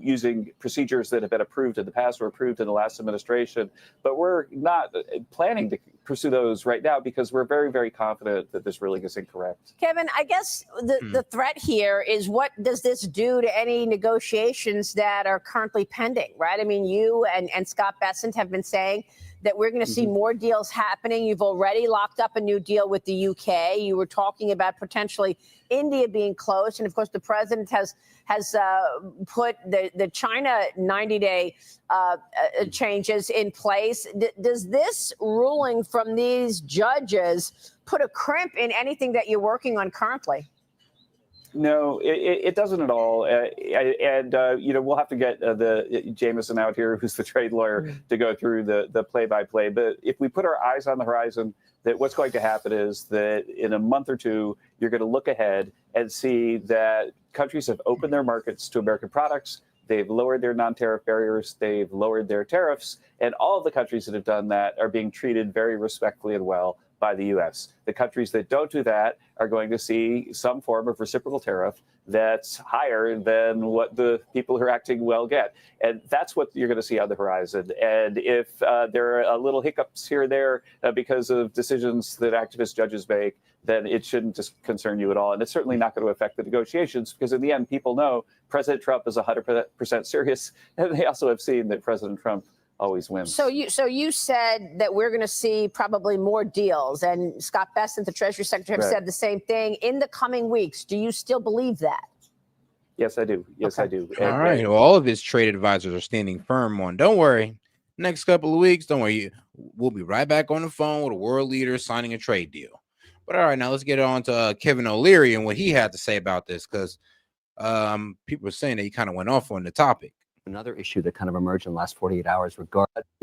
using procedures that have been approved in the past or approved in the last administration. But we're not planning to pursue those right now because we're very, very confident that this ruling is incorrect. Kevin, I guess the threat here is, what does this do to any negotiations that are currently pending, right? I mean, you and Scott Bessent have been saying that we're going to see more deals happening. You've already locked up a new deal with the UK. You were talking about potentially India being close. And of course, the president has put the China 90-day changes in place. Does this ruling from these judges put a crimp in anything that you're working on currently? No, it doesn't at all. We'll have to get the Jamison out here, who's the trade lawyer, to go through the play-by-play. But if we put our eyes on the horizon, that what's going to happen is that in a month or two, you're going to look ahead and see that countries have opened their markets to American products. They've lowered their non-tariff barriers. They've lowered their tariffs. And all of the countries that have done that are being treated very respectfully and well by the U.S. The countries that don't do that are going to see some form of reciprocal tariff that's higher than what the people who are acting well get. And that's what you're going to see on the horizon. And if there are little hiccups here and there because of decisions that activist judges make, then it shouldn't just concern you at all. And it's certainly not going to affect the negotiations, because in the end, people know President Trump is 100% serious. And they also have seen that President Trump always wins. So you said that we're going to see probably more deals, and Scott Bessent, the Treasury Secretary, have said the same thing in the coming weeks. Do you still believe that? Yes, I do. Yes, I do. All right. Well, all of his trade advisors are standing firm on. Don't worry. Next couple of weeks, don't worry, we'll be right back on the phone with a world leader signing a trade deal. But all right, now let's get on to Kevin O'Leary and what he had to say about this, because people are saying that he kind of went off on the topic. Another issue that kind of emerged in the last 48 hours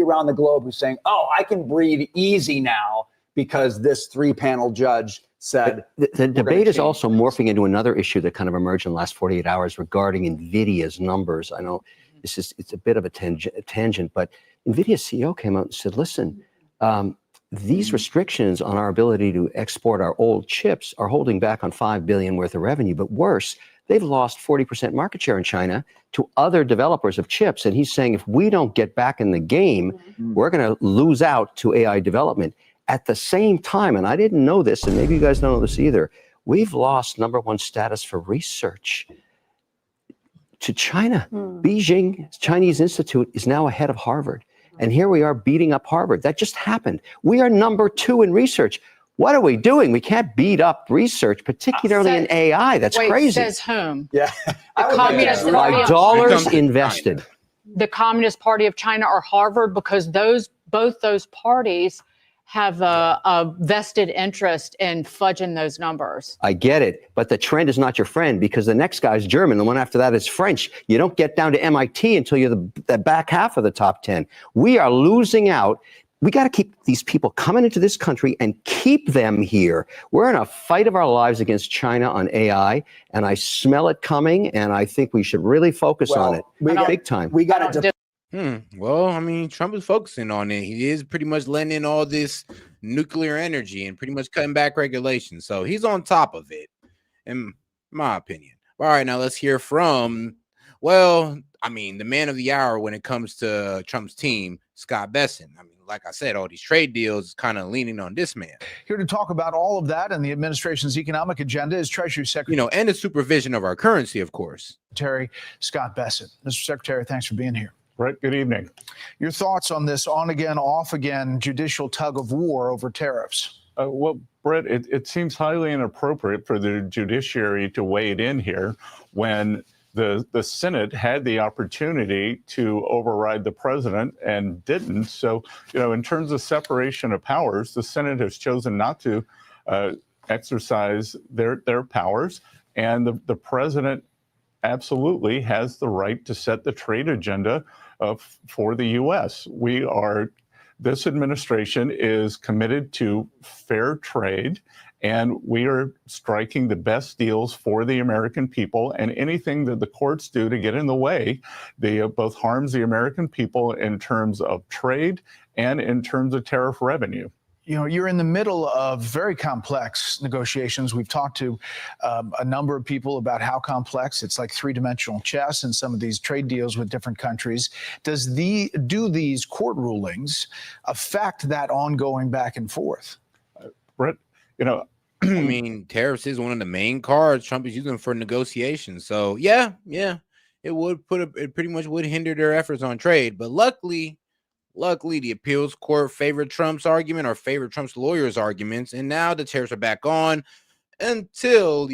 around the globe who's saying, oh, I can breathe easy now because this 3-panel judge said. The debate is also morphing into another issue that kind of emerged in the last 48 hours regarding NVIDIA's numbers. I know it's a bit of a tangent, but NVIDIA's CEO came out and said, listen, these restrictions on our ability to export our old chips are holding back on $5 billion worth of revenue, but worse, they've lost 40% market share in China to other developers of chips. And he's saying if we don't get back in the game, we're going to lose out to AI development. At the same time, and I didn't know this, and maybe you guys don't know this either, we've lost #1 status for research to China. Beijing Chinese Institute is now ahead of Harvard. And here we are beating up Harvard. That just happened. We are #2 in research. What are we doing? We can't beat up research, particularly in AI. That's crazy. Says whom? Yeah. The Communist Party By of dollars China. invested. The Communist Party of China or Harvard, because both those parties have a vested interest in fudging those numbers. I get it, but the trend is not your friend because the next guy's German. The one after that is French. You don't get down to MIT until you're the back half of the top 10. We are losing out. We got to keep these people coming into this country and keep them here. We're in a fight of our lives against China on AI, and I smell it coming, and I think we should really focus on it big time. We got to. Well, I mean, Trump is focusing on it. He is pretty much letting in all this nuclear energy and pretty much cutting back regulations. So he's on top of it, in my opinion. All right, now let's hear from, the man of the hour when it comes to Trump's team, Scott Bessent. I mean, like I said, all these trade deals kind of leaning on this man. Here to talk about all of that and the administration's economic agenda is Treasury Secretary. And the supervision of our currency, of course. Secretary Scott Bessent. Mr. Secretary, thanks for being here. Brett, good evening. Your thoughts on this on again, off again judicial tug of war over tariffs? Well, Brett, it seems highly inappropriate for the judiciary to wade in here when the Senate had the opportunity to override the president and didn't. So, in terms of separation of powers, the Senate has chosen not to exercise their powers, and the president absolutely has the right to set the trade agenda for the U.S. This administration is committed to fair trade, and we are striking the best deals for the American people, and anything that the courts do to get in the way, both harms the American people in terms of trade and in terms of tariff revenue. You're in the middle of very complex negotiations. We've talked to a number of people about how complex. It's like three-dimensional chess in some of these trade deals with different countries. Do these court rulings affect that ongoing back and forth? Brett, I mean, tariffs is one of the main cards Trump is using for negotiations. So yeah, it pretty much would hinder their efforts on trade. But luckily, the appeals court favored Trump's argument or favored Trump's lawyers' arguments, and now the tariffs are back on until,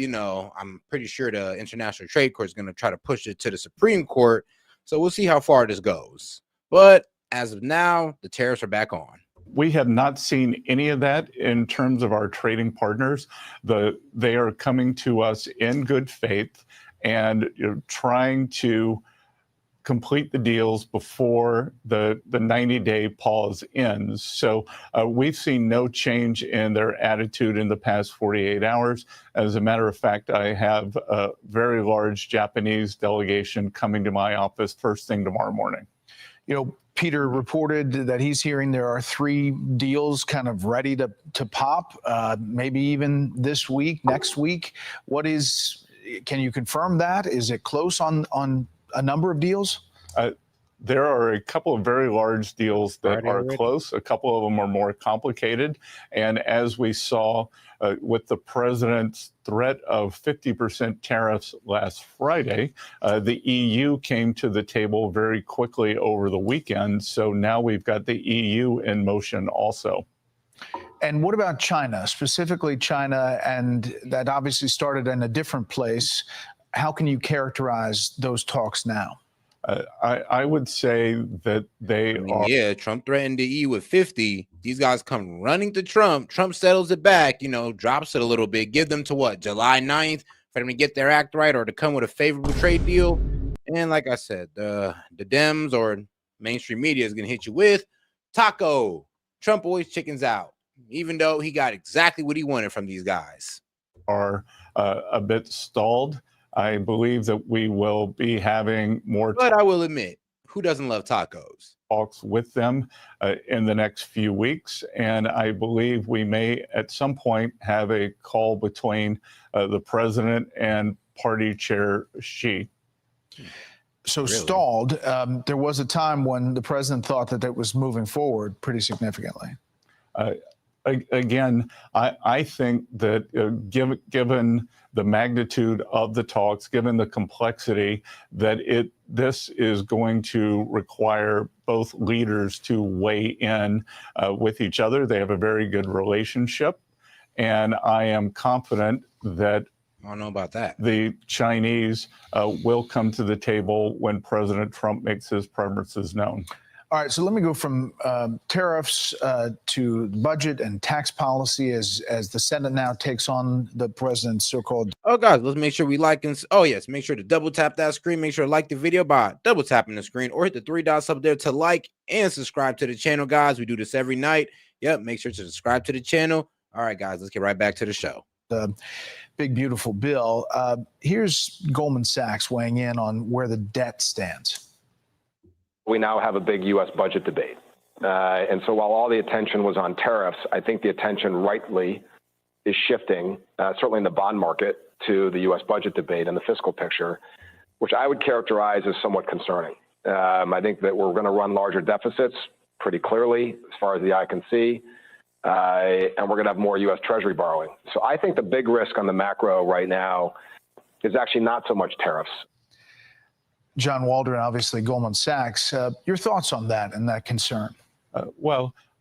I'm pretty sure the International Trade Court is going to try to push it to the Supreme Court. So we'll see how far this goes. But as of now, the tariffs are back on. We have not seen any of that in terms of our trading partners. They are coming to us in good faith and trying to complete the deals before the 90-day pause ends. So we've seen no change in their attitude in the past 48 hours. As a matter of fact, I have a very large Japanese delegation coming to my office first thing tomorrow morning. Peter reported that he's hearing there are 3 deals kind of ready to pop, maybe even this week, next week. Can you confirm that? Is it close on a number of deals? There are a couple of very large deals that are close. A couple of them are more complicated. And as we saw with the president's threat of 50% tariffs last Friday, the EU came to the table very quickly over the weekend. So now we've got the EU in motion also. And what about China, specifically China? And that obviously started in a different place. How can you characterize those talks now? I would say that they are. Yeah, Trump threatened to eat with 50. These guys come running to Trump. Trump settles it back, drops it a little bit. Give them to what, July 9th for them to get their act right or to come with a favorable trade deal. And like I said, the Dems or mainstream media is going to hit you with taco. Trump always chickens out, even though he got exactly what he wanted from these guys. Are a bit stalled. I believe that we will be having more. But I will admit, who doesn't love tacos? Talks with them in the next few weeks. And I believe we may at some point have a call between the president and party chair Xi. So stalled. There was a time when the president thought that it was moving forward pretty significantly. Again, I think that given the magnitude of the talks, given the complexity, that this is going to require both leaders to weigh in with each other. They have a very good relationship, and I am confident that I don't know about that. The Chinese will come to the table when President Trump makes his preferences known. All right, so let me go from tariffs to budget and tax policy as the Senate now takes on the president's so-called. Oh, guys, let's make sure we like and make sure to double tap that screen. Make sure to like the video by double tapping the screen or hit the 3 dots up there to like and subscribe to the channel, guys. We do this every night. Yep, make sure to subscribe to the channel. All right, guys, let's get right back to the show. Big, beautiful bill. Here's Goldman Sachs weighing in on where the debt stands. We now have a big U.S. budget debate. And so while all the attention was on tariffs, I think the attention rightly is shifting, certainly in the bond market, to the U.S. budget debate and the fiscal picture, which I would characterize as somewhat concerning. I think that we're going to run larger deficits pretty clearly as far as the eye can see, and we're going to have more U.S. Treasury borrowing. So I think the big risk on the macro right now is actually not so much tariffs. John Waldron, obviously Goldman Sachs. Your thoughts on that and that concern?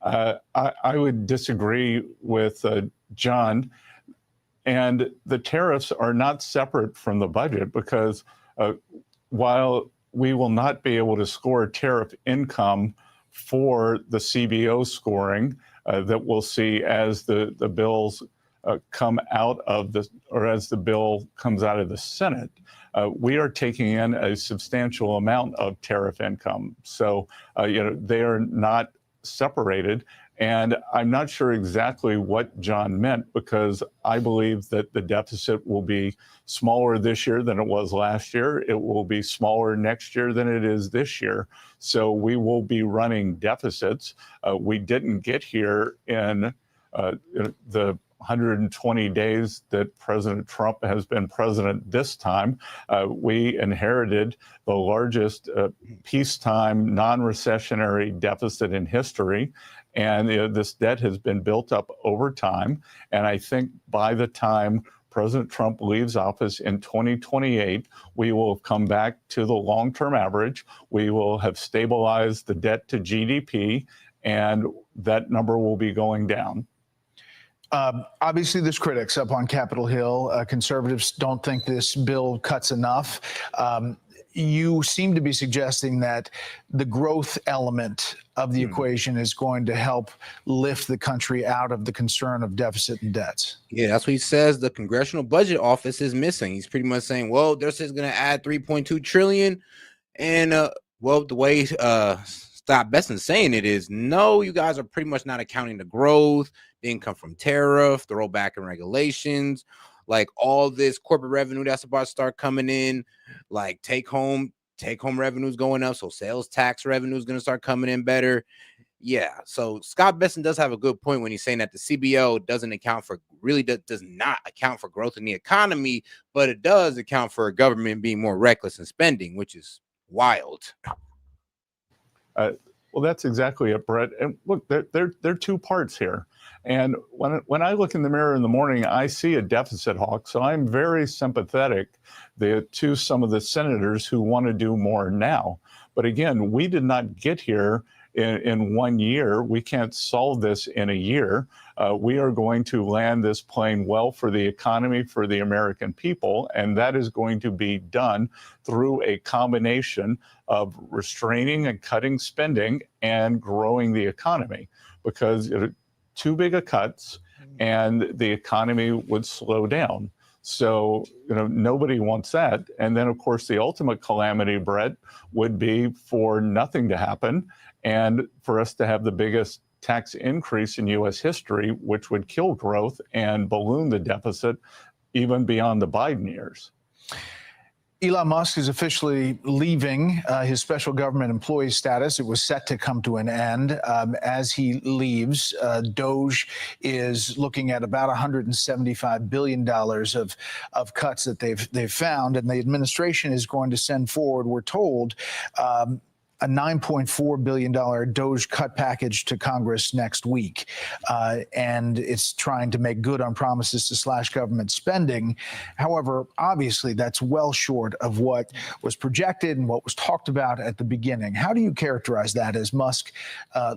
I would disagree with John. And the tariffs are not separate from the budget because while we will not be able to score tariff income for the CBO scoring that we'll see as the bills come out of the, or as the bill comes out of the Senate, we are taking in a substantial amount of tariff income. So, they are not separated. And I'm not sure exactly what John meant, because I believe that the deficit will be smaller this year than it was last year. It will be smaller next year than it is this year. So we will be running deficits. We didn't get here in the 120 days that President Trump has been president this time. We inherited the largest peacetime non-recessionary deficit in history. And this debt has been built up over time. And I think by the time President Trump leaves office in 2028, we will have come back to the long-term average. We will have stabilized the debt to GDP, and that number will be going down. Obviously, there's critics up on Capitol Hill. Conservatives don't think this bill cuts enough. You seem to be suggesting that the growth element of the equation is going to help lift the country out of the concern of deficit and debts. Yeah, that's what he says. The Congressional Budget Office is missing. He's pretty much saying, well, they're just going to add $3.2 trillion. And, well, the way Scott Bessent's saying it is, no, you guys are pretty much not accounting the growth, the income from tariff, the rollback in regulations, like all this corporate revenue that's about to start coming in, like take home revenues going up. So sales tax revenue is going to start coming in better. Yeah. So Scott Bessent does have a good point when he's saying that the CBO does not account for growth in the economy, but it does account for a government being more reckless in spending, which is wild. Well, that's exactly it, Brett. And look, there are two parts here. And when I look in the mirror in the morning, I see a deficit hawk. So I'm very sympathetic to some of the senators who want to do more now. But again, we did not get here in 1 year. We can't solve this in a year. We are going to land this plane well for the economy, for the American people, and that is going to be done through a combination of restraining and cutting spending and growing the economy, because too big a cuts and the economy would slow down. So, nobody wants that. And then, of course, the ultimate calamity, Brett, would be for nothing to happen and for us to have the biggest tax increase in U.S. history, which would kill growth and balloon the deficit even beyond the Biden years. Elon Musk is officially leaving his special government employee status. It was set to come to an end. As he leaves, Doge is looking at about $175 billion of cuts that they've found, and the administration is going to send forward, we're told, a $9.4 billion Doge cut package to Congress next week. And it's trying to make good on promises to slash government spending. However, obviously, that's well short of what was projected and what was talked about at the beginning. How do you characterize that as Musk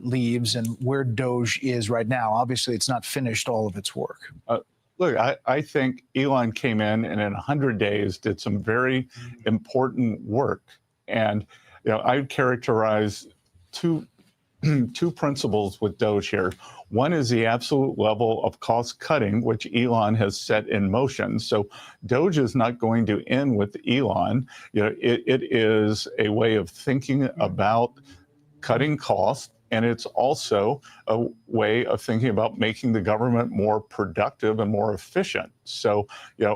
leaves and where Doge is right now? Obviously, it's not finished all of its work. Look, I think Elon came in and in 100 days did some very important work. And I'd characterize two principles with Doge here. One is the absolute level of cost cutting, which Elon has set in motion. So Doge is not going to end with Elon. It is a way of thinking about cutting costs. And it's also a way of thinking about making the government more productive and more efficient. So,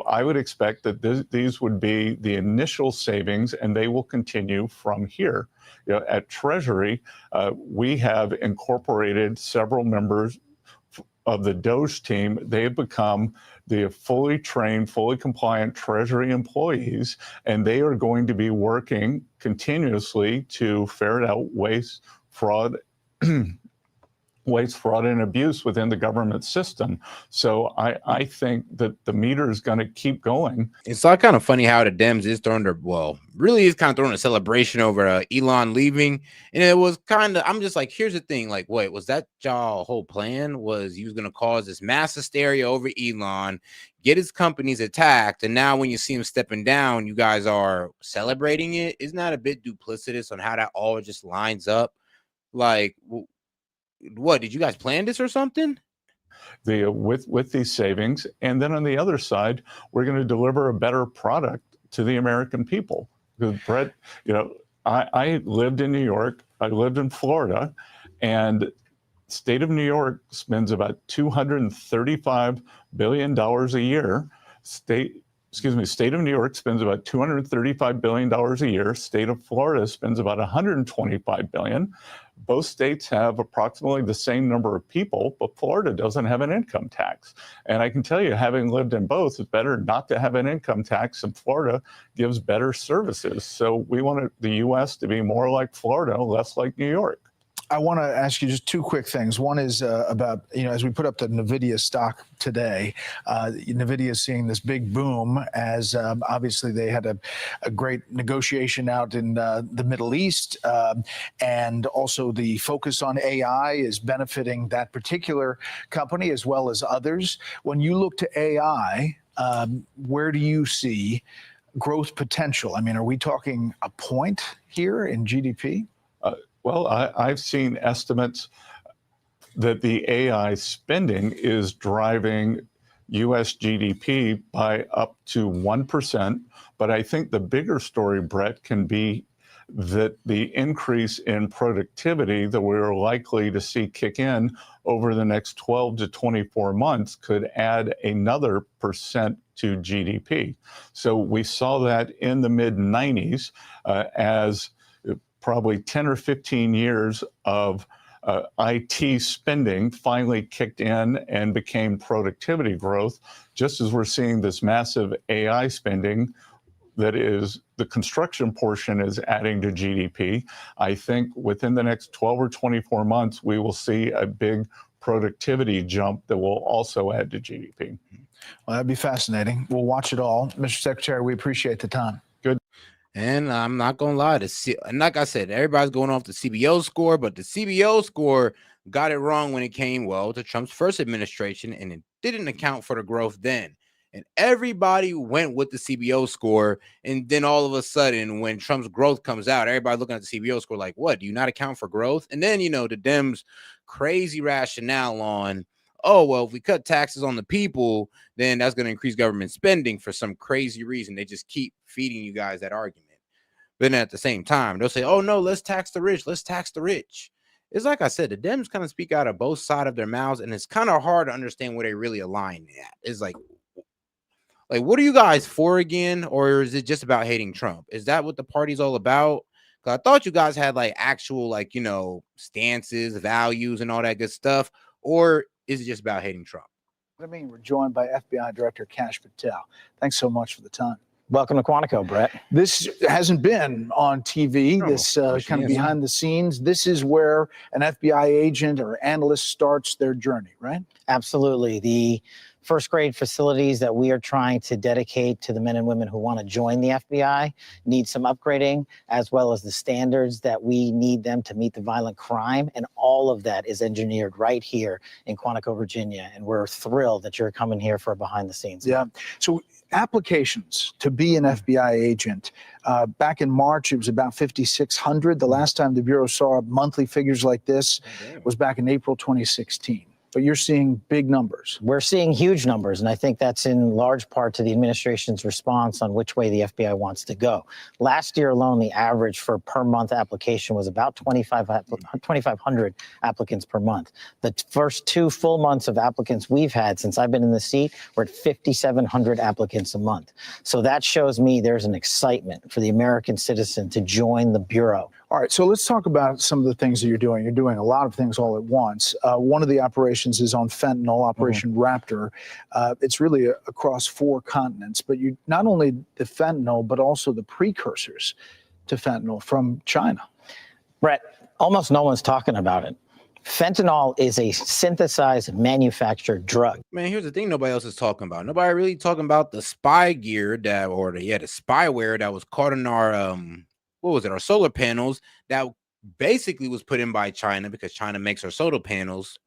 I would expect that these would be the initial savings, and they will continue from here. At Treasury, we have incorporated several members of the Doge team. They have become the fully trained, fully compliant Treasury employees, and they are going to be working continuously to ferret out waste, fraud, and abuse within the government system. So I think that the meter is going to keep going. It's all kind of funny how the Dems is throwing really is kind of throwing a celebration over Elon leaving. And it was kind of, I'm just like, here's the thing. Like, wait, was that y'all whole plan? Was you was going to cause this mass hysteria over Elon, get his companies attacked, and now when you see him stepping down, you guys are celebrating it? Isn't that a bit duplicitous on how that all just lines up? Like, what, did you guys plan this or something? With these savings, and then on the other side, we're going to deliver a better product to the American people. Because Brett, I lived in New York, I lived in Florida, and state of New York spends about $235 billion a year. State of New York spends about $235 billion a year. State of Florida spends about $125 billion. Both states have approximately the same number of people, but Florida doesn't have an income tax. And I can tell you, having lived in both, it's better not to have an income tax, and Florida gives better services. So we want the U.S. to be more like Florida, less like New York. I want to ask you just two quick things. One is about, as we put up the NVIDIA stock today, NVIDIA is seeing this big boom as obviously they had a great negotiation out in the Middle East. And also the focus on AI is benefiting that particular company as well as others. When you look to AI, where do you see growth potential? I mean, are we talking a point here in GDP? Well, I've seen estimates that the AI spending is driving U.S. GDP by up to 1%. But I think the bigger story, Brett, can be that the increase in productivity that we're likely to see kick in over the next 12 to 24 months could add another % to GDP. So we saw that in the mid-90s as probably 10 or 15 years of IT spending finally kicked in and became productivity growth, just as we're seeing this massive AI spending that is the construction portion is adding to GDP. I think within the next 12 or 24 months, we will see a big productivity jump that will also add to GDP. Well, that'd be fascinating. We'll watch it all. Mr. Secretary, we appreciate the time. Good. And I'm not gonna lie, and like I said, everybody's going off the CBO score, but the CBO score got it wrong when it came, well, to Trump's first administration, and it didn't account for the growth then. And everybody went with the CBO score, and then all of a sudden, when Trump's growth comes out, everybody looking at the CBO score like, what, do you not account for growth? And then, the Dems' crazy rationale on, oh, well, if we cut taxes on the people, then that's going to increase government spending for some crazy reason. They just keep feeding you guys that argument. But then at the same time, they'll say, oh, no, let's tax the rich. Let's tax the rich. It's like I said, the Dems kind of speak out of both sides of their mouths, and it's kind of hard to understand where they really align at. It's like, what are you guys for again? Or is it just about hating Trump? Is that what the party's all about? Because I thought you guys had actual stances, values, and all that good stuff. Or is it just about hating Trump? I mean, we're joined by FBI Director Kash Patel. Thanks so much for the time. Welcome to Quantico, Brett. This hasn't been on TV, this kind of behind the scenes. This is where an FBI agent or analyst starts their journey, right? Absolutely. The first grade facilities that we are trying to dedicate to the men and women who want to join the FBI need some upgrading, as well as the standards that we need them to meet the violent crime. And all of that is engineered right here in Quantico, Virginia. And we're thrilled that you're coming here for a behind the scenes. Yeah. So applications to be an FBI agent, back in March, it was about 5,600. The last time the Bureau saw monthly figures like this was back in April 2016. But you're seeing big numbers. We're seeing huge numbers, and I think that's in large part to the administration's response on which way the FBI wants to go. Last year alone, the average for per month application was about 2,500 applicants per month. The first 2 full months of applicants we've had since I've been in the seat, we're at 5,700 applicants a month. So that shows me there's an excitement for the American citizen to join the Bureau. All right, so let's talk about some of the things that you're doing. You're doing a lot of things all at once. One of the operations is on fentanyl, Operation Raptor. It's really across 4 continents, but you not only the fentanyl, but also the precursors to fentanyl from China. Brett, almost no one's talking about it. Fentanyl is a synthesized manufactured drug. Man, here's the thing nobody else is talking about. Nobody really talking about the spy gear the spyware that was caught in our our solar panels that basically was put in by China because China makes our solar panels,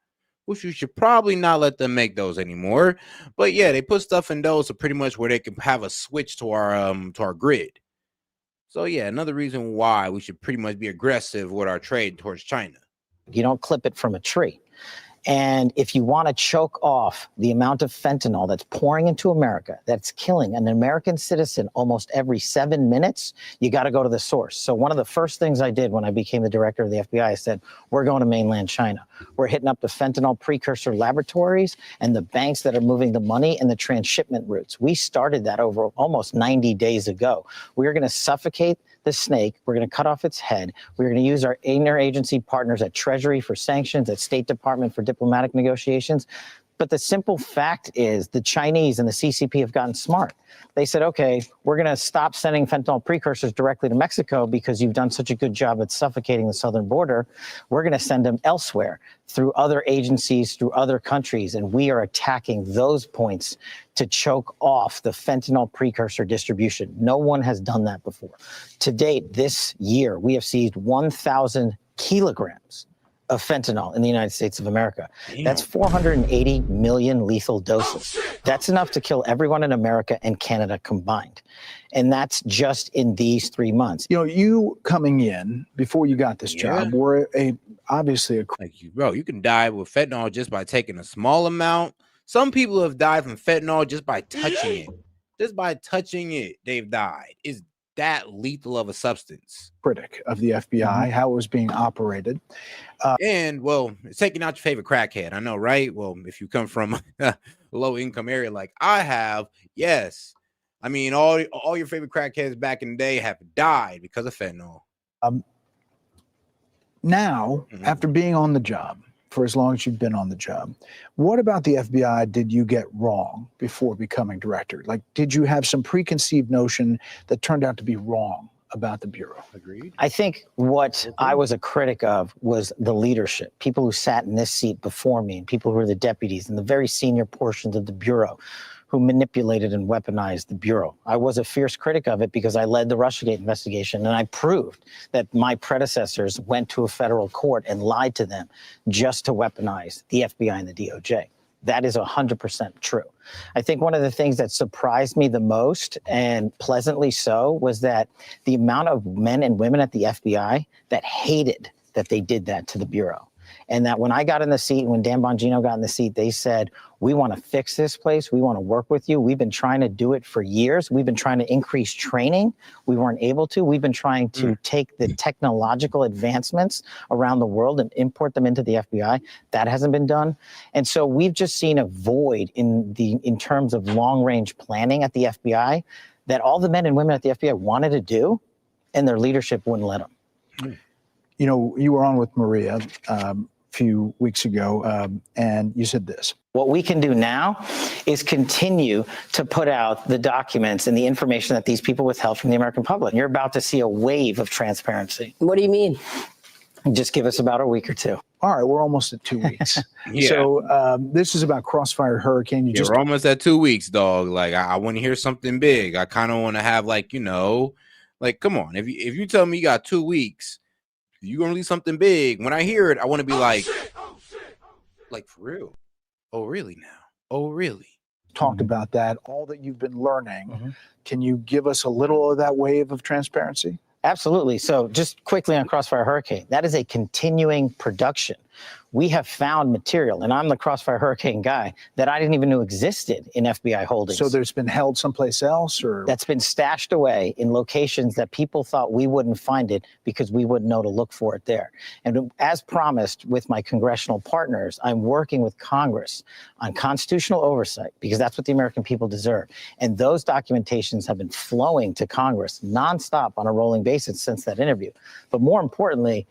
which you should probably not let them make those anymore. But yeah, they put stuff in those so pretty much where they can have a switch to our grid. So yeah, another reason why we should pretty much be aggressive with our trade towards China. You don't clip it from a tree. And if you want to choke off the amount of fentanyl that's pouring into America, that's killing an American citizen almost every 7 minutes, you got to go to the source. So one of the first things I did when I became the director of the FBI, I said, we're going to mainland China. We're hitting up the fentanyl precursor laboratories and the banks that are moving the money and the transshipment routes. We started that over almost 90 days ago. We're going to suffocate the snake. We're going to cut off its head. We're going to use our interagency partners at Treasury for sanctions, at State Department for diplomatic negotiations. But the simple fact is the Chinese and the CCP have gotten smart. They said, okay, we're going to stop sending fentanyl precursors directly to Mexico because you've done such a good job at suffocating the southern border. We're going to send them elsewhere through other agencies, through other countries. And we are attacking those points to choke off the fentanyl precursor distribution. No one has done that before. To date, this year, we have seized 1,000 kilograms of fentanyl in the United States of America. Damn. That's 480 million lethal doses. That's enough to kill everyone in America and Canada combined. And that's just in these 3 months. You know, you coming in before you got this job were obviously you can die with fentanyl just by taking a small amount. Some people have died from fentanyl just by touching it. Just by touching it, they've died. Is that lethal of a substance? Critic of the FBI, how it was being operated. And, well, it's taking out your favorite crackhead. I know, right? Well, if you come from a low-income area like I have, yes. I mean, all your favorite crackheads back in the day have died because of fentanyl. Now, after being on the job, for as long as you've been on the job, what about the FBI did you get wrong before becoming director? Like, did you have some preconceived notion that turned out to be wrong about the Bureau? Agreed. I think what I was a critic of was the leadership, people who sat in this seat before me and people who were the deputies and the very senior portions of the Bureau who manipulated and weaponized the Bureau. I was a fierce critic of it because I led the Russiagate investigation, and I proved that my predecessors went to a federal court and lied to them just to weaponize the FBI and the DOJ. That is 100% true. I think one of the things that surprised me the most, and pleasantly so, was that the amount of men and women at the FBI that hated that they did that to the Bureau. And that when I got in the seat, when Dan Bongino got in the seat, they said, we want to fix this place. We want to work with you. We've been trying to do it for years. We've been trying to increase training. We weren't able to. We've been trying to take the technological advancements around the world and import them into the FBI. That hasn't been done. And so we've just seen a void in terms of long range planning at the FBI that all the men and women at the FBI wanted to do, and their leadership wouldn't let them. You know, you were on with Maria a few weeks ago, and you said this. What we can do now is continue to put out the documents and the information that these people withheld from the American public. You're about to see a wave of transparency. What do you mean? Just give us about a week or two. All right, we're almost at 2 weeks. Yeah. So this is about Crossfire Hurricane. We're almost at 2 weeks, dog. Like I want to hear something big. I kind of want to have like, you know, like, come on. If you tell me you got 2 weeks, you gonna release something big. When I hear it, I want to be like for real. Oh, really now? Oh, really? Talked about that, all that you've been learning. Can you give us a little of that wave of transparency? Absolutely. So just quickly on Crossfire Hurricane, that is a continuing production. We have found material, and I'm the Crossfire Hurricane guy, that I didn't even know existed in FBI holdings. So there's been held someplace else, or? That's been stashed away in locations that people thought we wouldn't find it because we wouldn't know to look for it there. And as promised with my congressional partners, I'm working with Congress on constitutional oversight because that's what the American people deserve. And those documentations have been flowing to Congress nonstop on a rolling basis since that interview. But more importantly,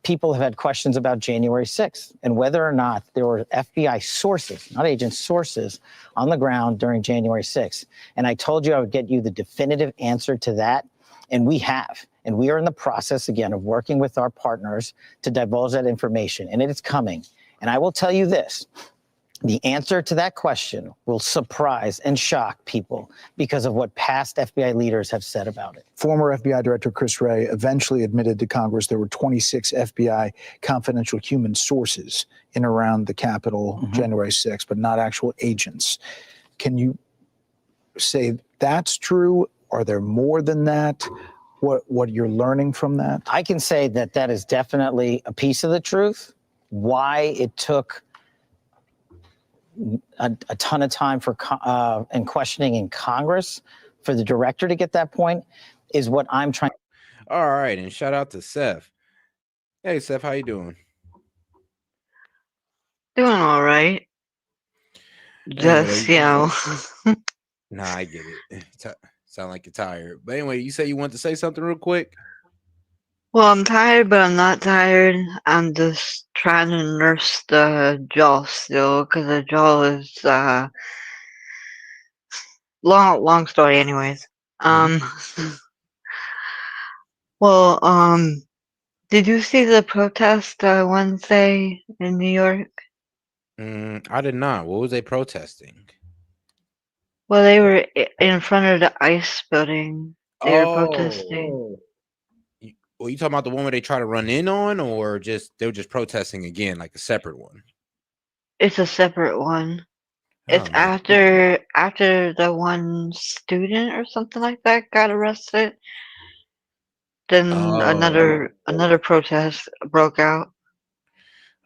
people have had questions about January 6th and whether or not there were FBI sources, not agents, sources on the ground during January 6th. And I told you I would get you the definitive answer to that. And we have. And we are in the process, again, of working with our partners to divulge that information. And it is coming. And I will tell you this. The answer to that question will surprise and shock people because of what past FBI leaders have said about it. Former FBI Director Chris Wray eventually admitted to Congress there were 26 FBI confidential human sources in around the Capitol January 6th, but not actual agents. Can you say that's true? Are there more than that? What you're learning from that? I can say that that is definitely a piece of the truth. Why it took a ton of time for and questioning in Congress for the director to get that point is what I'm trying. All right, and shout out to Seth. Hey, Seth, how you doing? Doing all right. Just, you know. Nah, I get it. Sound like you're tired. But anyway, you say you want to say something real quick? Well, I'm tired, but I'm not tired. I'm just trying to nurse the jaw still, because the jaw is long story anyways. Well, did you see the protest Wednesday in New York? I did not. What was they protesting? Well, they were in front of the ICE building. They were protesting. Well, you talking about the one where they try to run in on, or they were just protesting again, like a separate one? It's a separate one. It's after the one student or something like that got arrested. Then another protest broke out.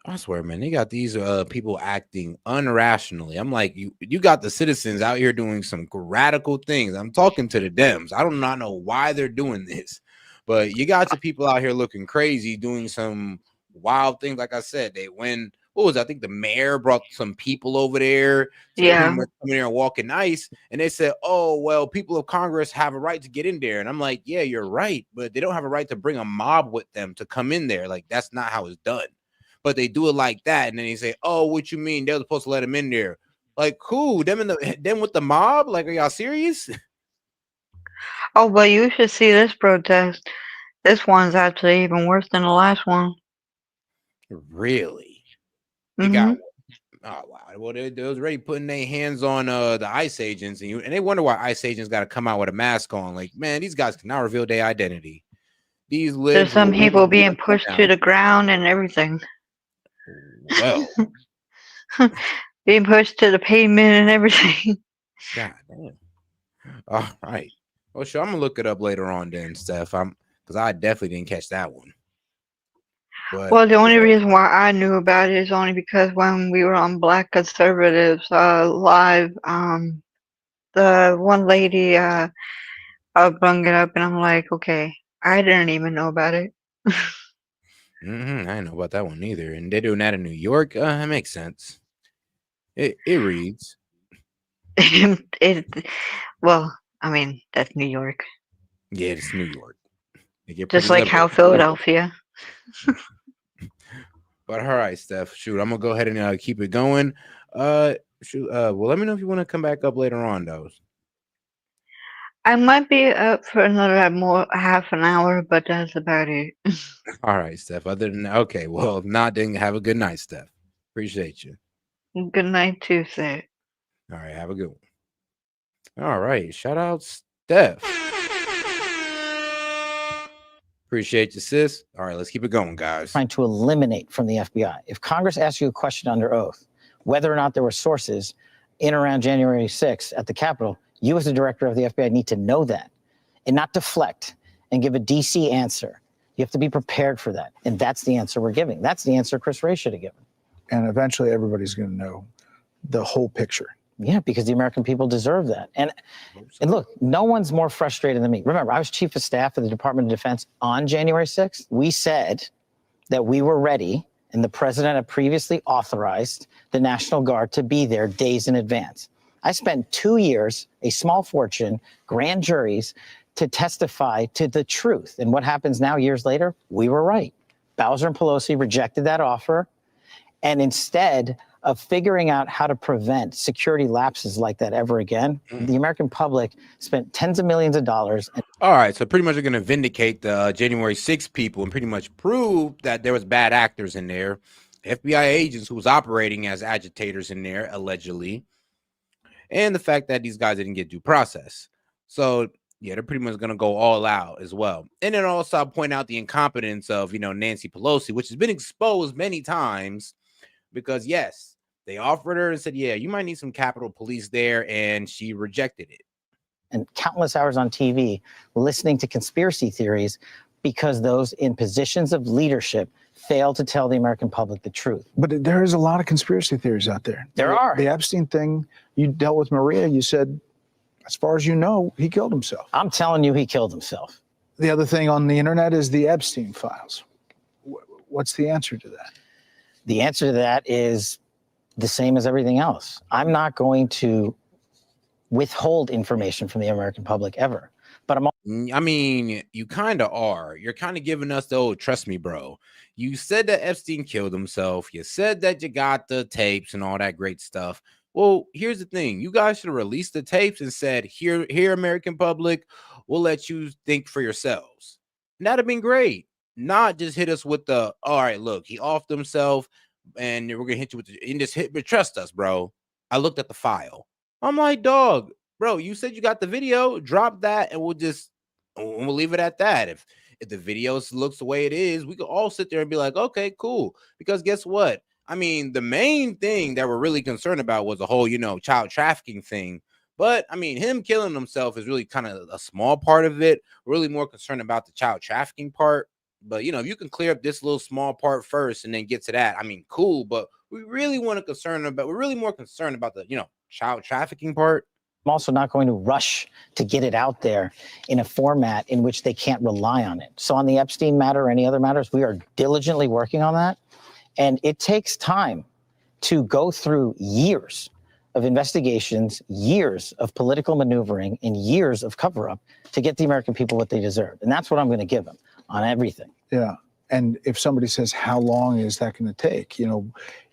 I swear, man, they got these people acting unrationally. I'm like, you got the citizens out here doing some radical things. I'm talking to the Dems. I do not know why they're doing this, but you got the people out here looking crazy, doing some wild things. Like I said, I think the mayor brought some people over there to pretty much come in there and walk in ice, and they said, oh, well, people of Congress have a right to get in there. And I'm like, yeah, you're right, but they don't have a right to bring a mob with them to come in there. Like, that's not how it's done. But they do it like that, and then they say, oh, what you mean? They're supposed to let them in there. Like, cool, them with the mob? Like, are y'all serious? Oh, but you should see this protest. This one's actually even worse than the last one. Really? You got Oh wow! Well, they was already putting their hands on the ICE agents, and they wonder why ICE agents got to come out with a mask on. Like, man, these guys cannot reveal their identity. These There's libs some will people being pushed to the ground and everything. Well, being pushed to the pavement and everything. God damn. All right. Well, sure. I'm gonna look it up later on then, Steph. Because I definitely didn't catch that one. But Well, the only reason why I knew about it is only because when we were on Black Conservatives live, the one lady brung it up, and I'm like, okay, I didn't even know about it. I didn't know about that one either. And they're doing that in New York. That makes sense. It reads. Well, I mean, that's New York. Yeah, it's New York. Just like how Philadelphia. But all right, Steph. Shoot, I'm gonna go ahead and keep it going. Shoot. Well, let me know if you want to come back up later on, though. I might be up for another half an hour, but that's about it. All right, Steph. Other than that, okay. Well, if not, then have a good night, Steph. Appreciate you. Good night, too, sir. All right, have a good one. All right, shout out Steph. Appreciate you, sis. All right, let's keep it going, guys. Trying to eliminate from the FBI. If Congress asks you a question under oath, whether or not there were sources in around January 6th at the Capitol, you as the director of the FBI need to know that and not deflect and give a DC answer. You have to be prepared for that. And that's the answer we're giving. That's the answer Chris Wray should have given. And eventually everybody's going to know the whole picture. Yeah, because the American people deserve that. And look, no one's more frustrated than me. Remember, I was chief of staff of the Department of Defense on January 6th. We said that we were ready, and the president had previously authorized the National Guard to be there days in advance. I spent 2 years, a small fortune, grand juries to testify to the truth. And what happens now, years later? We were right. Bowser and Pelosi rejected that offer. And instead of figuring out how to prevent security lapses like that ever again, the American public spent tens of millions of dollars. All right, so pretty much they're going to vindicate the January 6th people and pretty much prove that there was bad actors in there, FBI agents who was operating as agitators in there, allegedly, and the fact that these guys didn't get due process. So, yeah, they're pretty much going to go all out as well. And then also I'll point out the incompetence of, Nancy Pelosi, which has been exposed many times because, yes, they offered her and said, yeah, you might need some Capitol Police there, and she rejected it. And countless hours on TV listening to conspiracy theories because those in positions of leadership fail to tell the American public the truth. But there is a lot of conspiracy theories out there. There are. The Epstein thing, you dealt with Maria, you said, as far as you know, he killed himself. I'm telling you, he killed himself. The other thing on the internet is the Epstein files. What's the answer to that? The answer to that is the same as everything else. I'm not going to withhold information from the American public ever. But I mean, you kind of are. You're kind of giving us the old, trust me, bro. You said that Epstein killed himself. You said that you got the tapes and all that great stuff. Well, here's the thing. You guys should have released the tapes and said, here, American public, we'll let you think for yourselves. And that'd have been great. Not just hit us with the, all right, look, he offed himself and we're going to hit you with the, and just hit, but trust us, bro. I looked at the file. I'm like, dog, bro, you said you got the video, drop that, and we'll leave it at that. If the video looks the way it is, we could all sit there and be like, okay, cool. Because guess what? I mean, the main thing that we're really concerned about was the whole, child trafficking thing. But I mean, him killing himself is really kind of a small part of it. We're really more concerned about the child trafficking part. But, if you can clear up this little small part first and then get to that, I mean, cool. But we're really more concerned about the, child trafficking part. I'm also not going to rush to get it out there in a format in which they can't rely on it. So on the Epstein matter or any other matters, we are diligently working on that. And it takes time to go through years of investigations, years of political maneuvering, and years of cover-up to get the American people what they deserve. And that's what I'm going to give them on everything. Yeah. And if somebody says, how long is that going to take?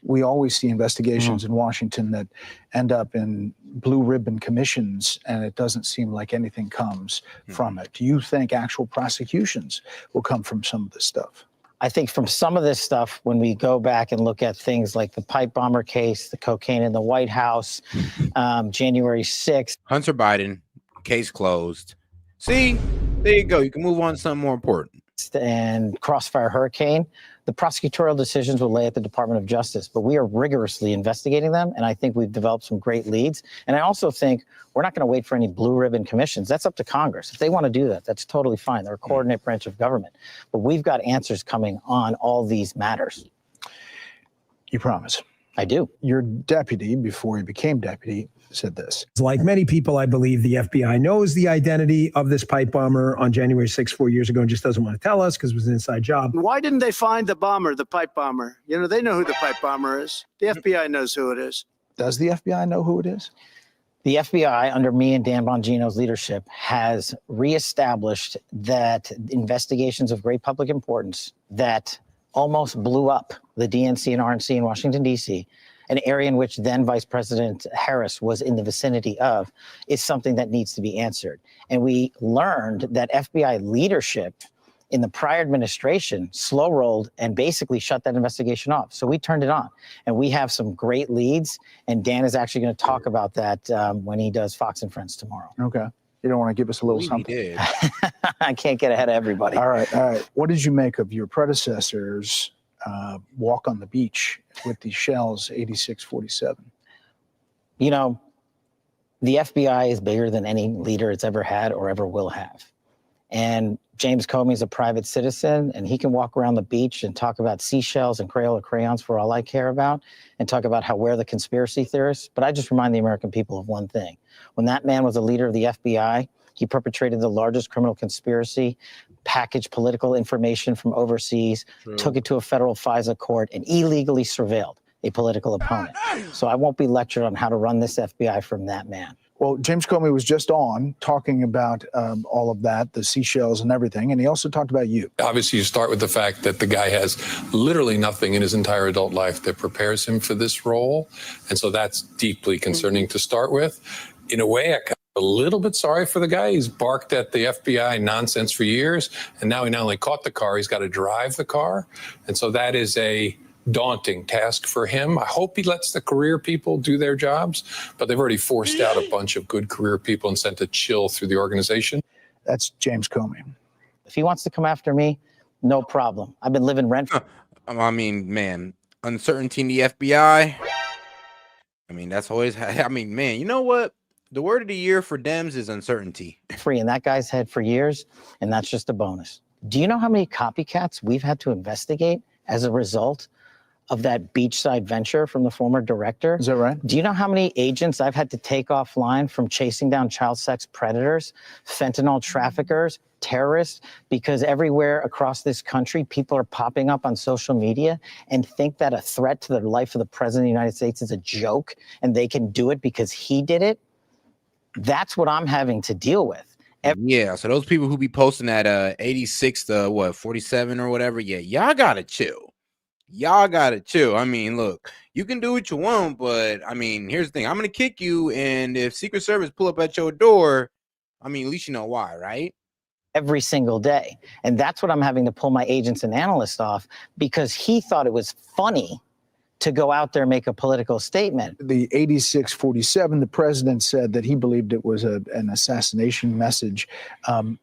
We always see investigations in Washington that end up in blue ribbon commissions, and it doesn't seem like anything comes from it. Do you think actual prosecutions will come from some of this stuff? I think from some of this stuff, when we go back and look at things like the pipe bomber case, the cocaine in the White House, January 6th. Hunter Biden, case closed. See, there you go. You can move on to something more important. And Crossfire Hurricane, the prosecutorial decisions will lay at the Department of Justice, but we are rigorously investigating them, and I think we've developed some great leads. And I also think we're not going to wait for any blue ribbon commissions. That's up to Congress. If they want to do that, that's totally fine. They're a coordinate branch of government. But we've got answers coming on all these matters. You promise? I do. Your deputy, before he became deputy, said this. Like many people, I believe the FBI knows the identity of this pipe bomber on January 6th, 4 years ago, and just doesn't want to tell us because it was an inside job. Why didn't they find the bomber, the pipe bomber? You know, they know who the pipe bomber is. The FBI knows who it is. Does the FBI know who it is? The FBI, under me and Dan Bongino's leadership, has reestablished that investigations of great public importance that almost blew up the DNC and RNC in Washington, D.C., an area in which then Vice President Harris was in the vicinity of, is something that needs to be answered. And we learned that FBI leadership in the prior administration slow-rolled and basically shut that investigation off. So we turned it on, and we have some great leads, and Dan is actually going to talk about that when he does Fox and Friends tomorrow. Okay. You don't want to give us a little something? I can't get ahead of everybody. All right, all right. What did you make of your predecessor's walk on the beach with the shells 8647? You know, the FBI is bigger than any leader it's ever had or ever will have. And James Comey is a private citizen, and he can walk around the beach and talk about seashells and Crayola crayons for all I care about, and talk about how we're the conspiracy theorists. But I just remind the American people of one thing. When that man was a leader of the FBI, he perpetrated the largest criminal conspiracy, packaged political information from overseas, took it to a federal FISA court, and illegally surveilled a political opponent. So I won't be lectured on how to run this FBI from that man. Well, James Comey was just on talking about all of that, the seashells and everything, and he also talked about you. Obviously, you start with the fact that the guy has literally nothing in his entire adult life that prepares him for this role, and so that's deeply concerning to start with. In a way, I'm a little bit sorry for the guy. He's barked at the FBI nonsense for years, and now he not only caught the car, he's got to drive the car, and so that is a daunting task for him. I hope he lets the career people do their jobs, but they've already forced out a bunch of good career people and sent a chill through the organization. That's James Comey. If he wants to come after me, no problem. I've been living rent. I mean, man, uncertainty in the FBI. I mean, that's always, I mean, man, you know what? The word of the year for Dems is uncertainty. Free in that guy's head for years, and that's just a bonus. Do you know how many copycats we've had to investigate as a result of that beachside venture from the former director? Is that right? Do you know how many agents I've had to take offline from chasing down child sex predators, fentanyl traffickers, terrorists? Because everywhere across this country, people are popping up on social media and think that a threat to the life of the president of the United States is a joke and they can do it because he did it. That's what I'm having to deal with. Yeah, so those people who be posting at 86 to 47 or whatever, yeah, y'all gotta chill. Y'all gotta chill. I mean, look, you can do what you want, but I mean, here's the thing. I'm gonna kick you, and if Secret Service pull up at your door, I mean, at least you know why, right? Every single day. And that's what I'm having to pull my agents and analysts off, because he thought it was funny to go out there and make a political statement. The 8647, the president said that he believed it was an assassination message. On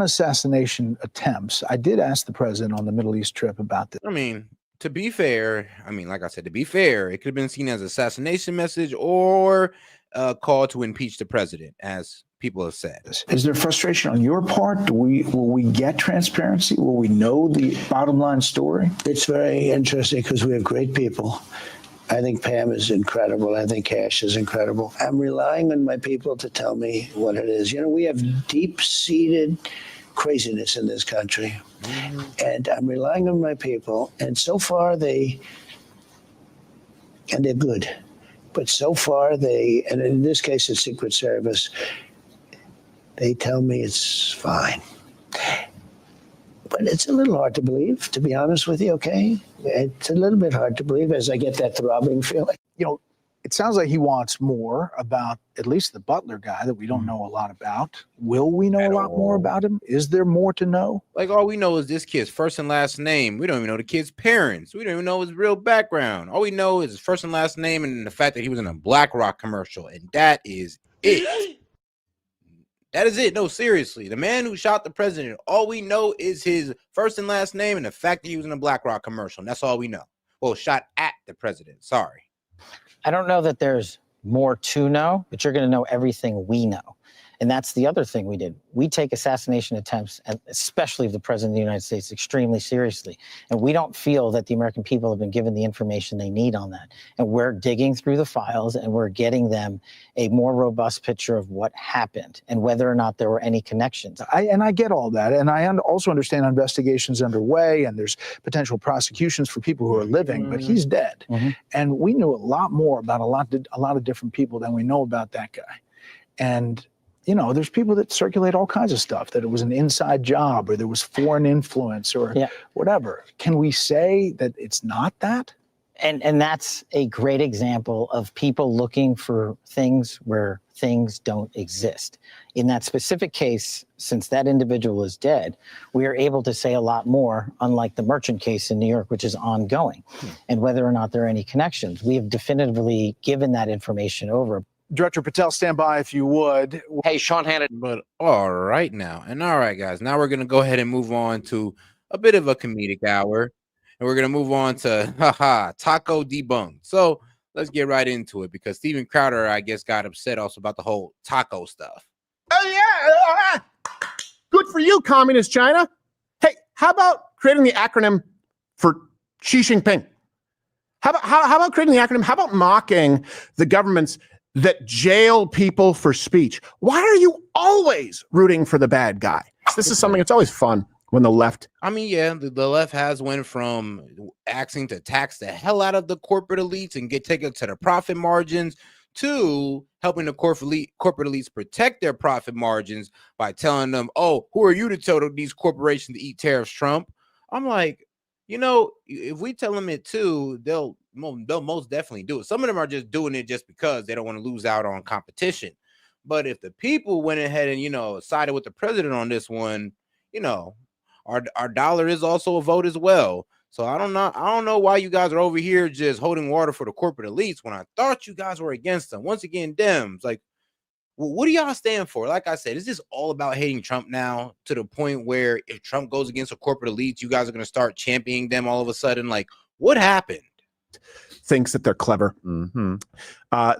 assassination attempts, I did ask the president on the Middle East trip about this. I mean, to be fair, like I said, to be fair, it could have been seen as assassination message or a call to impeach the president, as people have said. Is there frustration on your part? Will we get transparency? Will we know the bottom line story? It's very interesting because we have great people. I think Pam is incredible. I think Cash is incredible. I'm relying on my people to tell me what it is. You know, we have deep-seated craziness in this country. And I'm relying on my people. And so far they're good. But so far and in this case it's Secret Service, they tell me it's fine. But it's a little hard to believe, to be honest with you, okay? It's a little bit hard to believe as I get that throbbing feeling. You know, It sounds like he wants more about at least the Butler guy that we don't know a lot about. Will we know a lot more about him? Is there more to know? Like, all we know is this kid's first and last name. We don't even know the kid's parents. We don't even know his real background. All we know is his first and last name and the fact that he was in a BlackRock commercial, and that is it. That is it. No, seriously. The man who shot the president, all we know is his first and last name and the fact that he was in a BlackRock commercial. And that's all we know. Well, shot at the president. Sorry. I don't know that there's more to know, but you're going to know everything we know. And that's the other thing we did. We take assassination attempts, and especially of the president of the United States, extremely seriously. And we don't feel that the American people have been given the information they need on that. And we're digging through the files and we're getting them a more robust picture of what happened and whether or not there were any connections. I get all that. And I also understand investigations underway and there's potential prosecutions for people who are living, but he's dead. And we knew a lot more about a lot of different people than we know about that guy. And you know, there's people that circulate all kinds of stuff, that it was an inside job or there was foreign influence or whatever. Can we say that it's not that? And that's a great example of people looking for things where things don't exist. In that specific case, since that individual is dead, we are able to say a lot more, unlike the Merchant case in New York, which is ongoing. And whether or not there are any connections, we have definitively given that information over. Director Patel, stand by if you would. Hey, Sean Hannity. But all right now. And all right, guys. Now we're going to go ahead and move on to a bit of a comedic hour. And we're going to move on to, taco debunked. So let's get right into it because Steven Crowder, I guess, got upset also about the whole taco stuff. Oh, yeah. Good for you, Communist China. Hey, how about creating the acronym for Xi Jinping? How about creating the acronym? How about mocking the governments that jail people for speech? Why are you always rooting for the bad guy? This is something that's always fun when the left. I mean, yeah, the left has went from asking to tax the hell out of the corporate elites and take it to the profit margins to helping the corporate elites protect their profit margins by telling them, oh, who are you to tell these corporations to eat tariffs, Trump? I'm like, you know, if we tell them it too, they'll most definitely do it. Some of them are just doing it just because they don't want to lose out on competition. But if the people went ahead and, you know, sided with the president on this one, you know, our dollar is also a vote as well. So I don't know why you guys are over here just holding water for the corporate elites when I thought you guys were against them. Once again, Dems, like, well, what do y'all stand for? Like I said, is this all about hating Trump now to the point where if Trump goes against a corporate elites, you guys are going to start championing them all of a sudden? Like, what happened? Thinks that they're clever.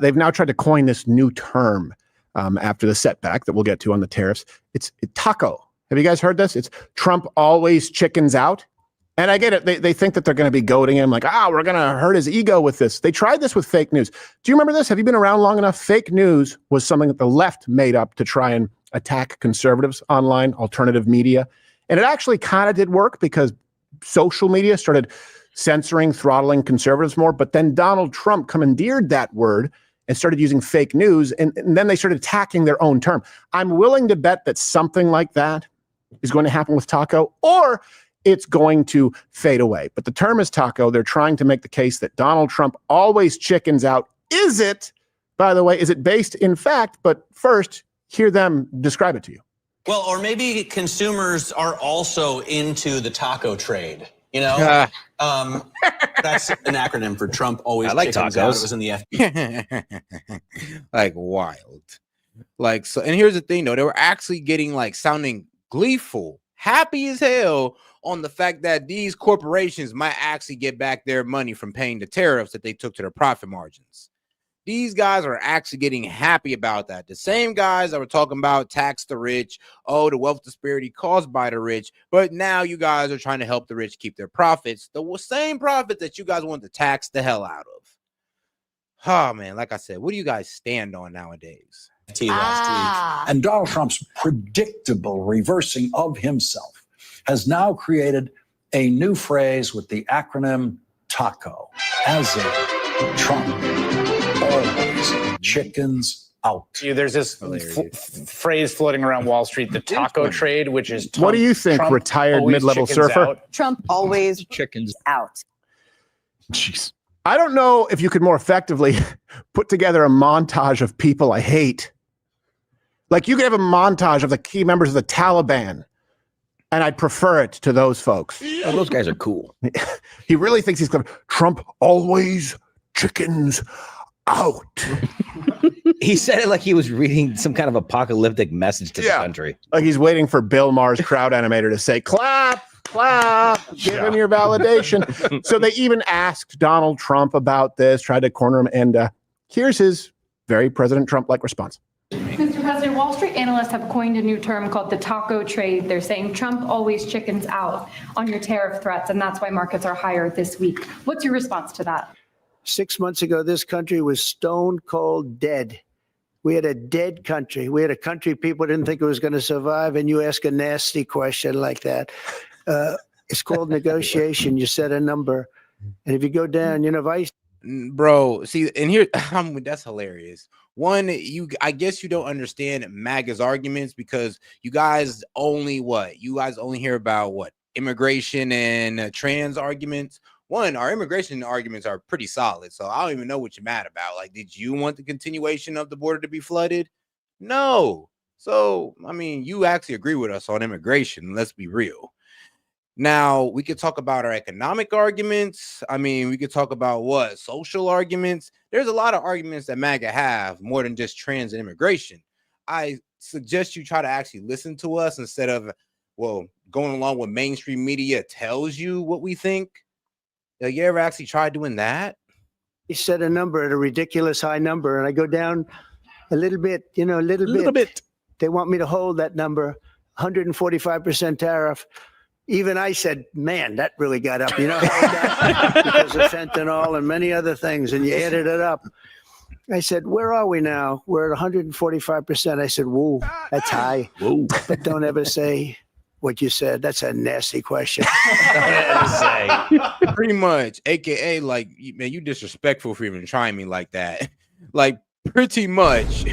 They've now tried to coin this new term after the setback that we'll get to on the tariffs. It's taco. Have you guys heard this? It's Trump always chickens out. And I get it. They think that they're going to be goading him like, we're going to hurt his ego with this. They tried this with fake news. Do you remember this? Have you been around long enough? Fake news was something that the left made up to try and attack conservatives online, alternative media. And it actually kind of did work because social media started censoring, throttling conservatives more. But then Donald Trump commandeered that word and started using fake news. And then they started attacking their own term. I'm willing to bet that something like that is going to happen with taco, or it's going to fade away. But the term is taco. They're trying to make the case that Donald Trump always chickens out. Is it, by the way, is it based in fact? But first, hear them describe it to you. Well, or maybe consumers are also into the taco trade. You know, that's an acronym for Trump always chickens out. It was in the FBI. Like wild. Like, so, and here's the thing though, they were actually getting like sounding gleeful, happy as hell on the fact that these corporations might actually get back their money from paying the tariffs that they took to their profit margins. These guys are actually getting happy about that. The same guys that were talking about tax the rich, the wealth disparity caused by the rich, but now you guys are trying to help the rich keep their profits, the same profits that you guys want to tax the hell out of. Oh, man, like I said, what do you guys stand on nowadays? Last week. And Donald Trump's predictable reversing of himself has now created a new phrase with the acronym TACO, as in Trump always chickens out. There's this phrase floating around Wall Street, the taco trade, which is what do you think, retired mid-level surfer? Trump always chickens out. Jeez. I don't know if you could more effectively put together a montage of people I hate. Like, you could have a montage of the key members of the Taliban, and I'd prefer it to those folks. Oh, those guys are cool. He really thinks he's clever. Trump always chickens out. He said it like he was reading some kind of apocalyptic message to the country. Like he's waiting for Bill Maher's crowd animator to say, clap, clap, give him your validation. So they even asked Donald Trump about this, tried to corner him, and here's his very President Trump-like response. Mr. President, Wall Street analysts have coined a new term called the taco trade. They're saying Trump always chickens out on your tariff threats, and that's why markets are higher this week. What's your response to that? 6 months ago, this country was stone cold dead. We had a dead country. We had a country people didn't think it was going to survive, and you ask a nasty question like that. It's called negotiation. You set a number, and if you go down, vice. Bro, see, and here, that's hilarious. One, I guess you don't understand MAGA's arguments because you guys only hear about immigration and trans arguments. One, our immigration arguments are pretty solid, so I don't even know what you're mad about. Like, did you want the continuation of the border to be flooded? No. So, I mean, you actually agree with us on immigration. Let's be real. Now, we could talk about our economic arguments. I mean, we could talk about social arguments. There's a lot of arguments that MAGA have more than just trans and immigration. I suggest you try to actually listen to us instead of, going along with mainstream media tells you what we think. You ever actually tried doing that? You set a number at a ridiculous high number, and I go down a little bit, a little bit. They want me to hold that number, 145% tariff. Even I said, man, that really got up. Hold that because of fentanyl and many other things, and you added it up. I said, where are we now? We're at 145%. I said, whoa, that's high. Whoa. But don't ever say what you said. That's a nasty question. Pretty much, AKA, like, man, you disrespectful for even trying me like that. Like, pretty much,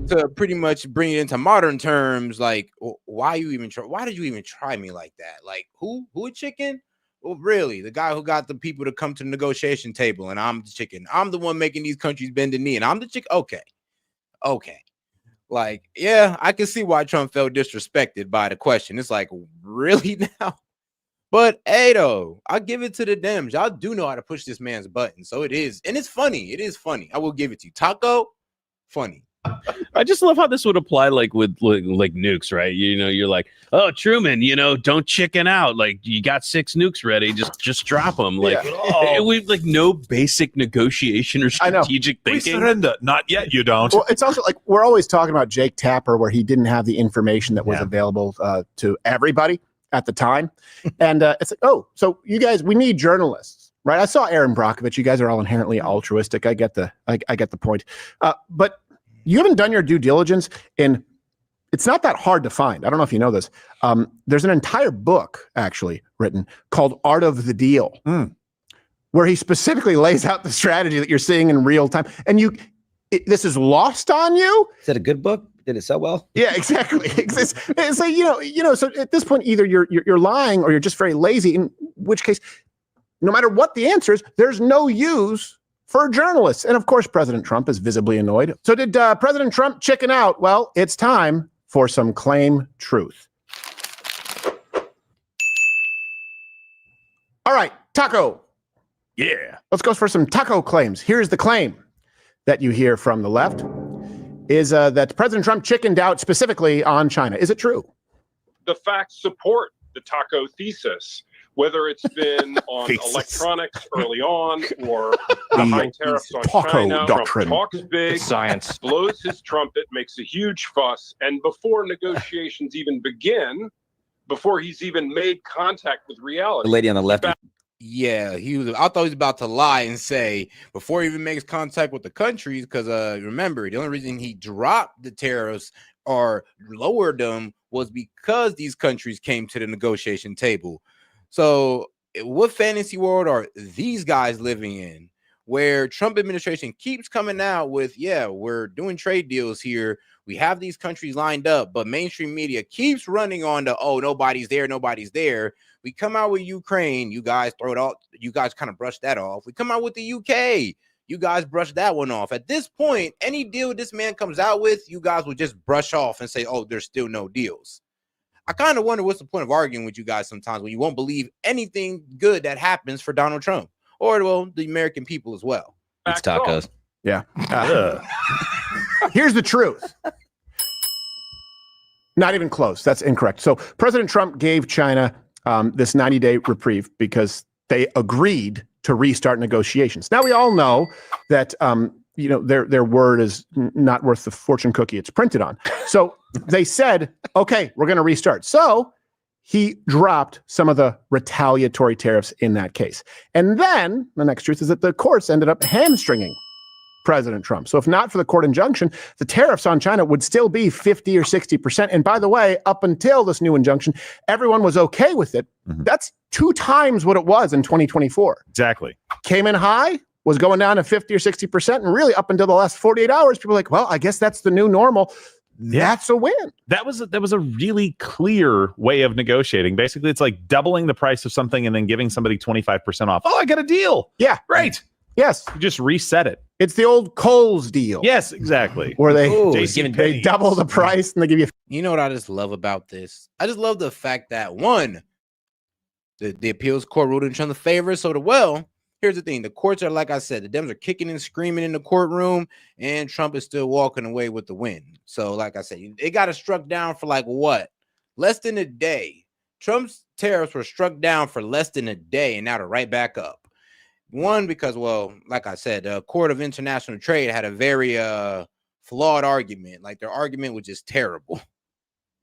to pretty much bring it into modern terms, like, why did you even try me like that? Like, who a chicken? Well, really, the guy who got the people to come to the negotiation table, and I'm the chicken. I'm the one making these countries bend the knee, and I'm the chicken. Okay. Like, yeah, I can see why Trump felt disrespected by the question. It's like, really now? But hey, though, I'll give it to the Dems. Y'all do know how to push this man's button. So it is. And it's funny. It is funny. I will give it to you. Taco, funny. I just love how this would apply with nukes, right? You're like, oh, Truman, don't chicken out. Like, you got 6 nukes ready, just drop them. Like, we've no basic negotiation or strategic thinking. We surrender. Not yet, you don't. Well, it's also like we're always talking about Jake Tapper, where he didn't have the information that was available to everybody at the time, and it's like, oh, so you guys, we need journalists, right? I saw Aaron Brockovich. You guys are all inherently altruistic. I get the point, but you haven't done your due diligence it's not that hard to find. I don't know if you know this. There's an entire book actually written called Art of the Deal, where he specifically lays out the strategy that you're seeing in real time. And this is lost on you. Is that a good book? Did it sell well? Yeah, exactly. It's like, so at this point, either you're lying or you're just very lazy, in which case, no matter what the answer is, there's no use for journalists. And of course, President Trump is visibly annoyed. So did President Trump chicken out? Well, it's time for some claim truth. All right, taco. Yeah. Let's go for some taco claims. Here's the claim that you hear from the left is that President Trump chickened out specifically on China. Is it true? The facts support the taco thesis. Whether it's been on electronics early on or the high tariffs on China, doctrine. Trump talks big, science, blows his trumpet, makes a huge fuss, and before negotiations even begin, before he's even made contact with reality. The lady on the left. Yeah, I thought he was about to lie and say before he even makes contact with the countries, because remember, the only reason he dropped the tariffs or lowered them was because these countries came to the negotiation table. So what fantasy world are these guys living in where Trump administration keeps coming out with, we're doing trade deals here We have these countries lined up, but mainstream media keeps running on the, oh, nobody's there, nobody's there. We come out with Ukraine, you guys throw it off. You guys kind of brush that off. We come out with the UK, you guys brush that one off. At this point, any deal this man comes out with, you guys will just brush off and say, oh, there's still no deals. I kind of wonder what's the point of arguing with you guys sometimes when you won't believe anything good that happens for Donald Trump or, well, the American people as well. It's tacos. Yeah. Here's the truth. Not even close. That's incorrect. So President Trump gave China this 90-day reprieve because they agreed to restart negotiations. Now we all know that their word is not worth the fortune cookie it's printed on. So they said, okay, we're going to restart. So he dropped some of the retaliatory tariffs in that case. And then the next truth is that the courts ended up hamstringing President Trump. So if not for the court injunction, the tariffs on China would still be 50 or 60%. And by the way, up until this new injunction, everyone was okay with it. Mm-hmm. That's 2 times what it was in 2024. Exactly. Came in high, was going down to 50 or 60%. And really up until the last 48 hours, people were like, well, I guess that's the new normal. That's a win. That was a really clear way of negotiating. Basically, it's like doubling the price of something and then giving somebody 25% off. Oh, I got a deal. Yeah. Great. Yes. You just reset it. It's the old Kohl's deal. Yes, exactly. Where they double the price and they give you. You know what I just love about this? I just love the fact that, one, the appeals court ruled in Trump's favor. So here's the thing. The courts are, like I said, the Dems are kicking and screaming in the courtroom, and Trump is still walking away with the win. So, like I said, it got it struck down for less than a day. Trump's tariffs were struck down for less than a day, and now they're right back up. One, because, well, like I said, the Court of International Trade had a very flawed argument. Like, their argument was just terrible.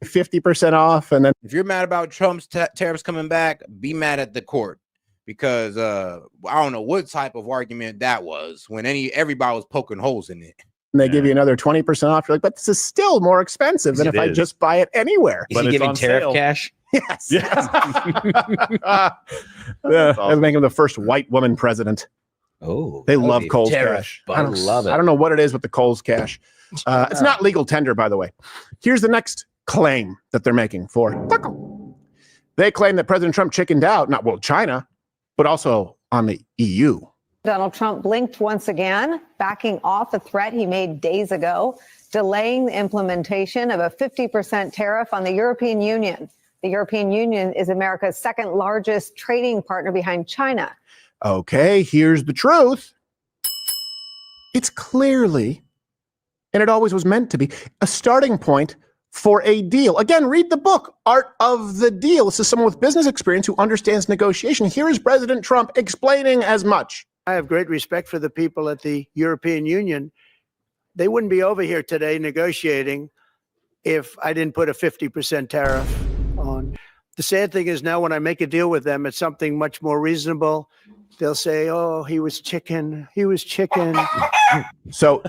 50% off, and then if you're mad about Trump's tariffs coming back, be mad at the court. Because I don't know what type of argument that was when everybody was poking holes in it. And they give you another 20% off. You're like, but this is still more expensive than if I just buy it anywhere. Is he giving tariff cash? Yes. That would make him the first white woman president. Oh, they love Kohl's cash. I love it. I don't know what it is with the Kohl's cash. It's not legal tender, by the way. Here's the next claim that they're making for Taco. They claim that President Trump chickened out, not China, but also on the EU. Donald Trump blinked once again, backing off a threat he made days ago, delaying the implementation of a 50% tariff on the European Union. The European Union is America's second largest trading partner behind China. Okay, here's the truth. It's clearly, and it always was meant to be, a starting point for a deal. Again, read the book, Art of the Deal. This is someone with business experience who understands negotiation. Here is President Trump explaining as much. I have great respect for the people at the European Union. They wouldn't be over here today negotiating if I didn't put a 50% tariff on. The sad thing is now when I make a deal with them, it's something much more reasonable. They'll say, oh, he was chicken. So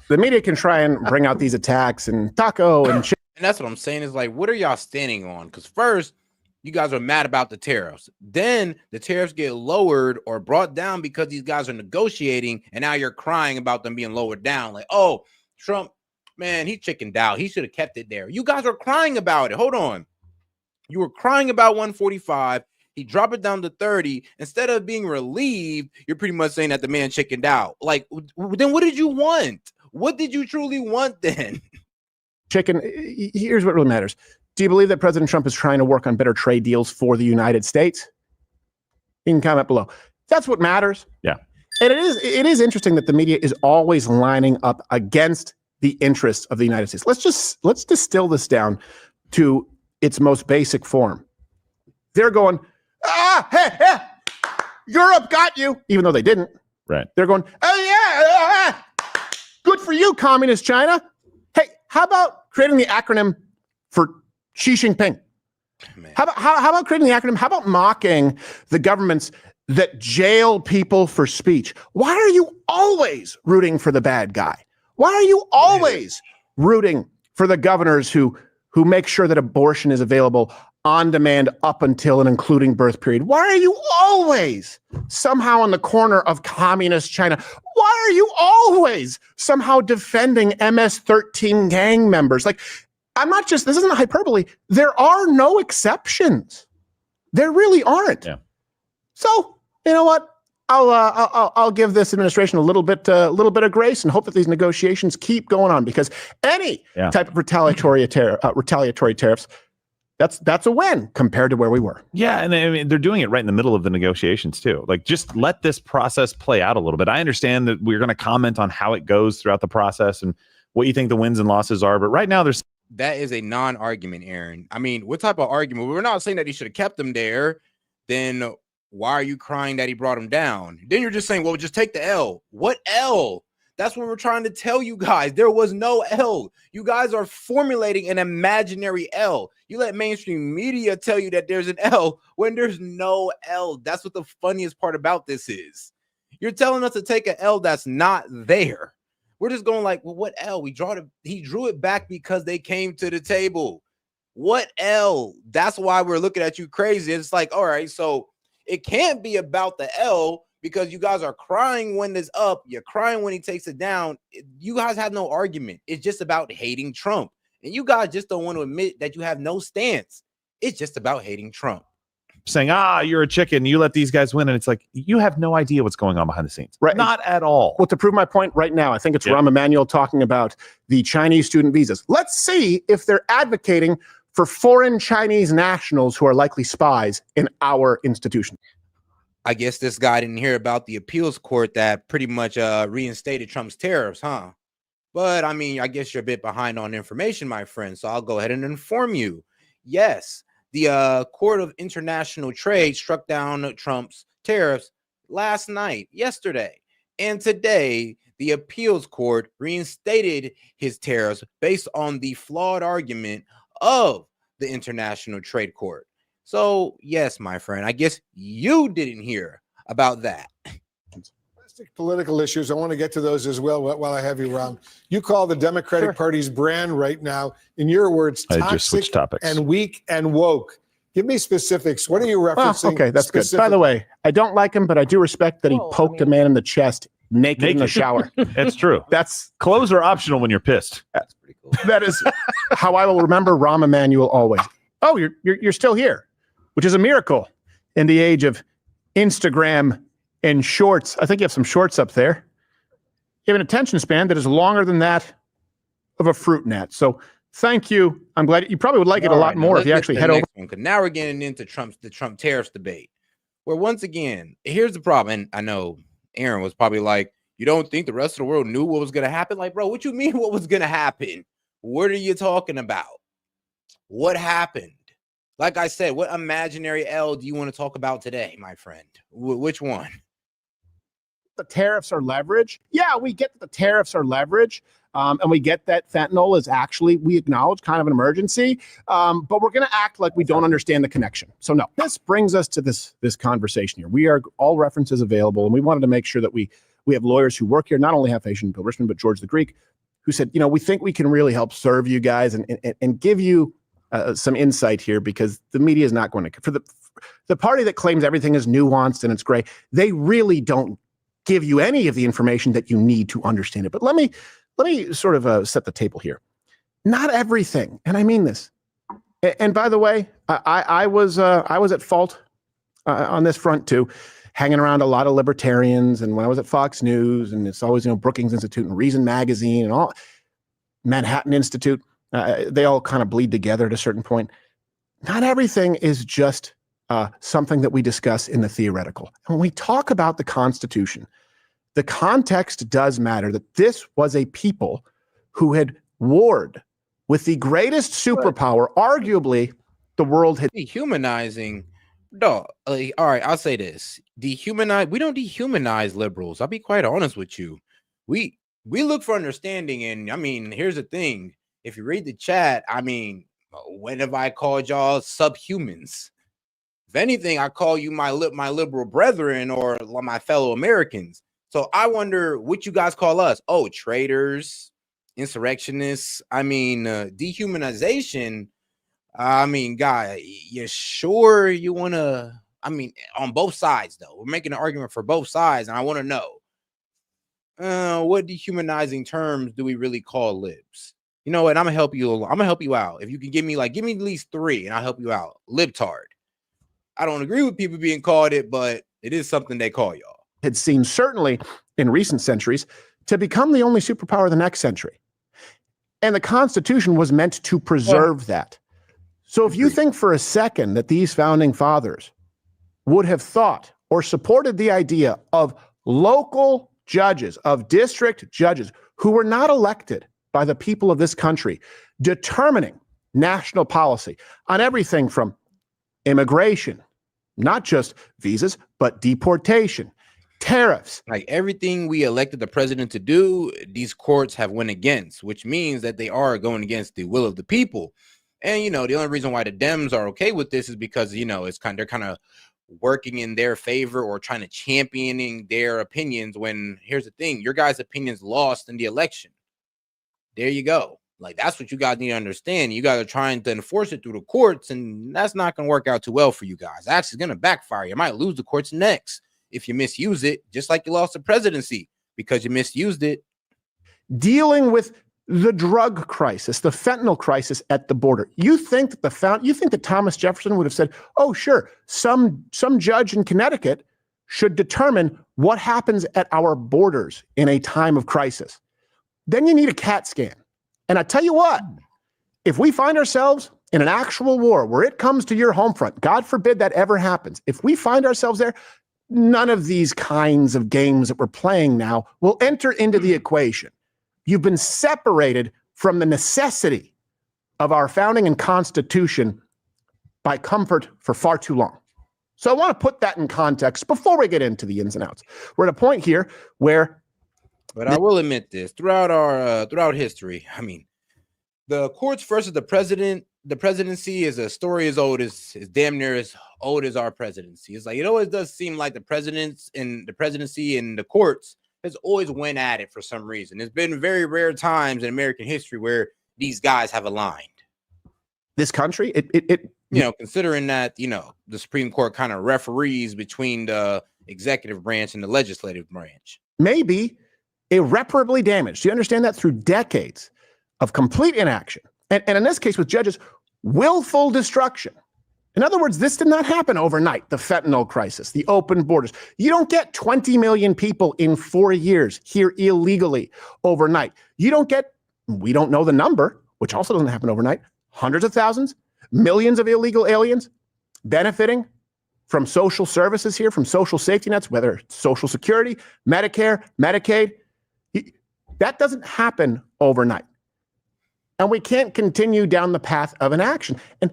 the media can try and bring out these attacks and taco and chicken. And that's what I'm saying is what are y'all standing on? Because first, you guys are mad about the tariffs. Then the tariffs get lowered or brought down because these guys are negotiating. And now you're crying about them being lowered down. Like, oh, Trump, man, he chickened out. He should have kept it there. You guys are crying about it. Hold on. You were crying about 145. He dropped it down to 30. Instead of being relieved, you're pretty much saying that the man chickened out. Like, then what did you want? What did you truly want then? Chicken, here's what really matters. Do you believe that President Trump is trying to work on better trade deals for the United States? You can comment below. That's what matters. Yeah. And it is interesting that the media is always lining up against the interests of the United States. Let's distill this down to its most basic form. They're going, hey, Europe got you, even though they didn't. Right. They're going, oh yeah, good for you, communist China. Hey, how about creating the acronym for Xi Jinping? How about creating the acronym? How about mocking the governments that jail people for speech? Why are you always rooting for the bad guy? Why are you always rooting for the governors who make sure that abortion is available on demand up until and including birth period? Why are you always somehow in the corner of communist China? Why are you always somehow defending MS-13 gang members? Like, this isn't hyperbole. There are no exceptions. There really aren't. Yeah. So, you know what? I'll give this administration a little bit of grace and hope that these negotiations keep going on, because any type of retaliatory tariffs, that's a win compared to where we were. Yeah, and I mean, they're doing it right in the middle of the negotiations too. Like, just let this process play out a little bit. I understand that we're going to comment on how it goes throughout the process and what you think the wins and losses are, but right now that is a non-argument, Aaron. I mean, what type of argument? We're not saying that he should have kept them there. Then why are you crying that he brought him down? Then you're just saying, well, just take the L. What L? That's what we're trying to tell you guys. There was no L. You guys are formulating an imaginary L. You let mainstream media tell you that there's an L when there's no L. That's what the funniest part about this is. You're telling us to take an L that's not there. We're just going like, well, what L? He drew it back because they came to the table. What L? That's why we're looking at you crazy. It's like, all right, so it can't be about the L because you guys are crying when it's up. You're crying when he takes it down. You guys have no argument. It's just about hating Trump. And you guys just don't want to admit that you have no stance. It's just about hating Trump. saying, you're a chicken, you let these guys win. And it's like, you have no idea what's going on behind the scenes. Right. Not at all. Well, to prove my point right now, I think it's Rahm Emanuel talking about the Chinese student visas. Let's see if they're advocating for foreign Chinese nationals who are likely spies in our institution. I guess this guy didn't hear about the appeals court that pretty much reinstated Trump's tariffs, huh? But I mean, I guess you're a bit behind on information, my friend. So I'll go ahead and inform you. Yes, the Court of International Trade struck down Trump's tariffs yesterday. And today, the appeals court reinstated his tariffs based on the flawed argument of the International Trade Court. So, yes, my friend, I guess you didn't hear about that. Political issues. I want to get to those as well while I have you around. You call the Democratic Party's brand right now, in your words, toxic and weak and woke. Give me specifics. What are you referencing? Okay, that's good. By the way, I don't like him, but I do respect that he poked a man in the chest naked in the shower. It's true. Clothes are optional when you're pissed. That's pretty cool. That is how I will remember Rahm Emanuel always. Oh, you're still here, which is a miracle in the age of Instagram and shorts. I think you have some shorts up there. You have an attention span that is longer than that of a fruit gnat. So thank you. I'm glad you probably would like it a lot more if you actually head over. Now we're getting into the Trump tariffs debate, where once again, here's the problem. And I know Aaron was probably like, you don't think the rest of the world knew what was going to happen? Like, bro, what you mean what was going to happen? What are you talking about? What happened? Like I said, what imaginary L do you want to talk about today, my friend? Which one? The tariffs are leverage. Yeah, we get that the tariffs are leverage. And we get that fentanyl is actually, we acknowledge, kind of an emergency. But we're going to act like we don't understand the connection. So no, this brings us to this conversation here. We are all references available. And we wanted to make sure that we have lawyers who work here, not only have Haitian Bill Richmond, but George the Greek, who said, we think we can really help serve you guys and give you some insight here, because the media is not going to, for the party that claims everything is nuanced and it's gray, they really don't give you any of the information that you need to understand it. But let me sort of set the table here. Not everything, and I mean this. And by the way, I was at fault on this front too, hanging around a lot of libertarians. And when I was at Fox News, and it's always Brookings Institute and Reason Magazine and all Manhattan Institute, they all kind of bleed together at a certain point. Not everything is just something that we discuss in the theoretical. And when we talk about the Constitution, the context does matter, that this was a people who had warred with the greatest superpower, arguably, the world had. Dehumanizing. No, all right, I'll say this. We don't dehumanize liberals. I'll be quite honest with you. We look for understanding. And I mean, here's the thing. If you read the chat, I mean, when have I called y'all subhumans? If anything, I call you my liberal brethren or my fellow Americans. So I wonder what you guys call us. Oh, traitors, insurrectionists. I mean, dehumanization. I mean, guy, you sure you want to? I mean, on both sides, though. We're making an argument for both sides, and I want to know what dehumanizing terms do we really call libs? You know what? I'm gonna help you. I'm gonna help you out. If you can give me at least 3, and I'll help you out. Libtard. I don't agree with people being called it, but it is something they call y'all. It seems certainly in recent centuries to become the only superpower of the next century. And the Constitution was meant to preserve that. So if you think for a second that these founding fathers would have thought or supported the idea of local judges, of district judges who were not elected by the people of this country, determining national policy on everything from immigration, not just visas, but deportation, tariffs. Like everything we elected the president to do, these courts have went against, which means that they are going against the will of the people. And, the only reason why the Dems are okay with this is because, they're kind of working in their favor or trying to championing their opinions when here's the thing, your guys' opinions lost in the election. There you go. Like, that's what you guys need to understand. You guys are trying to enforce it through the courts, and that's not going to work out too well for you guys. Actually, it's going to backfire. You might lose the courts next if you misuse it, just like you lost the presidency because you misused it. Dealing with the drug crisis, the fentanyl crisis at the border. You think that Thomas Jefferson would have said, "Oh, sure, some judge in Connecticut should determine what happens at our borders in a time of crisis." Then you need a CAT scan. And I tell you what, if we find ourselves in an actual war where it comes to your home front, God forbid that ever happens. If we find ourselves there, none of these kinds of games that we're playing now will enter into the equation. You've been separated from the necessity of our founding and Constitution by comfort for far too long. So I want to put that in context before we get into the ins and outs. We're at a point here where... But I will admit this, throughout history, I mean, the courts versus the presidency is a story as old as damn near as old as our presidency. It's like, it always does seem like the presidency and the courts has always went at it for some reason. There's been very rare times in American history where these guys have aligned. This country, considering that, the Supreme Court kind of referees between the executive branch and the legislative branch. Maybe irreparably damaged. Do you understand that? Through decades of complete inaction. And in this case with judges, willful destruction. In other words, this did not happen overnight. The fentanyl crisis, the open borders. You don't get 20 million people in 4 years here illegally overnight. You don't get, we don't know the number, which also doesn't happen overnight, hundreds of thousands, millions of illegal aliens benefiting from social services here, from social safety nets, whether it's Social Security, Medicare, Medicaid. That doesn't happen overnight. And we can't continue down the path of inaction. And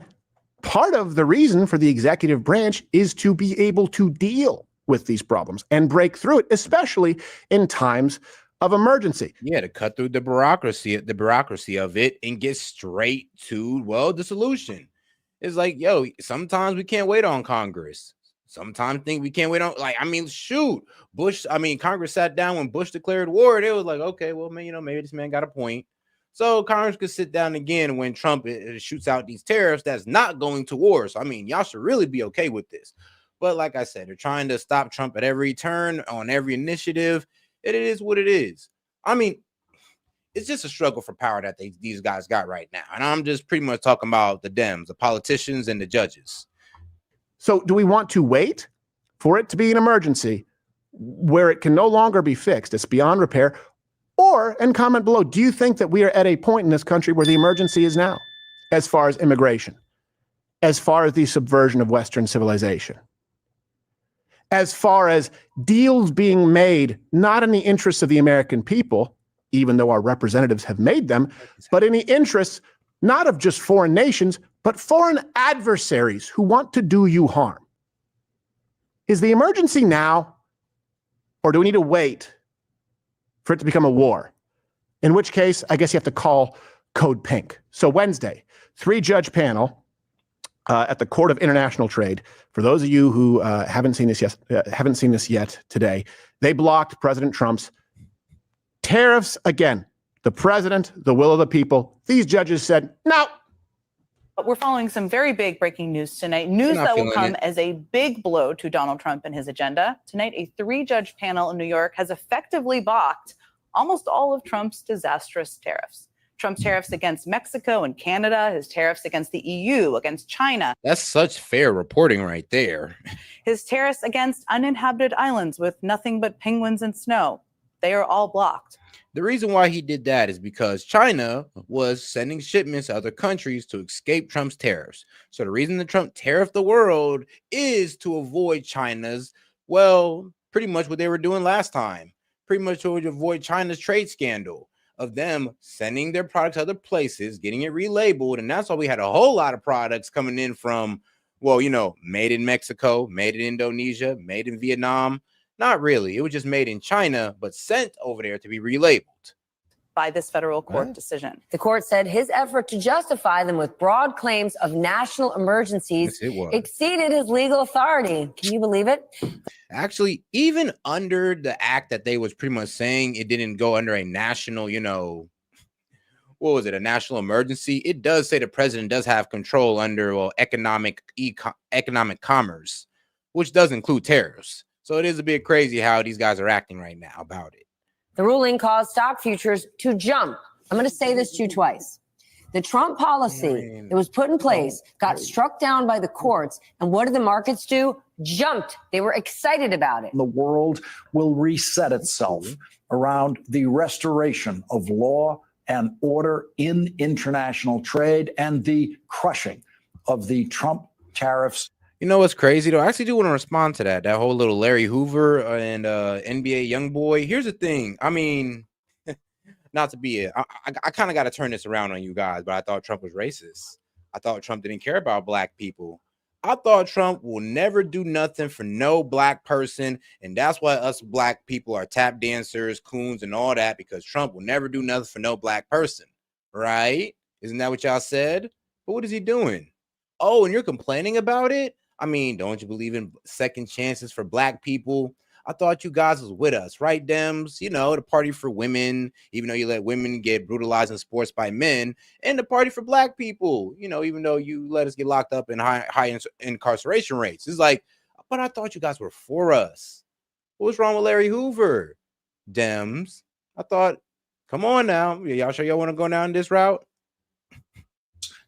part of the reason for the executive branch is to be able to deal with these problems and break through it, especially in times of emergency. Yeah, to cut through the bureaucracy of it and get straight to, the solution. It's like, sometimes we can't wait on Congress. Sometimes think we can't wait on, Congress sat down when Bush declared war. It was like, okay, well, man, maybe this man got a point. So Congress could sit down again when Trump shoots out these tariffs that's not going to war. So, y'all should really be okay with this. But like I said, they're trying to stop Trump at every turn on every initiative. It is what it is. It's just a struggle for power that these guys got right now. And I'm just pretty much talking about the Dems, the politicians, and the judges. So do we want to wait for it to be an emergency where it can no longer be fixed? It's beyond repair. Or, and comment below, do you think that we are at a point in this country where the emergency is now, as far as immigration, as far as the subversion of Western civilization, as far as deals being made, not in the interests of the American people, even though our representatives have made them, but in the interests not of just foreign nations, but foreign adversaries who want to do you harm? Is the emergency now, or do we need to wait for it to become a war? In which case, I guess you have to call Code Pink. So Wednesday, 3-judge panel at the Court of International Trade. For those of you who haven't seen this yet today, they blocked President Trump's tariffs again. The president, the will of the people. These judges said, no, We're following some very big breaking news tonight. News that will come as a big blow to Donald Trump and his agenda. Tonight, a 3-judge panel in New York has effectively balked almost all of Trump's disastrous tariffs. Trump's tariffs against Mexico and Canada, his tariffs against the EU, against China. That's such fair reporting right there. His tariffs against uninhabited islands with nothing but penguins and snow. They are all blocked. The reason why he did that is because China was sending shipments to other countries to escape Trump's tariffs. So the reason that Trump tariffed the world is to avoid China's, well, pretty much what they were doing last time. Pretty much to avoid China's trade scandal of them sending their products to other places, getting it relabeled. And that's why we had a whole lot of products coming in from, well, you know, made in Mexico, made in Indonesia, made in Vietnam. Not really. It was just made in China, but sent over there to be relabeled. By this federal court decision. The court said his effort to justify them with broad claims of national emergencies exceeded his legal authority. Can you believe it? Actually, even under the act that they was pretty much saying it didn't go under a national, you know, what was it, a national emergency? It does say the president does have control under, well, economic commerce, which does include tariffs. So it is a bit crazy how these guys are acting right now about it. The ruling caused stock futures to jump. I'm going to say this to you twice. The Trump policy that was put in place got struck down by the courts. And what did the markets do? Jumped. They were excited about it. The world will reset itself around the restoration of law and order in international trade and the crushing of the Trump tariffs. You know what's crazy though? I actually do want to respond to that whole little Larry Hoover and NBA young boy. Here's the thing. I mean, not to be I kind of got to turn this around on you guys, but I thought Trump was racist. I thought Trump didn't care about black people. I thought Trump will never do nothing for no black person, and that's why us black people are tap dancers, coons, and all that, because Trump will never do nothing for no black person, right? Isn't that what y'all said? But what is he doing? Oh, and you're complaining about it? I mean, don't you believe in second chances for black people? I thought you guys was with us, right, Dems? You know, the party for women, even though you let women get brutalized in sports by men, and the party for black people, you know, even though you let us get locked up in high incarceration rates. It's like, but I thought you guys were for us. What's wrong with Larry Hoover? Dems, I thought, come on now. Y'all sure y'all want to go down this route?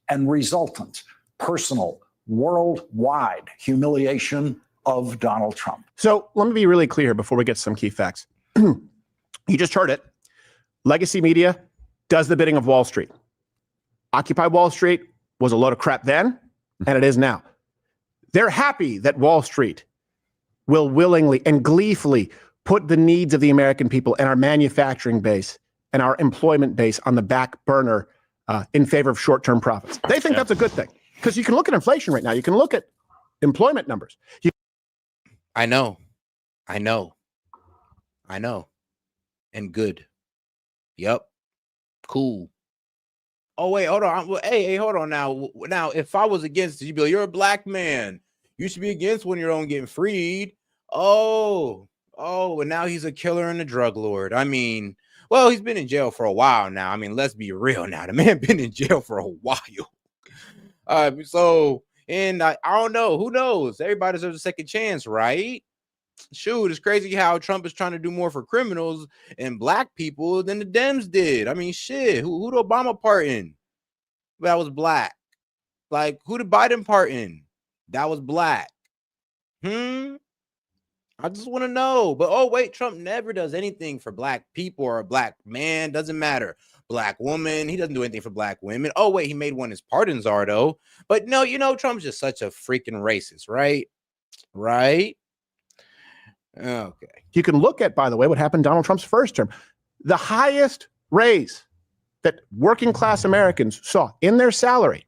And resultant, personal, worldwide humiliation of Donald Trump. So let me be really clear before we get to some key facts. You just heard it. Legacy media does the bidding of Wall Street. Occupy Wall Street was a load of crap then, and it is now. They're happy that Wall Street will willingly and gleefully put the needs of the American people and our manufacturing base and our employment base on the back burner in favor of short-term profits. They think that's a good thing. Because you can look at inflation right now. You can look at employment numbers. I know. And good. Yep. Cool. Oh, wait, hold on. Hey, hold on now. Now, if I was against it, you'd be like, you're a black man. You should be against when your own getting freed. Oh, and now he's a killer and a drug lord. I mean, well, he's been in jail for a while now. I mean, let's be real now. The man been in jail for a while. And I don't know. Who knows? Everybody deserves a second chance, right? Shoot, it's crazy how Trump is trying to do more for criminals and black people than the Dems did. I mean, shit. Who did Obama pardon? That was black. Like, who did Biden pardon? That was black. I just want to know. But oh wait, Trump never does anything for black people or a black man. Doesn't matter. Black woman, he doesn't do anything for black women. Oh wait, he made one his pardons are though. But no, you know, Trump's just such a freaking racist, right? Okay. You can look at, by the way, what happened in Donald Trump's first term. The highest raise that working class Americans saw in their salary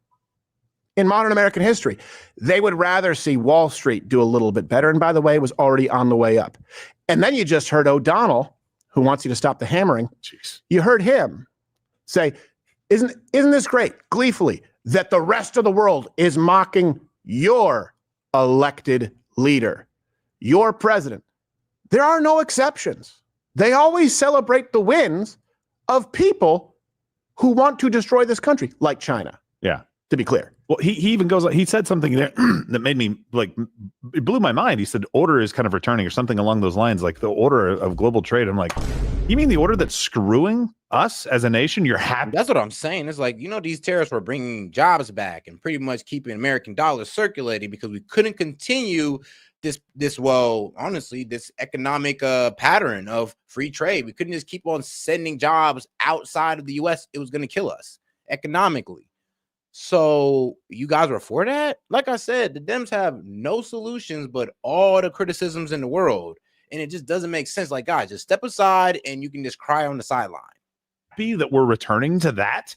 in modern American history. They would rather see Wall Street do a little bit better. And by the way, it was already on the way up. And then you just heard O'Donnell, who wants you to stop the hammering. Jeez. You heard him say, isn't this great, gleefully, that the rest of the world is mocking your elected leader, your president. There are no exceptions. They always celebrate the wins of people who want to destroy this country, like China. Yeah. to be clear. Well, he even goes, he said something there that made me it blew my mind. He said order is kind of returning or something along those lines, like the order of global trade. I'm like, you mean the order that's screwing us as a nation? You're happy? That's what I'm saying. It's like, these tariffs were bringing jobs back and pretty much keeping American dollars circulating because we couldn't continue this economic pattern of free trade. We couldn't just keep on sending jobs outside of the U.S. It was going to kill us economically. So you guys were for that? Like I said, the Dems have no solutions but all the criticisms in the world. And it just doesn't make sense. Like, guys, just step aside and you can just cry on the sideline. Be that we're returning to that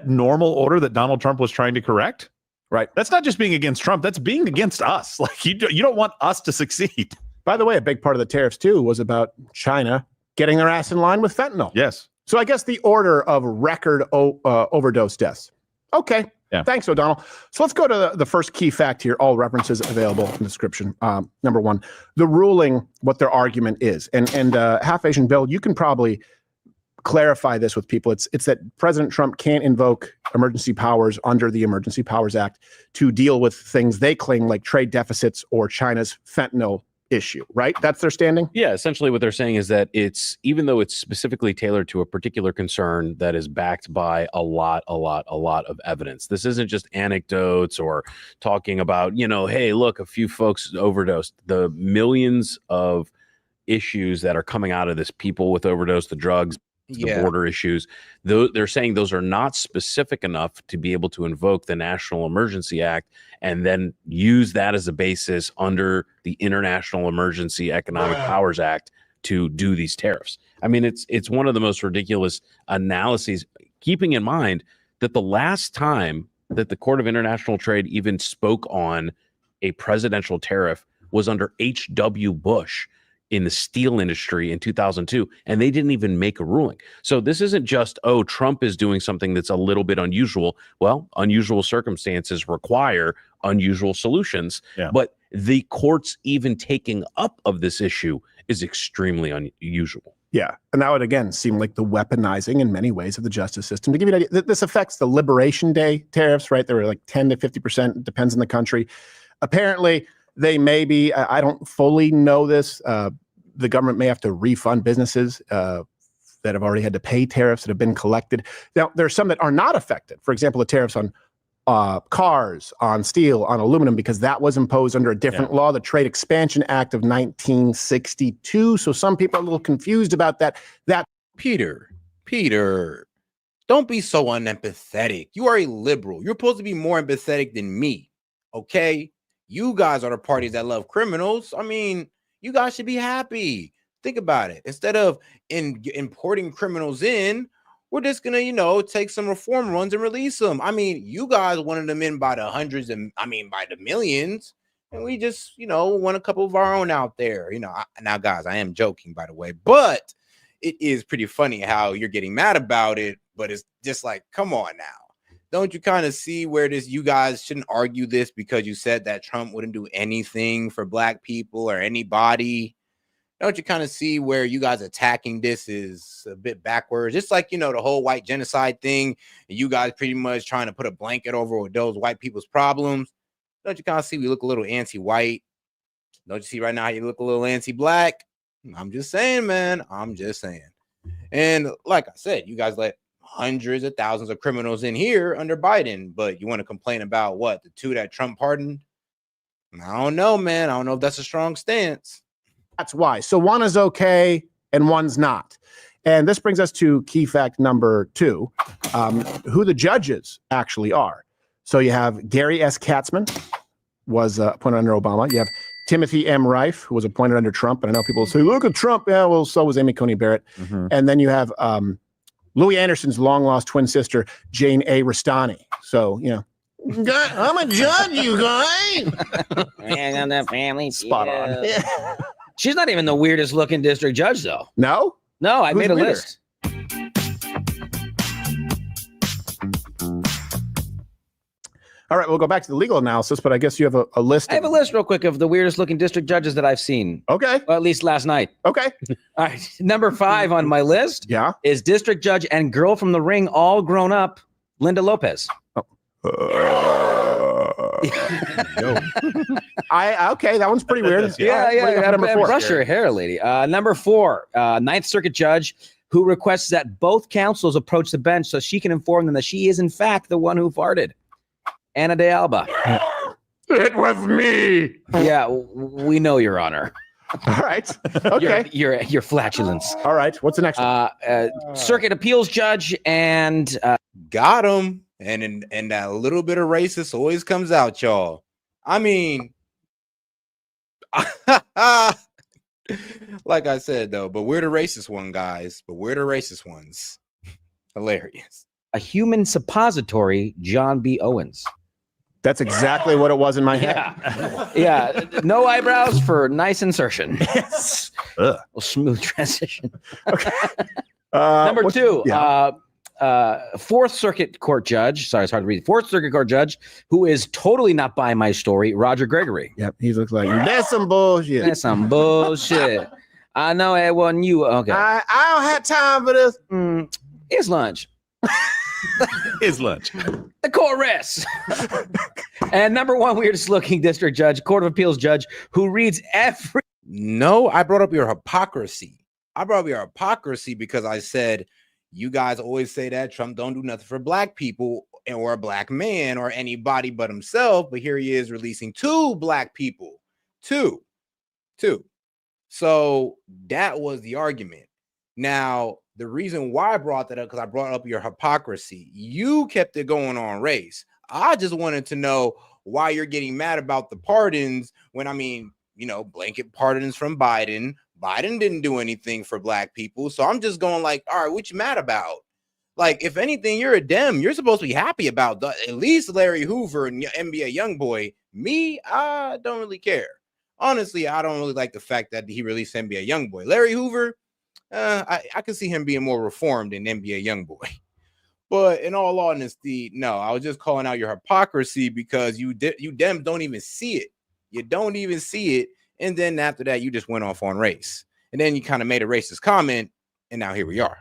normal order that Donald Trump was trying to correct? Right. That's not just being against Trump. That's being against us. Like, you don't want us to succeed. By the way, a big part of the tariffs, too, was about China getting their ass in line with fentanyl. Yes. So I guess the order of record overdose deaths. Okay. Yeah. Thanks, O'Donnell. So let's go to the first key fact here. All references available in the description. Number one, the ruling, what their argument is. And Half Asian Bill, you can probably clarify this with people. It's that President Trump can't invoke emergency powers under the Emergency Powers Act to deal with things they claim like trade deficits or China's fentanyl issue, right? That's their standing? Yeah, essentially what they're saying is that even though it's specifically tailored to a particular concern that is backed by a lot of evidence. This isn't just anecdotes or talking about, hey, look, a few folks overdosed. The millions of issues that are coming out of this, people with overdose, the drugs, the border issues, they're saying those are not specific enough to be able to invoke the National Emergency Act and then use that as a basis under the International Emergency Economic Powers Act to do these tariffs. I mean, it's one of the most ridiculous analyses, keeping in mind that the last time that the Court of International Trade even spoke on a presidential tariff was under H.W. Bush in the steel industry in 2002, and they didn't even make a ruling. So this isn't just, Trump is doing something that's a little bit unusual. Well, unusual circumstances require unusual solutions, but the courts even taking up of this issue is extremely unusual. Yeah, and that would, again, seem like the weaponizing in many ways of the justice system. To give you an idea, this affects the Liberation Day tariffs, right? They were like 10 to 50%, depends on the country. Apparently, they may be, I don't fully know this, the government may have to refund businesses that have already had to pay tariffs that have been collected. Now, there are some that are not affected. For example, the tariffs on cars, on steel, on aluminum, because that was imposed under a different law, the Trade Expansion Act of 1962. So some people are a little confused about that. Peter, don't be so unempathetic. You are a liberal. You're supposed to be more empathetic than me, okay? You guys are the parties that love criminals. I mean, you guys should be happy. Think about it. Instead of importing criminals in, we're just going to, take some reform runs and release them. I mean, you guys wanted them in by the hundreds and, by the millions. And we just, want a couple of our own out there. Now, guys, I am joking, by the way. But it is pretty funny how you're getting mad about it. But it's just like, come on now. Don't you kind of see where you guys shouldn't argue this because you said that Trump wouldn't do anything for black people or anybody? Don't you kind of see where you guys attacking this is a bit backwards? Just like, the whole white genocide thing, and you guys pretty much trying to put a blanket over those white people's problems. Don't you kind of see we look a little anti-white? Don't you see right now how you look a little anti-black? I'm just saying, man. I'm just saying. And like I said, you guys let hundreds of thousands of criminals in here under Biden, but you want to complain about what? The two that Trump pardoned? I don't know, man. I don't know if that's a strong stance. That's why. So one is okay and one's not. And this brings us to key fact number 2, who the judges actually are. So you have Gary S. Katzman, was appointed under Obama. You have Timothy M. Rife, who was appointed under Trump. And I know people say, look at Trump. Yeah, well, so was Amy Coney Barrett. Mm-hmm. And then you have Louis Anderson's long-lost twin sister, Jane A. Rustani. So, I'm a judge, you guys. Man, on that family. Spot on. She's not even the weirdest looking district judge, though. No? No, I made a list. All right, we'll go back to the legal analysis, but I guess you have a list. I have a list real quick of the weirdest looking district judges that I've seen. Okay. Well, at least last night. Okay. All right. Number 5 on my list is district judge and girl from the Ring, all grown up, Linda Lopez. Oh, Okay, that one's pretty weird. Brush your hair, lady. Number 4, Ninth Circuit judge who requests that both counsels approach the bench so she can inform them that she is in fact the one who farted. Ana de Alba. It was me. Yeah, we know, Your Honor. All right. Okay. Your flatulence. All right. What's the next one? Circuit appeals judge and got him. And that little bit of racist always comes out, y'all. I mean, like I said, though, but we're the racist one, guys. But we're the racist ones. Hilarious. A human suppository, John B. Owens. That's exactly what it was in my head. Yeah. No eyebrows for nice insertion. Yes. Well, smooth transition. Okay. Number 2, Fourth Circuit Court judge. Sorry, it's hard to read. Fourth Circuit Court judge who is totally not buying my story, Roger Gregory. Yep. He looks like that's some bullshit. That's some bullshit. I know it wasn't you. Okay. I don't have time for this. It's lunch. Is lunch. The court rests. And number 1 weirdest looking district judge, Court of Appeals judge, who reads every. No, I brought up your hypocrisy. I brought up your hypocrisy because I said you guys always say that Trump don't do nothing for black people or a black man or anybody but himself. But here he is releasing 2 black people. Two. So that was the argument. Now, the reason why I brought that up, because I brought up your hypocrisy. You kept it going on race. I just wanted to know why you're getting mad about the pardons when, I mean, blanket pardons from Biden. Biden didn't do anything for black people. So I'm just going like, all right, what you mad about? Like, if anything, you're a Dem. You're supposed to be happy about at least Larry Hoover and NBA Youngboy. Me, I don't really care. Honestly, I don't really like the fact that he released NBA Youngboy. Larry Hoover, I could see him being more reformed than NBA Youngboy. But in all honesty, no, I was just calling out your hypocrisy because you Dems don't even see it. You don't even see it. And then after that, you just went off on race. And then you kind of made a racist comment. And now here we are.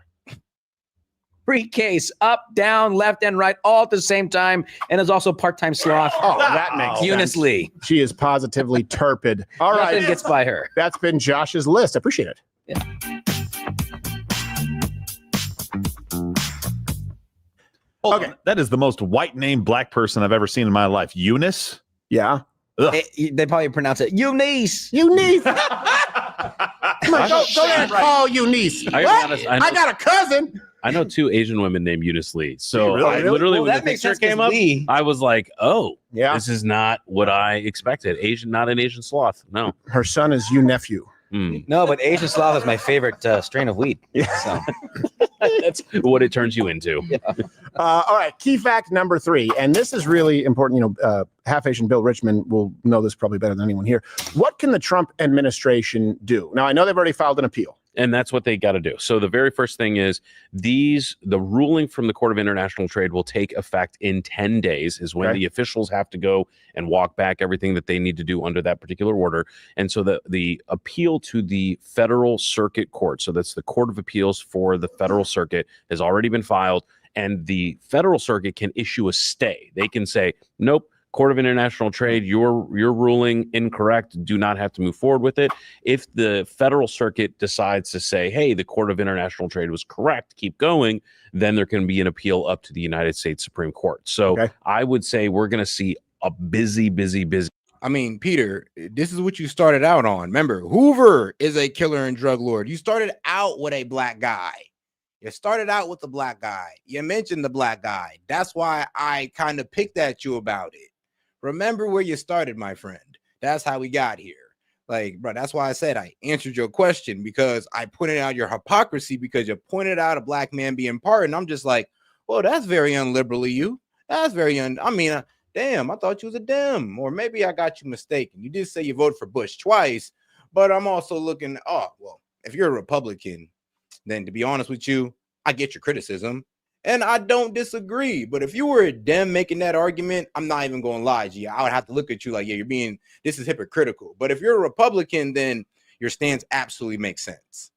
Briefcase, up, down, left, and right, all at the same time. And is also part-time sloth. Oh, that makes Eunice sense. Lee. She is positively turpid. All right. Nothing gets by her. That's been Josh's list. I appreciate it. Yeah. Okay. That is the most white named black person I've ever seen in my life. Eunice? Yeah. They probably pronounce it Eunice. Eunice. Come on, go there and call Eunice. I What? honest, I got a cousin. I know 2 Asian women named Eunice Lee. So Really? I literally, Well, when that the makes picture sense 'cause came up, Lee- I was like, oh, Yeah. this is not what I expected. Not an Asian sloth. No. Her son is you nephew. No, but Asian sloth is my favorite strain of weed. Yeah. So. That's what it turns you into. Yeah. All right. Key fact number 3. And this is really important. Half Asian Bill Richmond will know this probably better than anyone here. What can the Trump administration do? Now, I know they've already filed an appeal. And that's what they got to do. So the very first thing is the ruling from the Court of International Trade will take effect in 10 days is when the officials have to go and walk back everything that they need to do under that particular order. And so the appeal to the Federal Circuit Court, so that's the Court of Appeals for the Federal Circuit, has already been filed. And the Federal Circuit can issue a stay. They can say, nope, Court of International Trade, your ruling incorrect, do not have to move forward with it. If the Federal Circuit decides to say, hey, the Court of International Trade was correct, keep going, then there can be an appeal up to the United States Supreme Court. So I would say we're going to see a busy. I mean, Peter, this is what you started out on. Remember, Hoover is a killer and drug lord. You started out with a black guy. You started out with the black guy. You mentioned the black guy. That's why I kind of picked at you about it. Remember where you started, my friend. That's how we got here. Like, bro, that's why I said I answered your question, because I pointed out your hypocrisy because you pointed out a black man being pardoned. I'm just like, well, that's very unliberal of you. That's very damn, I thought you was a Dem, or maybe I got you mistaken. You did say you voted for Bush twice, but I'm also looking, if you're a Republican, then to be honest with you, I get your criticism. And I don't disagree. But if you were a Dem making that argument, I'm not even going to lie to you. I would have to look at you like, yeah, this is hypocritical. But if you're a Republican, then your stance absolutely makes sense.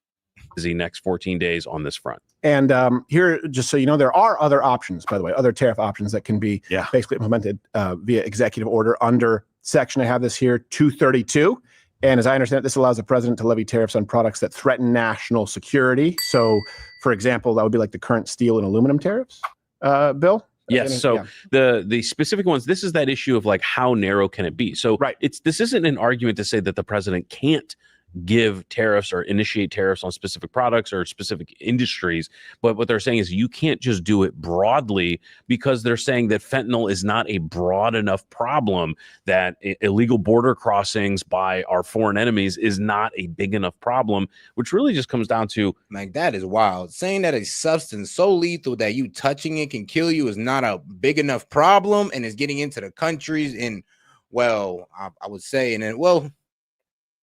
The next 14 days on this front. And here, just so you know, there are other options, by the way, other tariff options that can be basically implemented via executive order under section, I have this here, 232. And as I understand it, this allows the president to levy tariffs on products that threaten national security. So, for example, that would be like the current steel and aluminum tariffs, Bill? Yes. So the specific ones, this is that issue of like how narrow can it be? So this isn't an argument to say that the president can't give tariffs or initiate tariffs on specific products or specific industries. But what they're saying is you can't just do it broadly, because they're saying that fentanyl is not a broad enough problem, that illegal border crossings by our foreign enemies is not a big enough problem, which really just comes down to, like, that is wild. Saying that a substance so lethal that you touching it can kill you is not a big enough problem, and is getting into the countries in, well, I would say, and then, well,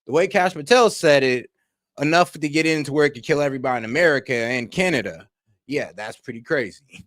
the way Kash Patel said it, enough to get into where it could kill everybody in America and Canada. Yeah, that's pretty crazy.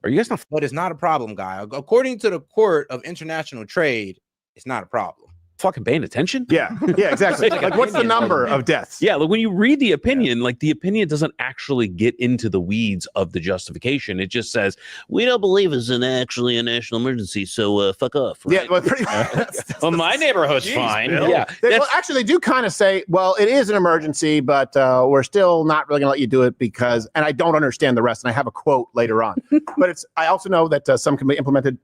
Are you guys not? But it's not a problem, guy. According to the Court of International Trade, it's not a problem. Fucking paying attention? Yeah, exactly. Like what's the number of deaths? Yeah, like when you read the opinion, like the opinion doesn't actually get into the weeds of the justification. It just says, we don't believe it's actually a national emergency, so fuck off. Right? Yeah, well, pretty much. Well, my neighborhood's fine. Bill. Yeah. Well, actually, they do kind of say, well, it is an emergency, but we're still not really going to let you do it because, and I don't understand the rest, and I have a quote later on. But I also know that some can be implemented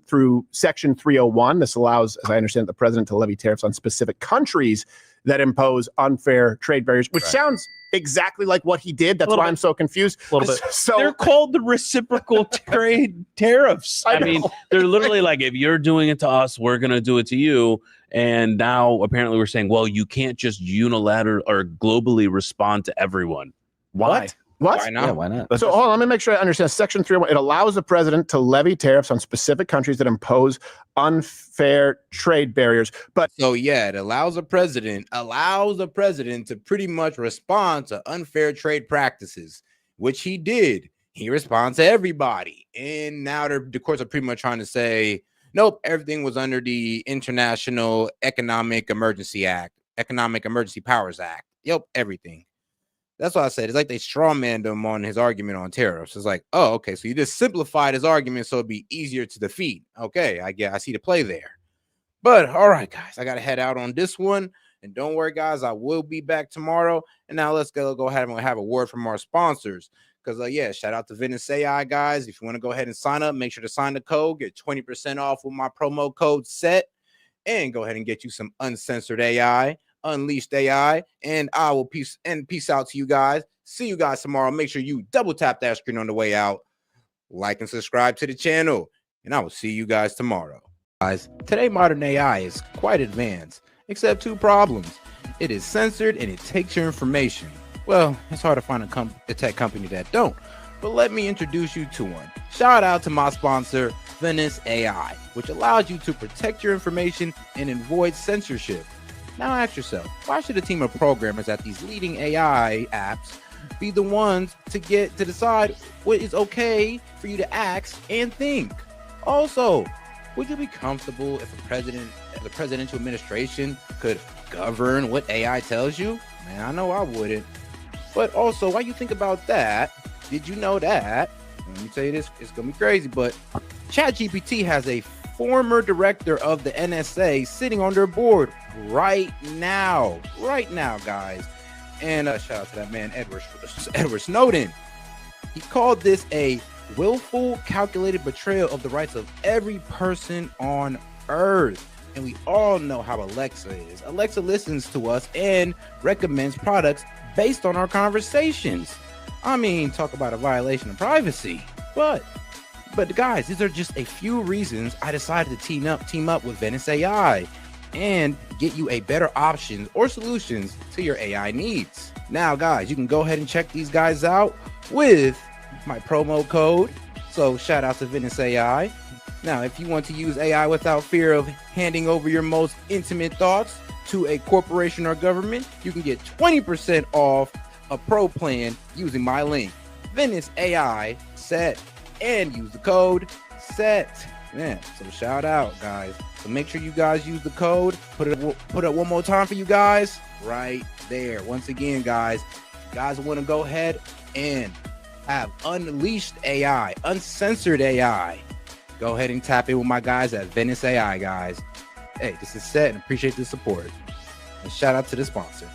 through Section 301. This allows, as I understand, the president to levy tariffs on specific countries that impose unfair trade barriers, which sounds exactly like what he did. That's why I'm so confused. A little bit. So they're called the reciprocal trade tariffs. I mean, they're literally like, if you're doing it to us, we're going to do it to you. And now apparently we're saying, well, you can't just unilaterally or globally respond to everyone. Why? What? Why not? Yeah, why not? So hold on, let me make sure I understand. Section 301, it allows the president to levy tariffs on specific countries that impose unfair trade barriers. But so yeah, it allows the president to pretty much respond to unfair trade practices, which he did. He responds to everybody. And now the courts are pretty much trying to say, nope, everything was under the International Economic Emergency Powers Act. Yep, everything. That's why I said it's like they strawmanned him on his argument on tariffs. It's like, oh, okay, so you just simplified his argument so it'd be easier to defeat. Okay, I see the play there. But all right, guys, I gotta head out on this one. And don't worry, guys, I will be back tomorrow. And now let's go ahead and have a word from our sponsors. Because yeah, shout out to Venice AI, guys. If you want to go ahead and sign up, make sure to sign the code, get 20% off with my promo code SET, and go ahead and get you some uncensored AI. Unleashed AI, and I will peace out to you guys. See you guys tomorrow. Make sure you double tap that screen on the way out, like and subscribe to the channel, and I will see you guys tomorrow. Guys, today modern AI is quite advanced, except two problems. It is censored and it takes your information. Well, it's hard to find a tech company that don't, but let me introduce you to one. Shout out to my sponsor, Venice AI, which allows you to protect your information and avoid censorship. Now ask yourself, why should a team of programmers at these leading AI apps be the ones to decide what is okay for you to ask and think? Also, would you be comfortable if the presidential administration could govern what AI tells you? Man, I know I wouldn't. But also, while you think about that, did you know that? Let me tell you this, it's gonna be crazy, but ChatGPT has a former director of the NSA sitting on their board right now, guys. And shout out to that man, Edward Snowden. He called this a willful, calculated betrayal of the rights of every person on Earth. And we all know how Alexa is. Alexa listens to us and recommends products based on our conversations. I mean, talk about a violation of privacy. But guys, these are just a few reasons I decided to team up with Venice AI and get you a better options or solutions to your AI needs. Now, guys, you can go ahead and check these guys out with my promo code. So shout out to Venice AI. Now, if you want to use AI without fear of handing over your most intimate thoughts to a corporation or government, you can get 20% off a pro plan using my link, Venice AI SET, and use the code SET. Man, so shout out, guys. So make sure you guys use the code. Put it one more time for you guys right there. Once again, guys, if you guys want to go ahead and have unleashed AI, uncensored AI, go ahead and tap in with my guys at Venice AI, guys. Hey, this is S.E.T and appreciate the support. And shout out to the sponsor.